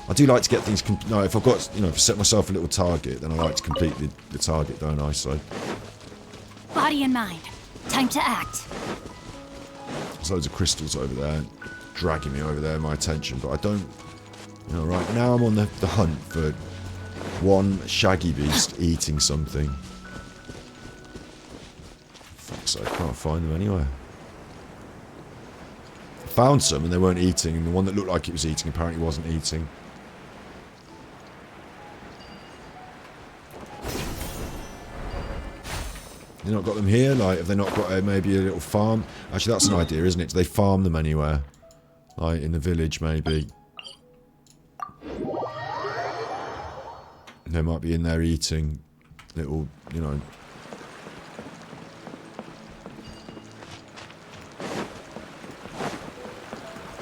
I do like to get things... No, if I've got... You know, if I set myself a little target, then I like to complete the target, don't I? So... Body and mind. Time to act. There's loads of crystals over there, dragging me over there, my attention, but I don't... You know, right now I'm on the hunt for one shaggy beast eating something. Fuck's sake, I can't find them anywhere. I found some and they weren't eating, and the one that looked like it was eating apparently wasn't eating. They not got them here? Like, have they not got maybe a little farm? Actually, that's an idea, isn't it? Do they farm them anywhere? Like, in the village, maybe. They might be in there eating little, you know...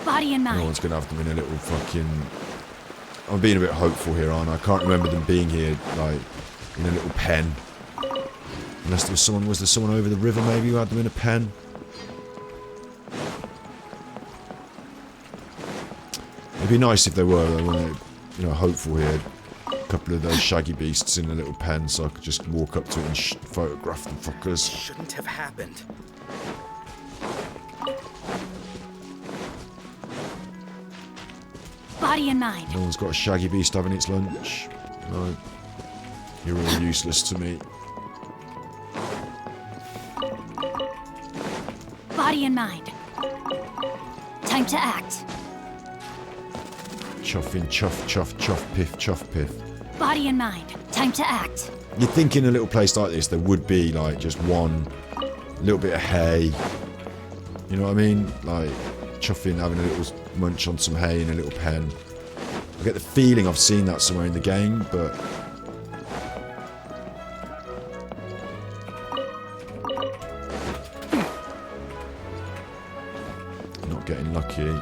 Body and mind. No one's going to have them in a little fucking... I'm being a bit hopeful here, aren't I? I can't remember them being here, like, in a little pen. Unless there was someone... Was there someone over the river, maybe, who had them in a pen? It'd be nice if they were, though, wouldn't it? You know, hopeful here. A couple of those shaggy beasts in a little pen, so I could just walk up to it and photograph the fuckers. Shouldn't have happened. Body and mind. No one's got a shaggy beast having its lunch. No. You're all useless to me. Body and mind. Time to act. Chuffing, chuff, chuff, chuff, piff, chuff, piff. Body and mind. Time to act. You'd think in a little place like this there would be like just one little bit of hay. You know what I mean? Like chuffing, having a little munch on some hay in a little pen. I get the feeling I've seen that somewhere in the game, but... Not getting lucky.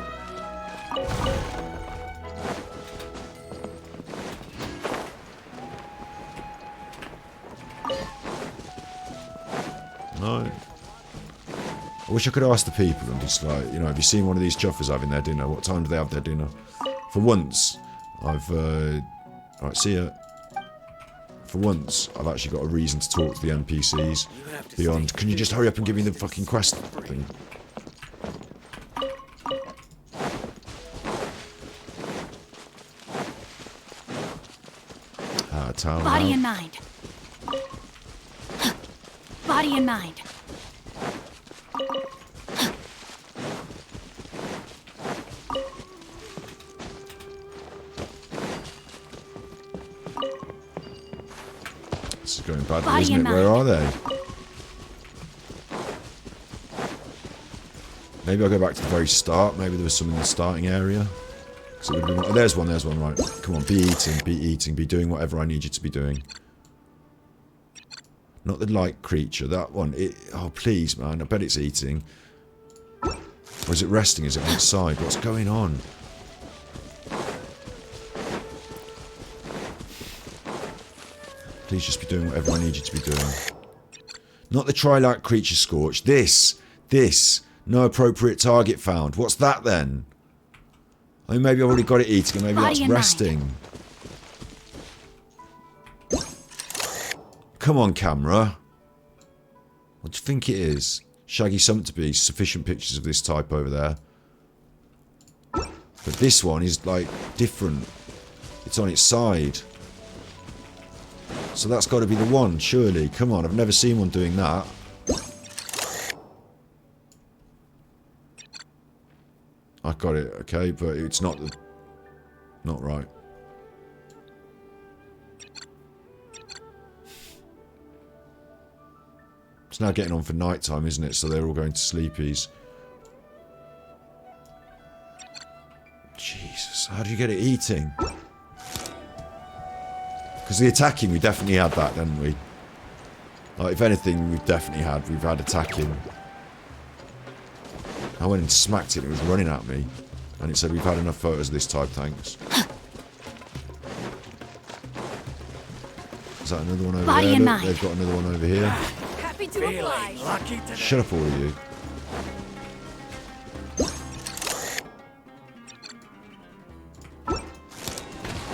No. I wish I could ask the people and just like, you know, have you seen one of these chuffers having their dinner? What time do they have their dinner? For once, I've, right, see ya. For once, I've actually got a reason to talk to the NPCs beyond, can you just hurry up and give me the fucking quest thing? Town Body now. and mind. Body and mind. This is going badly, Body isn't and it? Where mind. are they? Maybe I'll go back to the very start. Maybe there was some in the starting area. 'Cause it would've been, oh, there's one, right. Come on, be eating, be doing whatever I need you to be doing. Not the light creature, that one. Oh, please, man, I bet it's eating. Or is it resting? Is it on its side? What's going on? Please just be doing whatever I need you to be doing. Not the try-light creature scorch. This. No appropriate target found. What's that then? I mean, maybe I've already got it eating, and maybe that's resting. Come on, camera. What do you think it is? Shaggy Sumpterbeast. Sufficient pictures of this type over there. But this one is, like, different. It's on its side. So that's got to be the one, surely. Come on, I've never seen one doing that. I got it, okay, but it's not right. It's now getting on for night time, isn't it? So they're all going to sleepies. Jesus, how do you get it eating? Because the attacking, we definitely had that, didn't we? Like, if anything, we've had attacking. I went and smacked it and it was running at me. And it said, we've had enough photos of this type, thanks. Is that another one over Body there? and Look, mind. they've got another one over here. Happy to oblige. Shut up, all of you.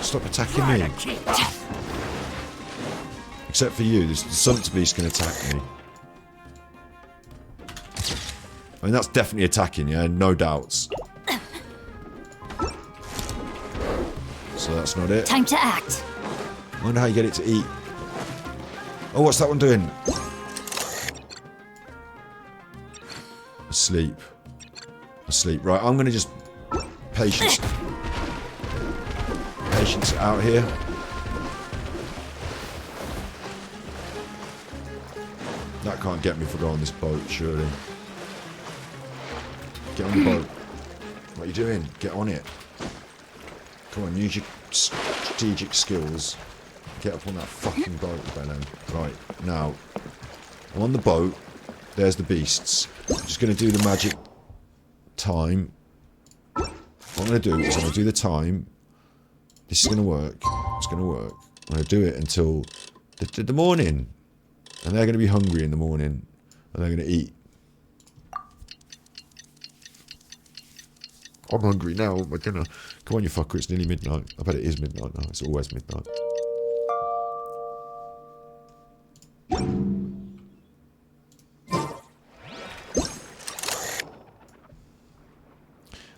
Stop attacking me. Except for you, the Sumpterbeast can attack me. I mean, that's definitely attacking, yeah? No doubts. So that's not it. Time to act. I wonder how you get it to eat. Oh, what's that one doing? Asleep. Right, I'm gonna just... Patience out here. That can't get me if I go on this boat, surely. Get on the boat. What are you doing? Get on it. Come on, use your strategic skills. Get up on that fucking boat, Belen. Right, now. I'm on the boat. There's the beasts. I'm just going to do the magic time. What I'm going to do is I'm going to do the time. This is going to work. It's going to work. I'm going to do it until the morning. And they're going to be hungry in the morning. And they're going to eat. I'm hungry now. My dinner. Come on, you fucker. It's nearly midnight. I bet it is midnight now. It's always midnight.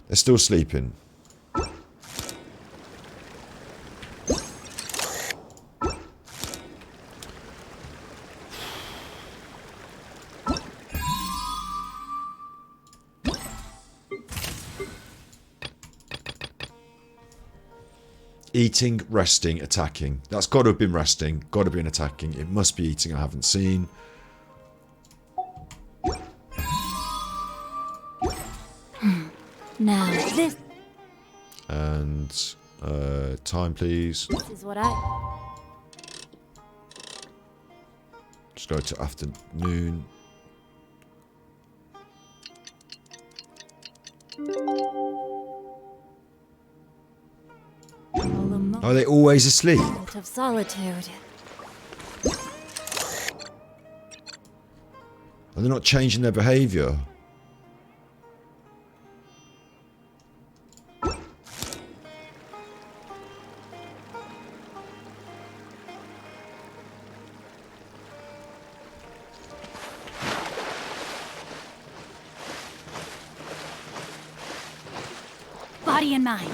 They're still sleeping. Eating, resting, attacking. That's got to have been resting. Got to have been attacking. It must be eating. I haven't seen. Now this. And time, please. This is what I. Just go to afternoon. Are they always asleep? Of solitude. Are they not changing their behaviour? Body and mind.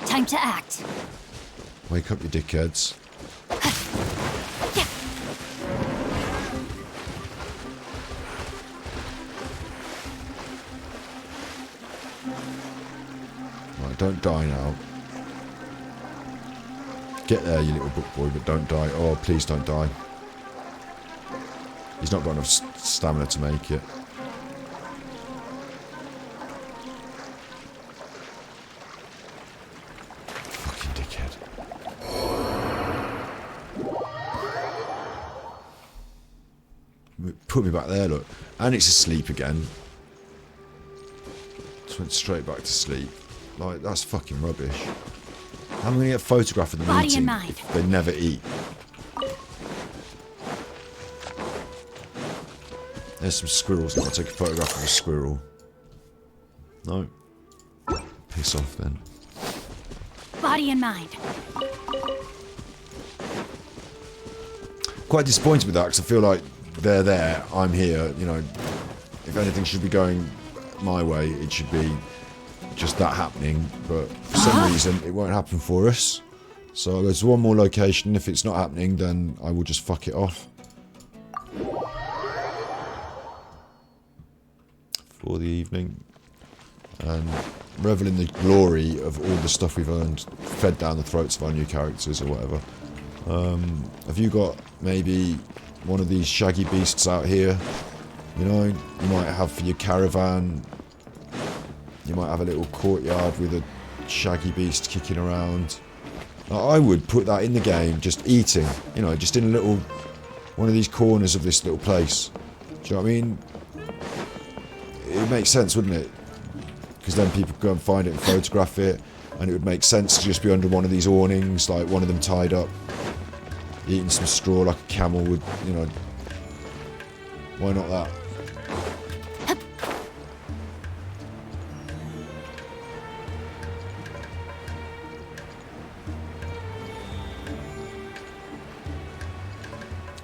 Time to act. Wake up, you dickheads. Right, don't die now. Get there, you little book boy, but don't die. Oh, please don't die. He's not got enough stamina to make it. put me back there, look. And it's asleep again. Just went straight back to sleep. Like, that's fucking rubbish. How am I going to get a photograph of them Body eating and mind. if they never eat? There's some squirrels. I'll take a photograph of a squirrel. No. Piss off then. Body and mind. Quite disappointed with that because I feel like they're there, I'm here, you know. If anything should be going my way, it should be just that happening, but for some reason it won't happen for us. So there's one more location. If it's not happening, then I will just fuck it off. For the evening. And revel in the glory of all the stuff we've earned, fed down the throats of our new characters or whatever. Have you got maybe one of these shaggy beasts out here? You know, you might have for your caravan. You might have a little courtyard with a shaggy beast kicking around. Now, I would put that in the game, just eating. You know, just in a little, one of these corners of this little place. Do you know what I mean? It makes sense, wouldn't it? Because then people could go and find it and photograph it, and it would make sense to just be under one of these awnings, like one of them tied up, eating some straw like a camel would, you know. Why not that?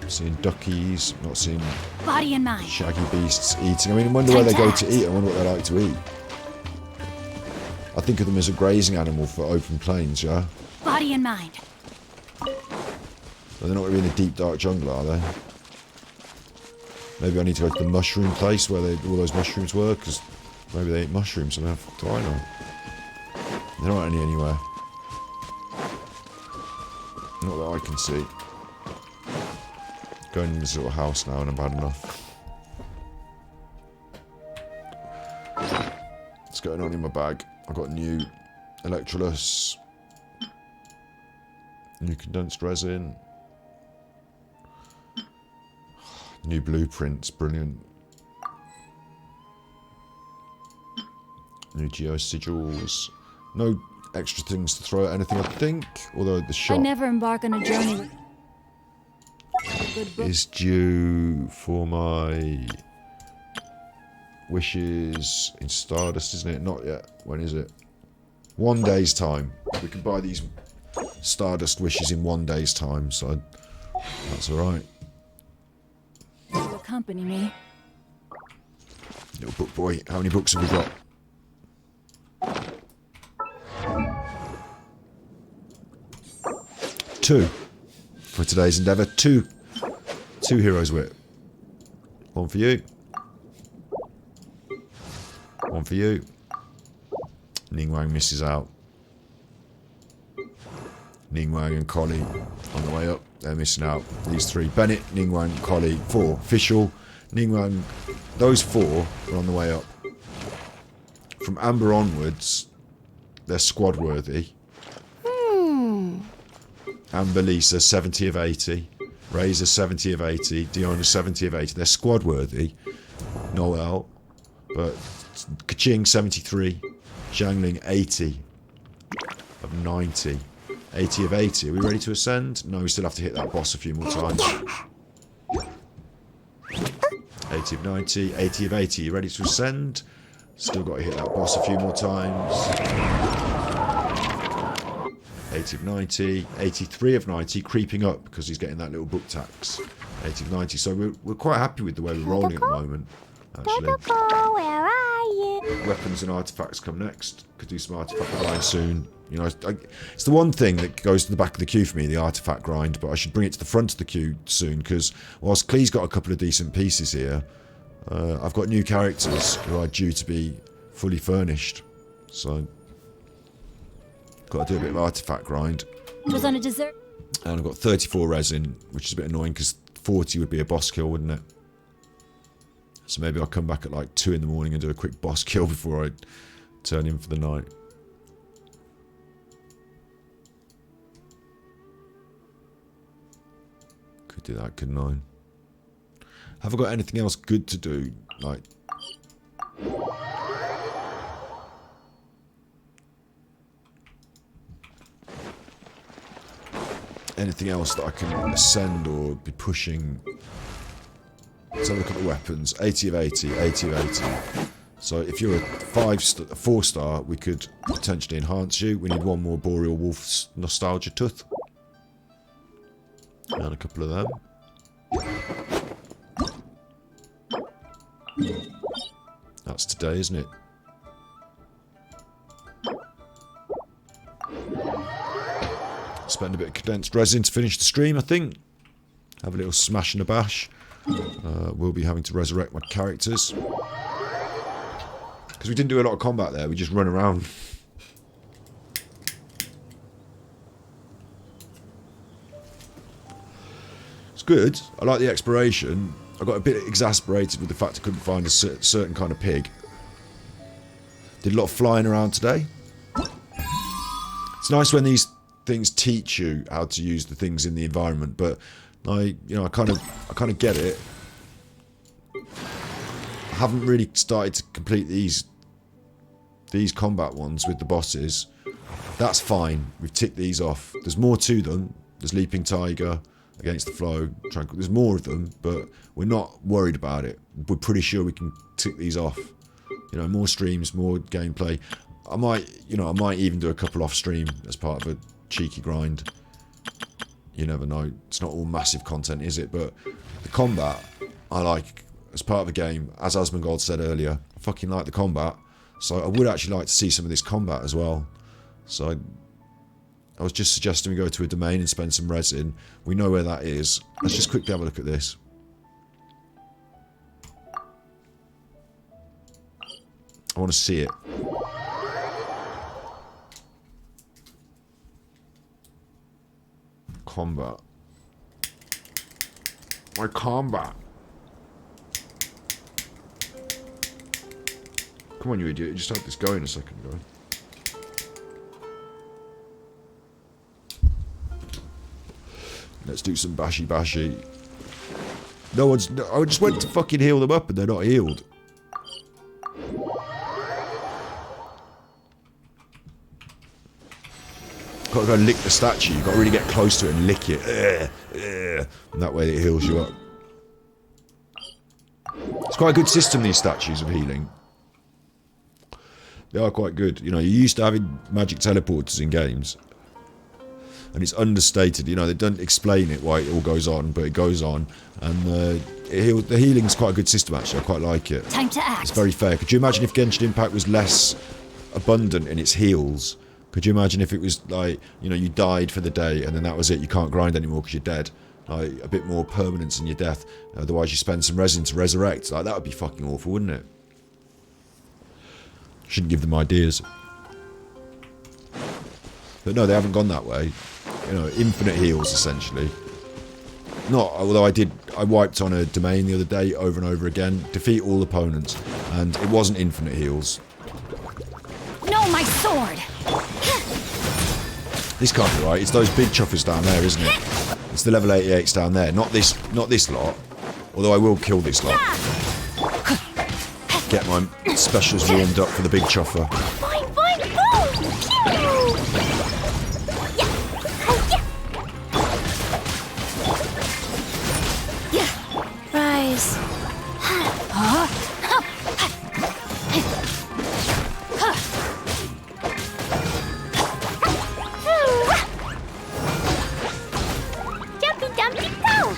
Seeing duckies, not seeing Body and mind. shaggy beasts eating. I mean, I wonder where they go to eat. I wonder what they like to eat. I think of them as a grazing animal for open plains, yeah? Body and mind. But they're not really in a deep, dark jungle, are they? Maybe I need to go to the mushroom place where all those mushrooms were, because maybe they eat mushrooms, and how the fuck do I know? There aren't any anywhere. Not that I can see. Going in this little house now and I've had enough. What's going on in my bag? I've got new Electrolux, new condensed resin, new blueprints, brilliant. New geosigils. No extra things to throw at anything, I think, although the shop I never embark on a journey with is due for my wishes in Stardust, isn't it? Not yet. When is it? 1 day's time. We can buy these Stardust wishes in 1 day's time, so that's alright. accompany me. Little book boy, how many books have we got? Two. For today's endeavour, two heroes wit. One for you. One for you. Ningwang misses out. Ningwang and Collie on the way up. They're missing out. These three. Bennett, Ningwang, Collie. 4. Official. Ningwang. Those 4 are on the way up. From Amber onwards, they're squad worthy. Amber Lisa, 70 of 80. Razor, 70 of 80. Diona, 70 of 80. They're squad worthy. Noel. But Kaching, 73. Jiangling, 80 of 90. 80 of 80. Are we ready to ascend? No, we still have to hit that boss a few more times. 80 of 90. 80 of 80. You ready to ascend? Still got to hit that boss a few more times. 80 of 90, 83 of 90, creeping up because he's getting that little book tax. 80 of 90, so we're quite happy with the way we're rolling at the moment, actually. Where are you? Weapons and artifacts come next. Could do some artifact grind soon. You know, it's the one thing that goes to the back of the queue for me, the artifact grind, but I should bring it to the front of the queue soon because whilst Klee's got a couple of decent pieces here, I've got new characters who are due to be fully furnished, so got to do a bit of artifact grind. It was on a dessert. And I've got 34 resin, which is a bit annoying because 40 would be a boss kill, wouldn't it? So maybe I'll come back at like 2 in the morning and do a quick boss kill before I turn in for the night. Could do that, couldn't I? Have I got anything else good to do? Like... anything else that I can ascend or be pushing? Let's have a look at the weapons. 80 of 80, 80 of 80. So if you're a 4-star, we could potentially enhance you. We need one more Boreal Wolf's Nostalgia Tooth. And a couple of them. That's today, isn't it? Spend a bit of condensed resin to finish the stream, I think. Have a little smash and a bash. We'll be having to resurrect my characters. Because we didn't do a lot of combat there, we just run around. It's good. I like the exploration. I got a bit exasperated with the fact I couldn't find a certain kind of pig. Did a lot of flying around today. It's nice when these things teach you how to use the things in the environment, but I kind of get it. I haven't really started to complete these combat ones with the bosses. That's fine. We've ticked these off. There's more to them. There's Leaping Tiger, Against the Flow, there's more of them, but we're not worried about it. We're pretty sure we can tick these off. You know, more streams, more gameplay. I might even do a couple off stream as part of a cheeky grind. You never know. It's not all massive content, is it? But the combat, I like as part of the game. As Asmongold said earlier, I fucking like the combat. So I would actually like to see some of this combat as well. So I was just suggesting we go to a domain and spend some resin. We know where that is. Let's just quickly have a look at this. I want to see it. Combat. My combat. Come on, you idiot. You just had this going a second ago. Let's do some bashy bashy. No one's... I just went to fucking heal them up and they're not healed. Got to go and lick the statue. You've got to really get close to it and lick it. And that way it heals you up. It's quite a good system, these statues of healing. They are quite good. You know, you're used to having magic teleporters in games. And it's understated. You know, they don't explain it why it all goes on, but it goes on. And the healing's quite a good system, actually. I quite like it. Time to act. It's very fair. Could you imagine if Genshin Impact was less abundant in its heals? Could you imagine if it was like, you know, you died for the day and then that was it, you can't grind anymore because you're dead? Like, a bit more permanence in your death. Otherwise you spend some resin to resurrect. Like, that would be fucking awful, wouldn't it? Shouldn't give them ideas. But no, they haven't gone that way. You know, infinite heals, essentially. Not, although I wiped on a domain the other day over and over again. Defeat all opponents. And it wasn't infinite heals. No, my sword! This can't be right. It's those big chuffers down there, isn't it? It's the level 88s down there. Not this lot. Although I will kill this lot. Get my specials warmed up for the big chuffer. Fine, fine, boom! Yeah. Rise. Jumpy dumpy go!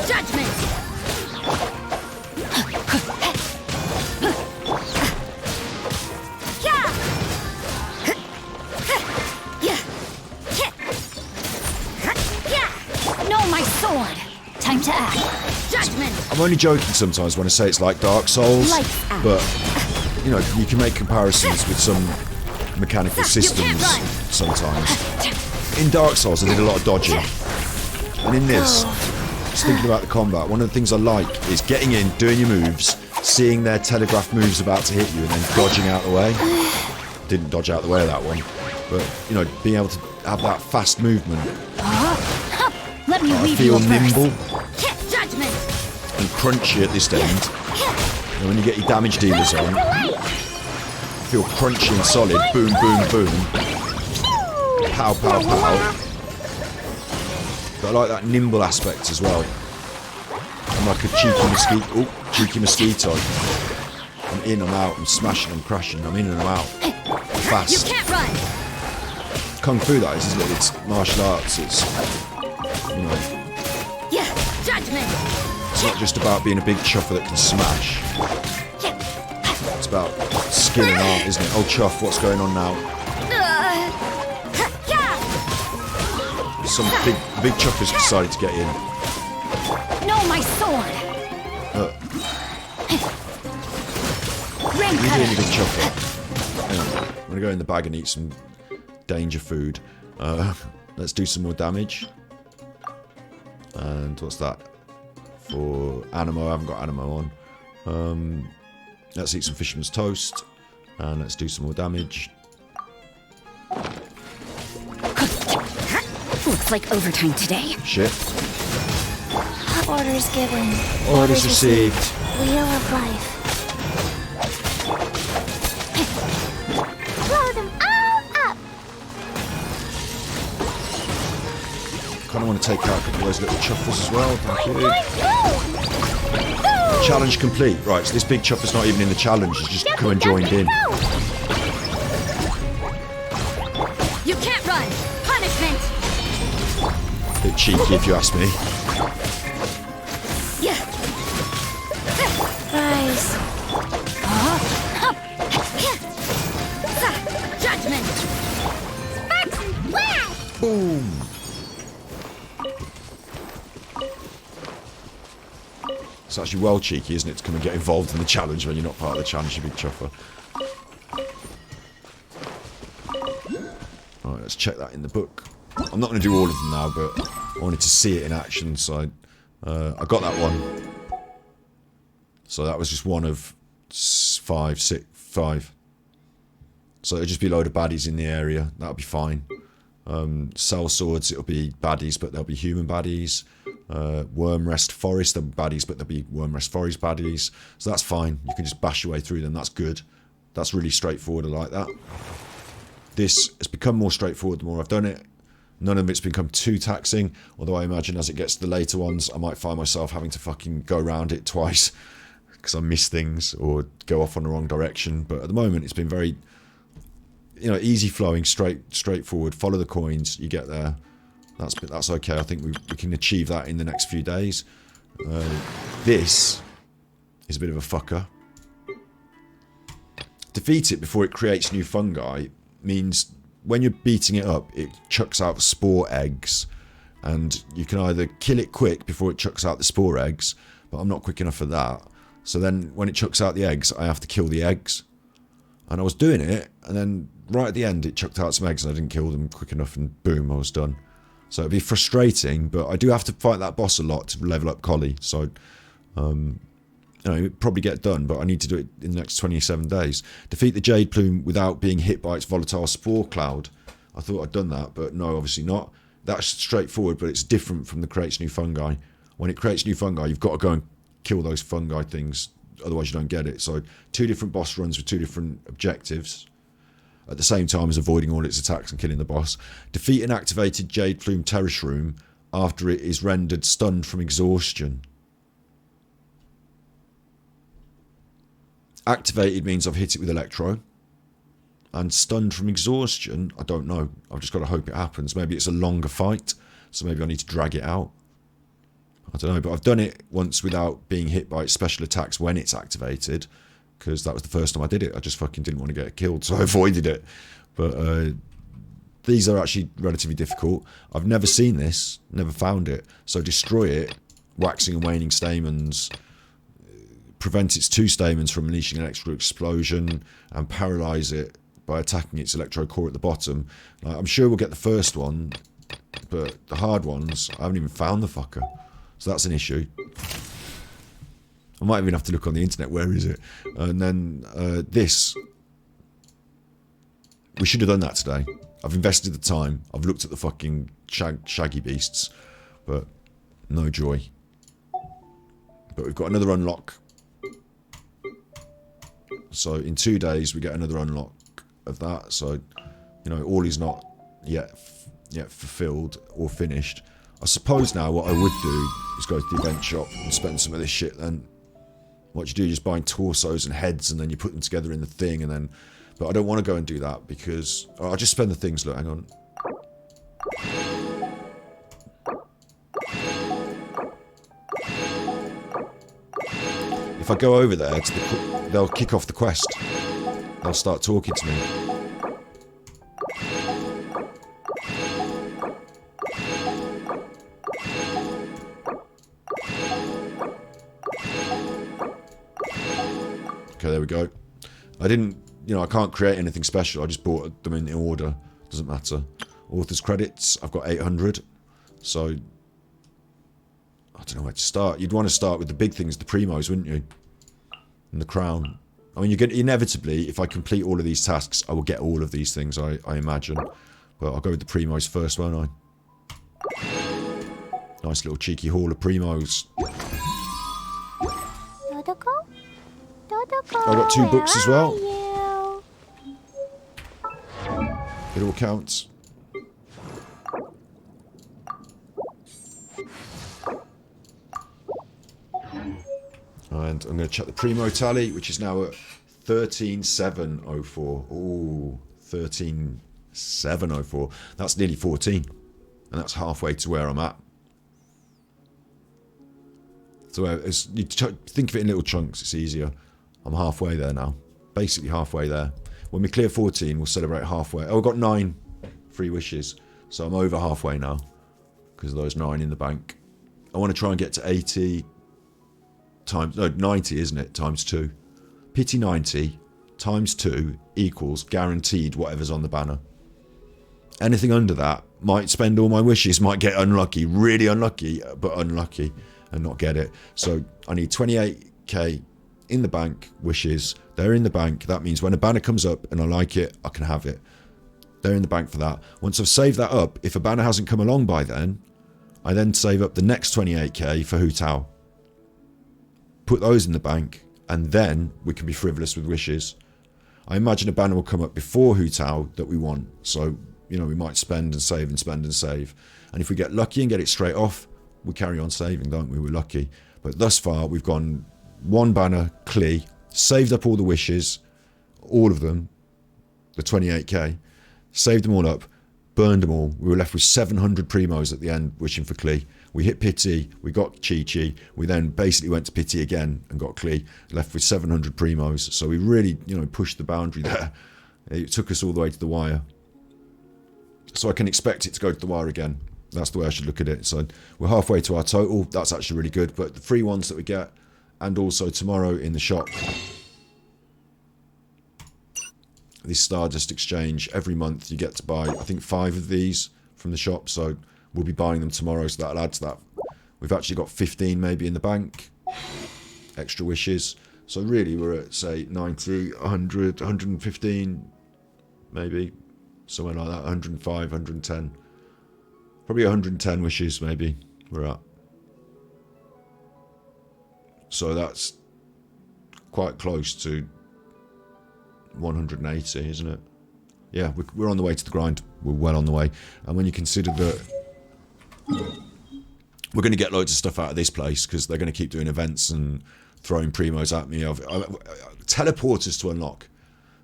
Judgment! No, my sword! Time to act. Judgment! I'm only joking sometimes when I say it's like Dark Souls, but, you know, you can make comparisons with some mechanical systems sometimes. In Dark Souls I did a lot of dodging. And in this, just thinking about the combat, one of the things I like is getting in, doing your moves, seeing their telegraph moves about to hit you and then dodging out the way. Didn't dodge out the way of that one. But, you know, being able to have that fast movement. Let me me I weave feel you a verse. nimble Judgment. and crunchy at this end. And when you get your damage dealers on, feel crunchy and solid. Boom, boom, boom. Pow, pow, pow. But I like that nimble aspect as well. I'm like a cheeky mosquito. I'm in, I'm out, I'm smashing, I'm crashing, I'm in and I'm out. Fast. You can't run. Kung Fu, that is, isn't it? It's martial arts, it's, you know, Yeah, judgment. it's not just about being a big chuffer that can smash. It's about skill and art, isn't it? Oh, Chuff, what's going on now? Some big chuffers decided to get in. No, my sword. Ring Really cutter. big chuffer. Anyway, I'm gonna go in the bag and eat some danger food. Let's do some more damage. And what's that? For Animo, I haven't got Animo on. Let's eat some fisherman's toast. And let's do some more damage. Looks like overtime today. Shit. Orders given. Orders received. Wheel of life. Blow them all up. Kind of want to take out a couple of those little chuffers as well. Thank you. Challenge complete. Right, so this big chuffer's not even in the challenge. He's just come and joined in. You can't run. Punishment. Bit cheeky if you ask me. Yeah. Rise. Judgment. Boom. It's actually well cheeky, isn't it, to come and get involved in the challenge when you're not part of the challenge, you big chuffer. Alright, let's check that in the book. I'm not going to do all of them now, but I wanted to see it in action, so I got that one. So that was just one of 5. So it'll just be a load of baddies in the area. That'll be fine. Cell swords, it'll be baddies, but they'll be human baddies. Wormrest Forest, there'll be baddies, but there'll be Wormrest Forest baddies. So that's fine. You can just bash your way through them. That's good. That's really straightforward. I like that. This has become more straightforward the more I've done it. None of it's become too taxing, although I imagine as it gets to the later ones, I might find myself having to fucking go around it twice because I miss things or go off on the wrong direction. But at the moment, it's been very, you know, easy flowing, straightforward. Follow the coins, you get there. That's okay. I think we can achieve that in the next few days. This is a bit of a fucker. Defeat it before it creates new fungi means when you're beating it up, it chucks out spore eggs, and you can either kill it quick before it chucks out the spore eggs, but I'm not quick enough for that. So then when it chucks out the eggs, I have to kill the eggs. And I was doing it, and then right at the end it chucked out some eggs and I didn't kill them quick enough, and boom, I was done. So it'd be frustrating, but I do have to fight that boss a lot to level up Collie. So, you know, it'd probably get done, but I need to do it in the next 27 days. Defeat the Jade Plume without being hit by its volatile spore cloud. I thought I'd done that, but no, obviously not. That's straightforward, but it's different from the creates new fungi. When it creates new fungi, you've got to go and kill those fungi things, otherwise you don't get it. So 2 different boss runs with 2 different objectives, at the same time as avoiding all its attacks and killing the boss. Defeat an activated Jade Plume Terrashroom after it is rendered stunned from exhaustion. Activated means I've hit it with Electro. And stunned from exhaustion, I don't know. I've just got to hope it happens. Maybe it's a longer fight, so maybe I need to drag it out. I don't know, but I've done it once without being hit by its special attacks when it's activated, because that was the first time I did it. I just fucking didn't want to get killed, so I avoided it. But these are actually relatively difficult. I've never seen this, never found it. So destroy it, waxing and waning stamens, prevent its 2 stamens from unleashing an extra explosion, and paralyze it by attacking its electro core at the bottom. I'm sure we'll get the first one, but the hard ones, I haven't even found the fucker. So that's an issue. I might even have to look on the internet, where is it? And then this. We should have done that today. I've invested the time. I've looked at the fucking shaggy beasts. But No joy. But we've got another unlock. So in 2 days we get another unlock of that. So, you know, all is not yet fulfilled or finished. I suppose now what I would do is go to the event shop and spend some of this shit then. What you do, you're just buying torsos and heads and then you put them together in the thing and then... But I don't want to go and do that because... I'll just spend the things, look, hang on. If I go over there, they'll kick off the quest. They'll start talking to me. Okay, there we go. I didn't, you know, I can't create anything special. I just bought them in order. Doesn't matter. Author's credits, I've got 800. So, I don't know where to start. You'd want to start with the big things, the primos, wouldn't you? And the crown. I mean, you're going to, inevitably, if I complete all of these tasks, I will get all of these things, I imagine. But I'll go with the primos first, won't I? Nice little cheeky haul of primos. Dodoko? Dodoko, I've got 2 books as well. You? It all counts. And I'm going to check the primo tally, which is now at 13,704. Ooh, 13,704. That's nearly 14. And that's halfway to where I'm at. So you think of it in little chunks, it's easier. I'm halfway there now. Basically halfway there. When we clear 14, we'll celebrate halfway. Oh, I've got 9 free wishes. So I'm over halfway now. Because of those 9 in the bank. I want to try and get to 80 times... No, 90, isn't it? Times 2. Pity 90 times 2 equals guaranteed whatever's on the banner. Anything under that might spend all my wishes, might get unlucky. Really unlucky, but unlucky. And not get it. So I need 28k in the bank wishes. They're in the bank. That means when a banner comes up and I like it, I can have it. They're in the bank for that. Once I've saved that up, if a banner hasn't come along by then, I then save up the next 28k for Hu Tao. Put those in the bank, and then we can be frivolous with wishes. I imagine a banner will come up before Hu Tao that we want. So, you know, we might spend and save and spend and save. And if we get lucky and get it straight off, we carry on saving, don't we? We're lucky. But thus far, we've gone 1 banner, Klee, saved up all the wishes, all of them, the 28k, saved them all up, burned them all. We were left with 700 primos at the end, wishing for Klee. We hit Pity, we got Chi-Chi, we then basically went to Pity again and got Klee, left with 700 primos. So we really, you know, pushed the boundary there. It took us all the way to the wire. So I can expect it to go to the wire again. That's the way I should look at it. So we're halfway to our total. That's actually really good. But the free ones that we get, and also tomorrow in the shop, this Stardust Exchange, every month you get to buy, I think, 5 of these from the shop. So we'll be buying them tomorrow, so that'll add to that. We've actually got 15 maybe in the bank. Extra wishes. So really we're at, say, 90, 100, 115, maybe. Somewhere like that, 105, 110. Probably 110 wishes, maybe, we're at. So that's quite close to 180, isn't it? Yeah, we're on the way to the grind. We're well on the way. And when you consider that we're going to get loads of stuff out of this place, because they're going to keep doing events and throwing primos at me. Teleporters to unlock.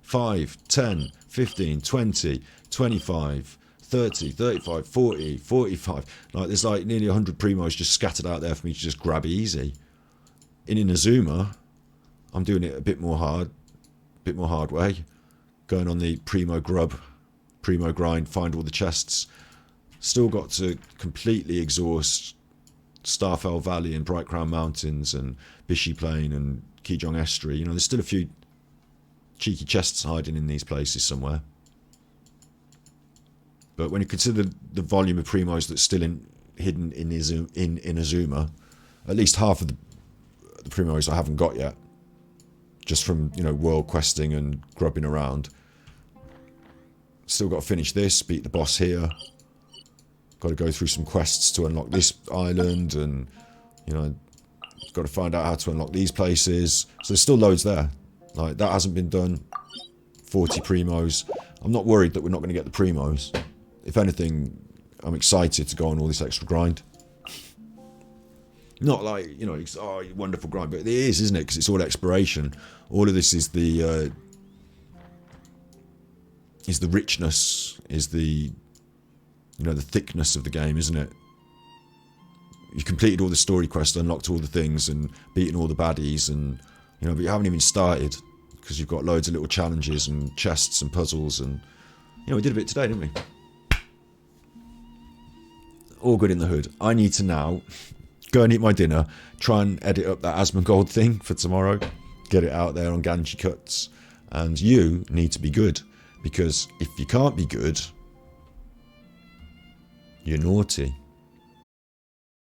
5, 10, 15, 20, 25... 30, 35, 40, 45. Like, there's like nearly 100 primos just scattered out there for me to just grab easy. In Inazuma, I'm doing it a bit more hard way. Going on the primo grind, find all the chests. Still got to completely exhaust Starfell Valley and Bright Crown Mountains and Bishi Plain and Kijong Estuary. You know, there's still a few cheeky chests hiding in these places somewhere. But when you consider the volume of primos that's still hidden in Inazuma, at least half of the primos I haven't got yet, just from, you know, world questing and grubbing around. Still got to finish this, beat the boss here, got to go through some quests to unlock this island, and you know, got to find out how to unlock these places. So there's still loads there. Like, that hasn't been done. 40 primos. I'm not worried that we're not going to get the primos. If anything, I'm excited to go on all this extra grind. Not like, you know, it's, oh, wonderful grind, but it is, isn't it? Because it's all exploration. All of this is the richness, is the, you know, the thickness of the game, isn't it? You've completed all the story quests, unlocked all the things, and beaten all the baddies, and you know, but you haven't even started because you've got loads of little challenges and chests and puzzles, and you know, we did a bit today, didn't we? All good in the hood. I need to now go and eat my dinner, try and edit up that Asmongold thing for tomorrow, get it out there on Genshin cuts, and you need to be good, because if you can't be good, you're naughty.